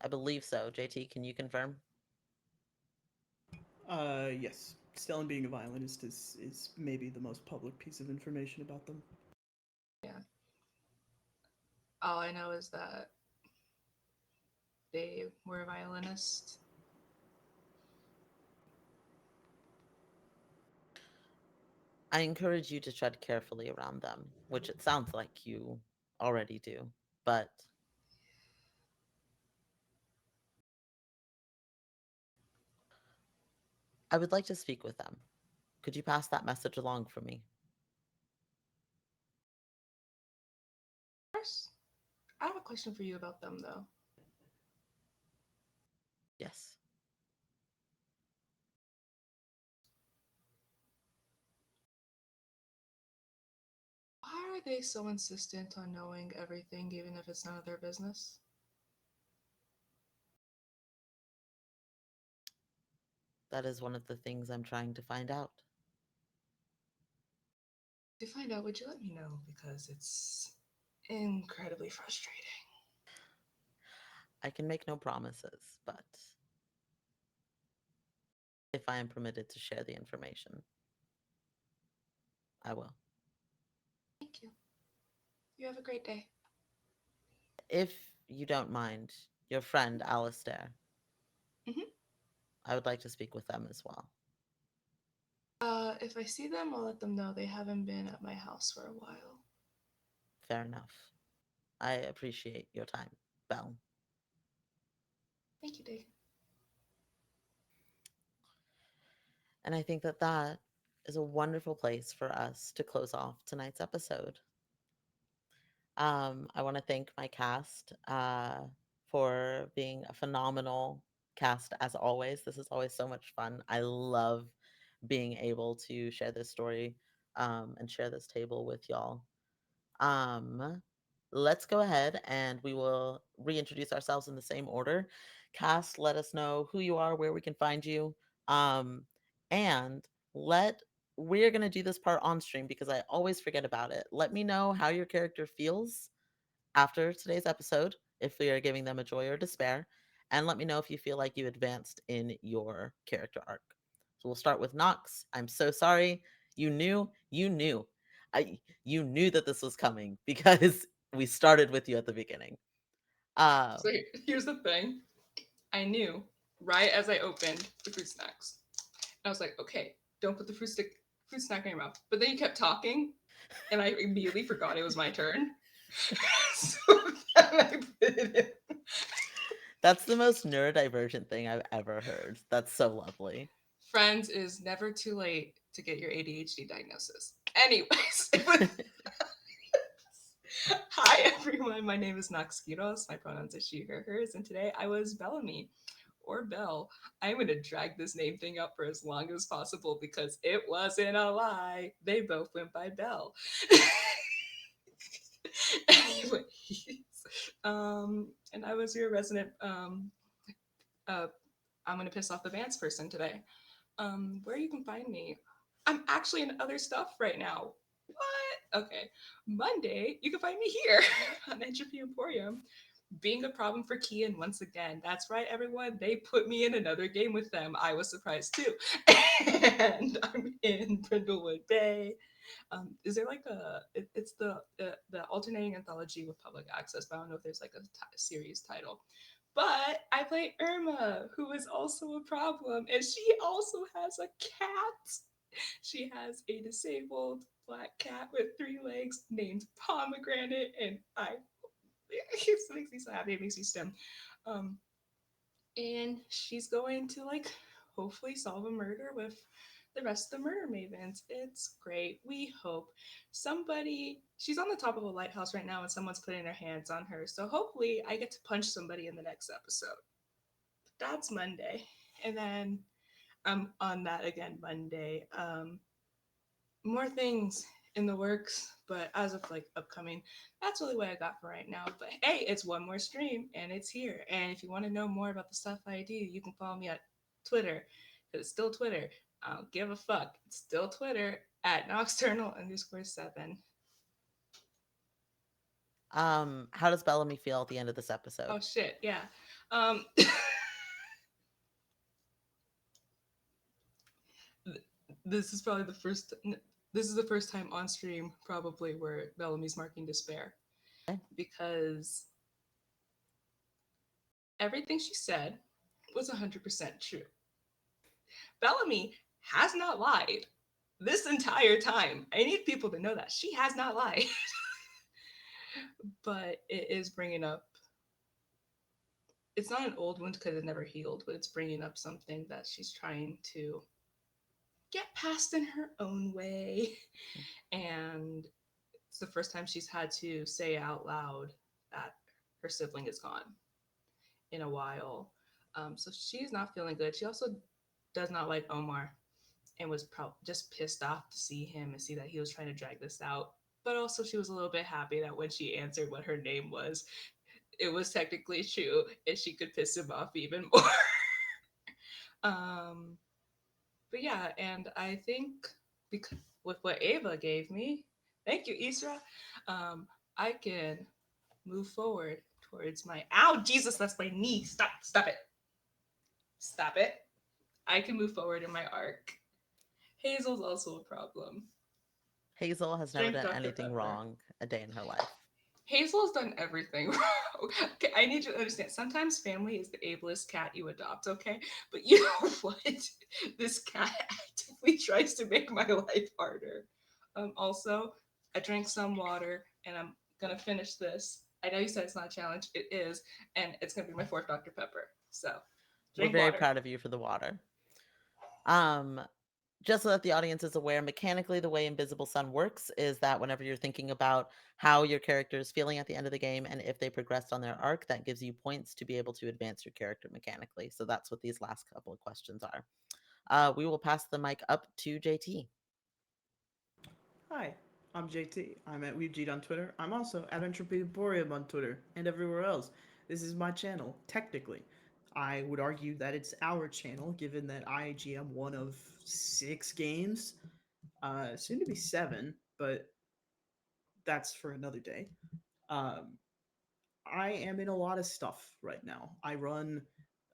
I believe so. JT, can you confirm? Yes. Stellan being a violinist is maybe the most public piece of information about them. Yeah. All I know is that they were a violinist. I encourage you to tread carefully around them, which it sounds like you already do. But I would like to speak with them. Could you pass that message along for me? Of course. I have a question for you about them, though. Yes. Why are they so insistent on knowing everything, even if it's none of their business? That is one of the things I'm trying to find out. To find out, would you let me know? Because it's incredibly frustrating. I can make no promises, but if I am permitted to share the information, I will. Thank you. You have a great day. If you don't mind, your friend Alistair, Mhm. I would like to speak with them as well. If I see them, I'll let them know they haven't been at my house for a while. Fair enough. I appreciate your time, Belle. Thank you, Dave. And I think that that is a wonderful place for us to close off tonight's episode. I want to thank my cast for being a phenomenal cast as always. This is always so much fun. I love being able to share this story and share this table with y'all. Um, let's go ahead and we will reintroduce ourselves in the same order. Cast, let us know who you are, where we can find you. Um, and let we're going to do this part on stream because I always forget about it. Let me know how your character feels after today's episode, if we are giving them a joy or despair, and let me know if you feel like you advanced in your character arc. So we'll start with Nox. I'm so sorry. You knew. You knew that this was coming because we started with you at the beginning. Uh, So here's the thing. I knew right as I opened the fruit snacks. I was like, okay, don't put the fruit snack in your mouth. But then you kept talking, and I immediately forgot it was my turn. So then I put it in. that's the most neurodivergent thing I've ever heard. That's so lovely. Friends, is never too late to get your ADHD diagnosis. Anyways, it was hi everyone, my name is Noxkiros. My pronouns are she, her, hers, and today I was Bellamy or Belle. I'm gonna drag this name thing up for as long as possible because it wasn't a lie. They both went by Belle. Anyways, and I was your resident uh I'm gonna piss off the Vance person today. Where you can find me. I'm actually in other stuff right now. What? Okay. Monday, you can find me here on Entropy Emporium, being a problem for Kian once again. That's right, everyone. They put me in another game with them. I was surprised too. And I'm in Brindlewood Bay. Is there like it's the alternating anthology with public access, but I don't know if there's like a series title. But I play Irma, who is also a problem, and she also has a cat. She has a disabled black cat with 3 legs named Pomegranate, and it makes me so happy. It makes me stem. Um, and she's going to like hopefully solve a murder with the rest of the murder mavens. It's great. We hope she's on the top of a lighthouse right now and someone's putting their hands on her. So hopefully I get to punch somebody in the next episode. That's Monday. And then I'm on that again Monday. More things in the works, but as of like upcoming, that's really what I got for right now. But hey, it's one more stream and it's here. And if you want to know more about the stuff I do, you can follow me at Twitter. It's still Twitter. I don't give a fuck. It's still Twitter at Nocturnal_7. How does Bellamy feel at the end of this episode? Oh shit, yeah. Um this is probably the first this is the first time on stream probably where Bellamy's marking despair Okay. because everything she said was 100% true. Bellamy has not lied this entire time. I need people to know that she has not lied. But it is bringing up, it's not an old wound because it never healed, but it's bringing up something that she's trying to get past in her own way. And it's the first time she's had to say out loud that her sibling is gone in a while. So she's not feeling good. She also does not like Omar and was just pissed off to see him and see that he was trying to drag this out. But also, she was a little bit happy that when she answered what her name was, it was technically true and she could piss him off even more. um, but yeah, and I think because with what Ava gave me, thank you, Isra, I can move forward towards my. Ow, Jesus, that's my knee. Stop it. Stop it. I can move forward in my arc. Hazel's also a problem. Hazel has never Drink done Dr. anything Pepper. wrong a day in her life. Hazel has done everything wrong. Okay, I need you to understand. Sometimes family is the ableist cat you adopt, okay? But you know what? This cat actively tries to make my life harder. Also, I drank some water and I'm gonna finish this. I know you said it's not a challenge. It is, and it's gonna be my fourth Dr. Pepper. So, We're drink very water. proud of you for the water. Just so that the audience is aware, mechanically, the way Invisible Sun works is that whenever you're thinking about how your character is feeling at the end of the game and if they progressed on their arc, that gives you points to be able to advance your character mechanically. So that's what these last couple of questions are. We will pass the mic up to JT. Hi, I'm JT. I'm at WeebGeet on Twitter. I'm also at Entropy Emporium on Twitter and everywhere else. This is my channel, technically. I would argue that it's our channel, given that I GM one of 6 games, soon to be 7, but that's for another day. Um, I am in a lot of stuff right now. I run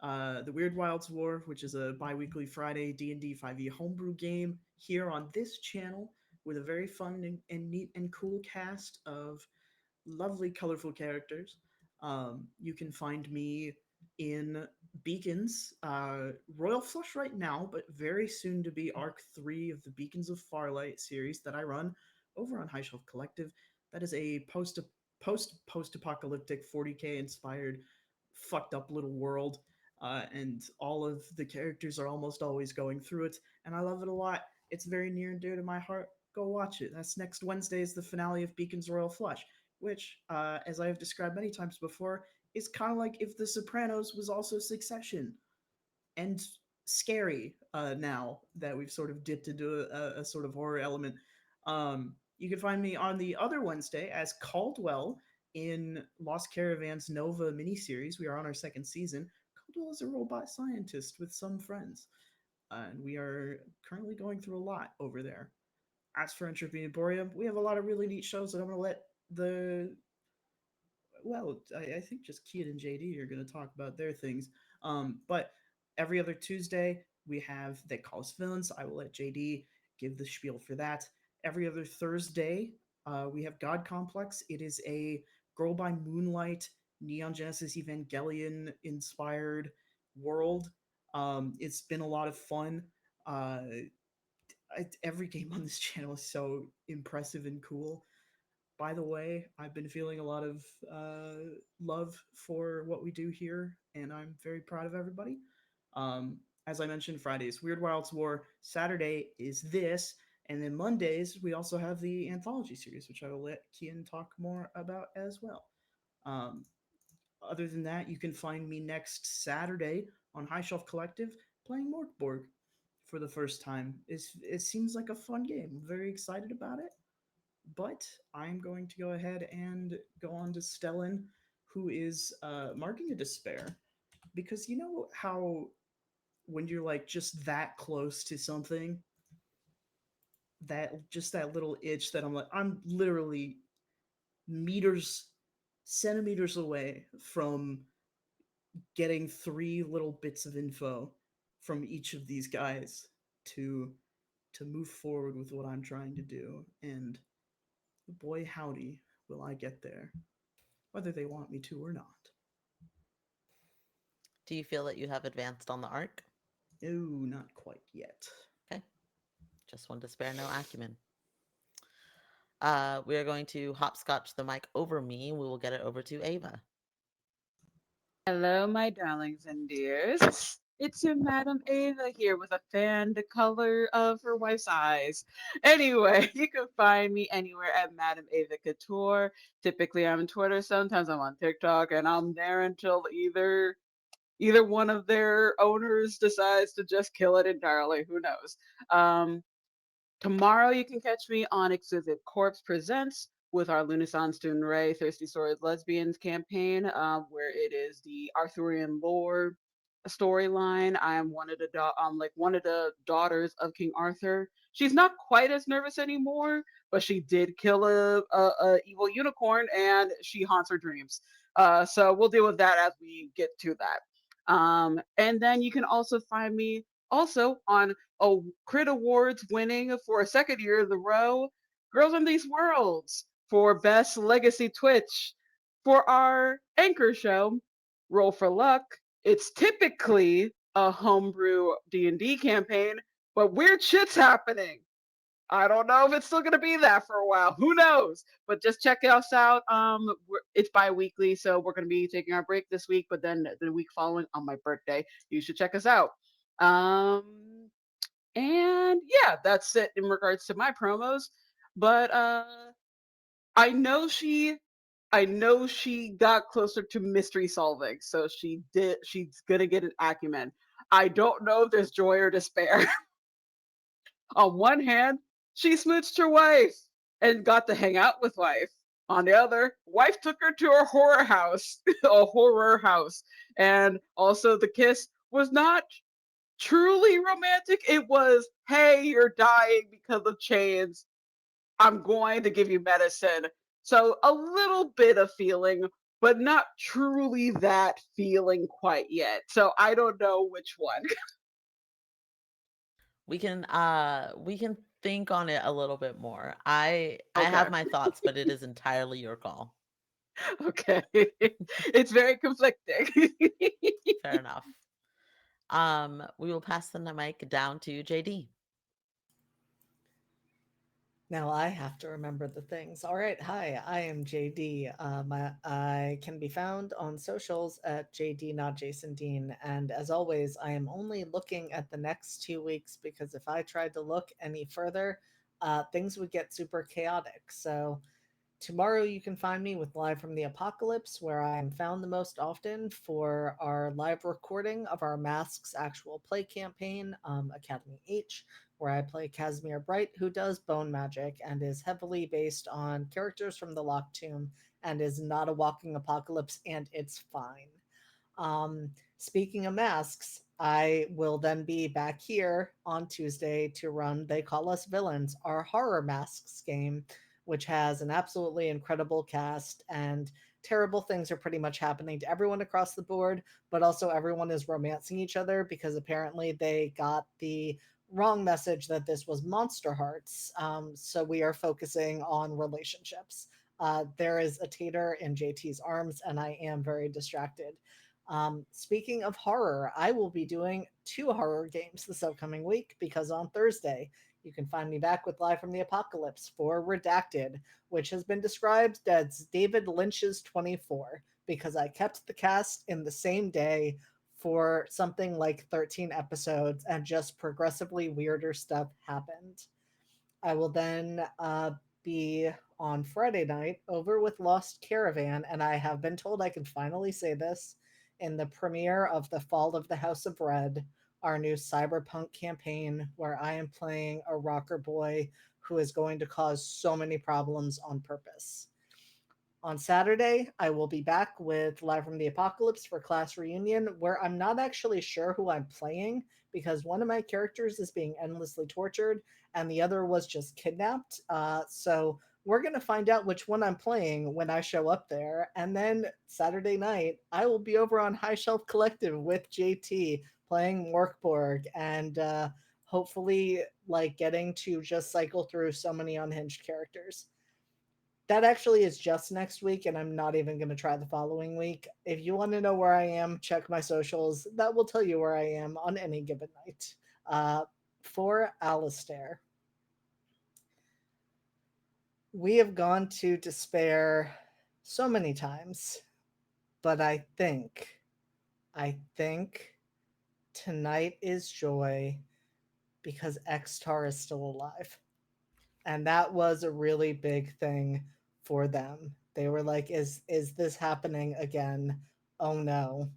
the Weird Wilds War, which is a bi-weekly Friday D&D 5e homebrew game here on this channel with a very fun and neat and cool cast of lovely, colorful characters. You can find me in Beacons, Royal Flush right now, but very soon to be Arc 3 of the Beacons of Farlight series that I run over on High Shelf Collective. That is a post-apocalyptic 40k inspired fucked up little world, and all of the characters are almost always going through it, and I love it a lot. It's very near and dear to my heart. Go watch it. That's next Wednesday is the finale of Beacon's Royal Flush, which, as I have described many times before, is kind of like if The Sopranos was also Succession, and scary, now that we've sort of dipped into a sort of horror element. You can find me on the other Wednesday as Caldwell in Lost Caravan's Nova miniseries. We are on our second season. Caldwell is a robot scientist with some friends. and we are currently going through a lot over there. As for Entropy Emporium, we have a lot of really neat shows that I'm going to let the I think just Kian and JD are going to talk about their things. But every other Tuesday, we have They Call Us Villains. I will let JD give the spiel for that. Every other Thursday, we have God Complex. It is a Girl by Moonlight, Neon Genesis Evangelion inspired world. It's been a lot of fun. Uh, every game on this channel is so impressive and cool. By the way, I've been feeling a lot of love for what we do here, and I'm very proud of everybody. As I mentioned, Fridays, Weird Wilds War. Saturday is this, and then Mondays we also have the anthology series, which I will let Kian talk more about as well. Um, Other than that, you can find me next Saturday on High Shelf Collective playing Morkborg for the first time. It seems like a fun game. I'm very excited about it. But I'm going to go ahead and go on to Stellan, who is marking a despair. Because you know how when you're like just that close to something, that just that little itch that I'm literally meters, centimeters away from getting three little bits of info from each of these guys to move forward with what I'm trying to do. And boy howdy will I get there, whether they want me to or not. Do you feel that you have advanced on the arc? No, not quite yet. Okay. Just one despair, no acumen. We are going to hopscotch the mic over me. We will get it over to Ava. Hello, my darlings and dears. It's your Madam Ava here with a fan the color of her wife's eyes. Anyway, you can find me anywhere at Madam Ava Couture. Typically, I'm on Twitter. Sometimes I'm on TikTok, and I'm there until either one of their owners decides to just kill it entirely. Who knows? Um, Tomorrow you can catch me on Exquisite Corpse Presents with our Lunasan Student Ray Thirsty Sword Lesbians campaign, where it is the Arthurian lore storyline. I am one of the daughters of King Arthur. She's not quite as nervous anymore, but she did kill a evil unicorn, and she haunts her dreams. So we'll deal with that as we get to that. And then you can also find me also on Crit Awards winning for a second year in a row, Girls in These Worlds for Best Legacy Twitch. For our anchor show, Roll for Luck, it's typically a homebrew D&D campaign, but weird shit's happening. I don't know if it's still gonna be that for a while. Who knows? But just check us out. It's bi-weekly, so we're gonna be taking our break this week, but then the week following on my birthday, you should check us out. And yeah, that's it in regards to my promos. But I know she I know she got closer to mystery solving, so she's gonna get an acumen. I don't know if there's joy or despair. On one hand, she smooched her wife and got to hang out with wife. On the other, wife took her to a horror house, a horror house. And also the kiss was not truly romantic. It was, hey, you're dying because of chains. I'm going to give you medicine. So a little bit of feeling, but not truly that feeling quite yet. So I don't know which one. We can think on it a little bit more. I Okay. have my thoughts, but it is entirely your call. Okay. It's very conflicting. Fair enough. We will pass the mic down to JD. Now I have to remember the things. All right, hi, I am JD. I can be found on socials at JD Not Jason Dean, and as always, I am only looking at the next 2 weeks because if I tried to look any further, things would get super chaotic. So tomorrow you can find me with Live from the Apocalypse, where I am found the most often for our live recording of our Masks actual play campaign, Academy H, where I play Casimir Bright, who does bone magic and is heavily based on characters from the Locked Tomb and is not a walking apocalypse, and it's fine. Um, Speaking of masks, I will then be back here on Tuesday to run They Call Us Villains, our horror masks game, which has an absolutely incredible cast, and terrible things are pretty much happening to everyone across the board, but also everyone is romancing each other because apparently they got the wrong message that this was Monster Hearts. So we are focusing on relationships. There is a tater in JT's arms, and I am very distracted. Speaking of horror, I will be doing two horror games this upcoming week because on Thursday, you can find me back with Live from the Apocalypse for Redacted, which has been described as David Lynch's 24 because I kept the cast in the same day for something like 13 episodes and just progressively weirder stuff happened. I will then be on Friday night over with Lost Caravan, and I have been told I can finally say this in the premiere of The Fall of the House of Red, our new cyberpunk campaign, where I am playing a rocker boy who is going to cause so many problems on purpose. On Saturday, I will be back with Live from the Apocalypse for class reunion, where I'm not actually sure who I'm playing because one of my characters is being endlessly tortured and the other was just kidnapped. So we're going to find out which one I'm playing when I show up there. And then Saturday night, I will be over on High Shelf Collective with JT playing Morkborg and hopefully like getting to just cycle through so many unhinged characters. That actually is just next week, and I'm not even going to try the following week. If you want to know where I am, check my socials. That will tell you where I am on any given night. Uh, for Alistair, we have gone to despair so many times, but I think tonight is joy because Xtar is still alive. And that was a really big thing for them. They were like, is this happening again? Oh no.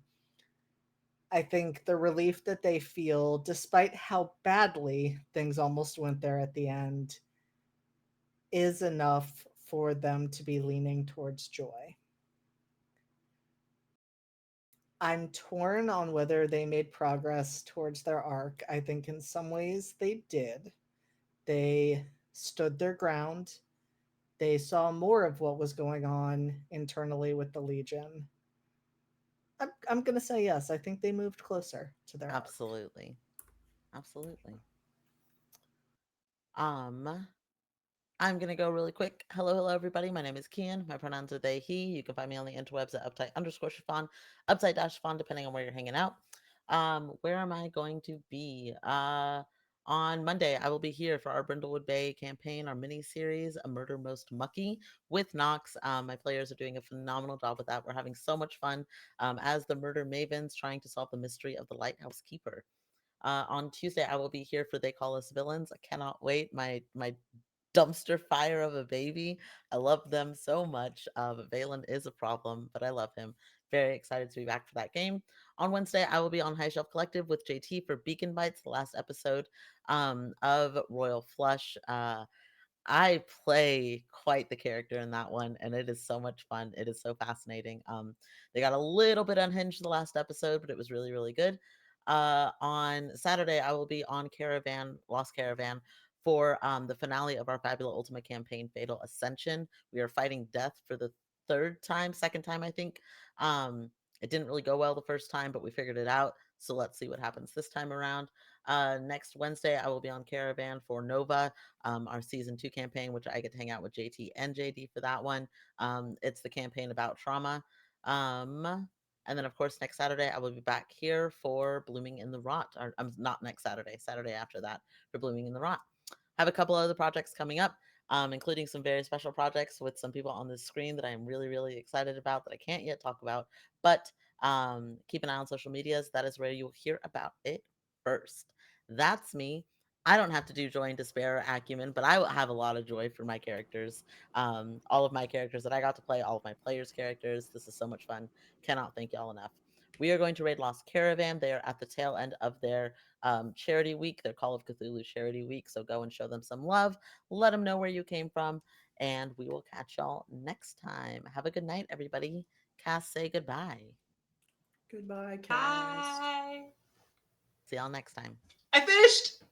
I think the relief that they feel, despite how badly things almost went there at the end, is enough for them to be leaning towards joy. I'm torn on whether they made progress towards their arc. I think in some ways they did. They stood their ground. They saw more of what was going on internally with the Legion. I'm going to say yes. I think they moved closer to their arc. Absolutely. Absolutely. Um, I'm gonna go really quick. Hello, everybody. My name is Kian. My pronouns are they, he. You can find me on the interwebs at uptight_chiffon, uptight dash chiffon, depending on where you're hanging out. Where am I going to be? On Monday, I will be here for our Brindlewood Bay campaign, our mini series, A Murder Most Mucky, with Nox. My players are doing a phenomenal job with that. We're having so much fun as the murder mavens trying to solve the mystery of the Lighthouse Keeper. On Tuesday, I will be here for They Call Us Villains. I cannot wait. My dumpster fire of a baby. I love them so much. But Valen is a problem, but I love him. Very excited to be back for that game. On Wednesday, I will be on High Shelf Collective with JT for Beacon Bites, the last episode of Royal Flush. I play quite the character in that one, and it is so much fun. It is so fascinating. They got a little bit unhinged the last episode, but it was really, really good. On Saturday, I will be on Caravan, Lost Caravan, for the finale of our Fabula Ultima campaign, Fatal Ascension. We are fighting death for the second time, I think. It didn't really go well the first time, but we figured it out. So let's see what happens this time around. Next Wednesday, I will be on Caravan for Nova, our season 2 campaign, which I get to hang out with JT and JD for that one. It's the campaign about trauma. And then, of course, next Saturday, I will be back here for Blooming in the Rot. Or, not next Saturday, Saturday after that for Blooming in the Rot. Have a couple other projects coming up, including some very special projects with some people on the screen that I'm really, really excited about that I can't yet talk about. But keep an eye on social medias. That is where you'll hear about it first. That's me. I don't have to do joy and despair or acumen, but I will have a lot of joy for my characters. All of my characters that I got to play, all of my players' characters. This is so much fun. Cannot thank y'all enough. We are going to raid Lost Caravan. They are at the tail end of their charity week, their Call of Cthulhu charity week. So go and show them some love. Let them know where you came from. And we will catch y'all next time. Have a good night, everybody. Cass, say goodbye. Goodbye, cast. Bye. See y'all next time. I finished.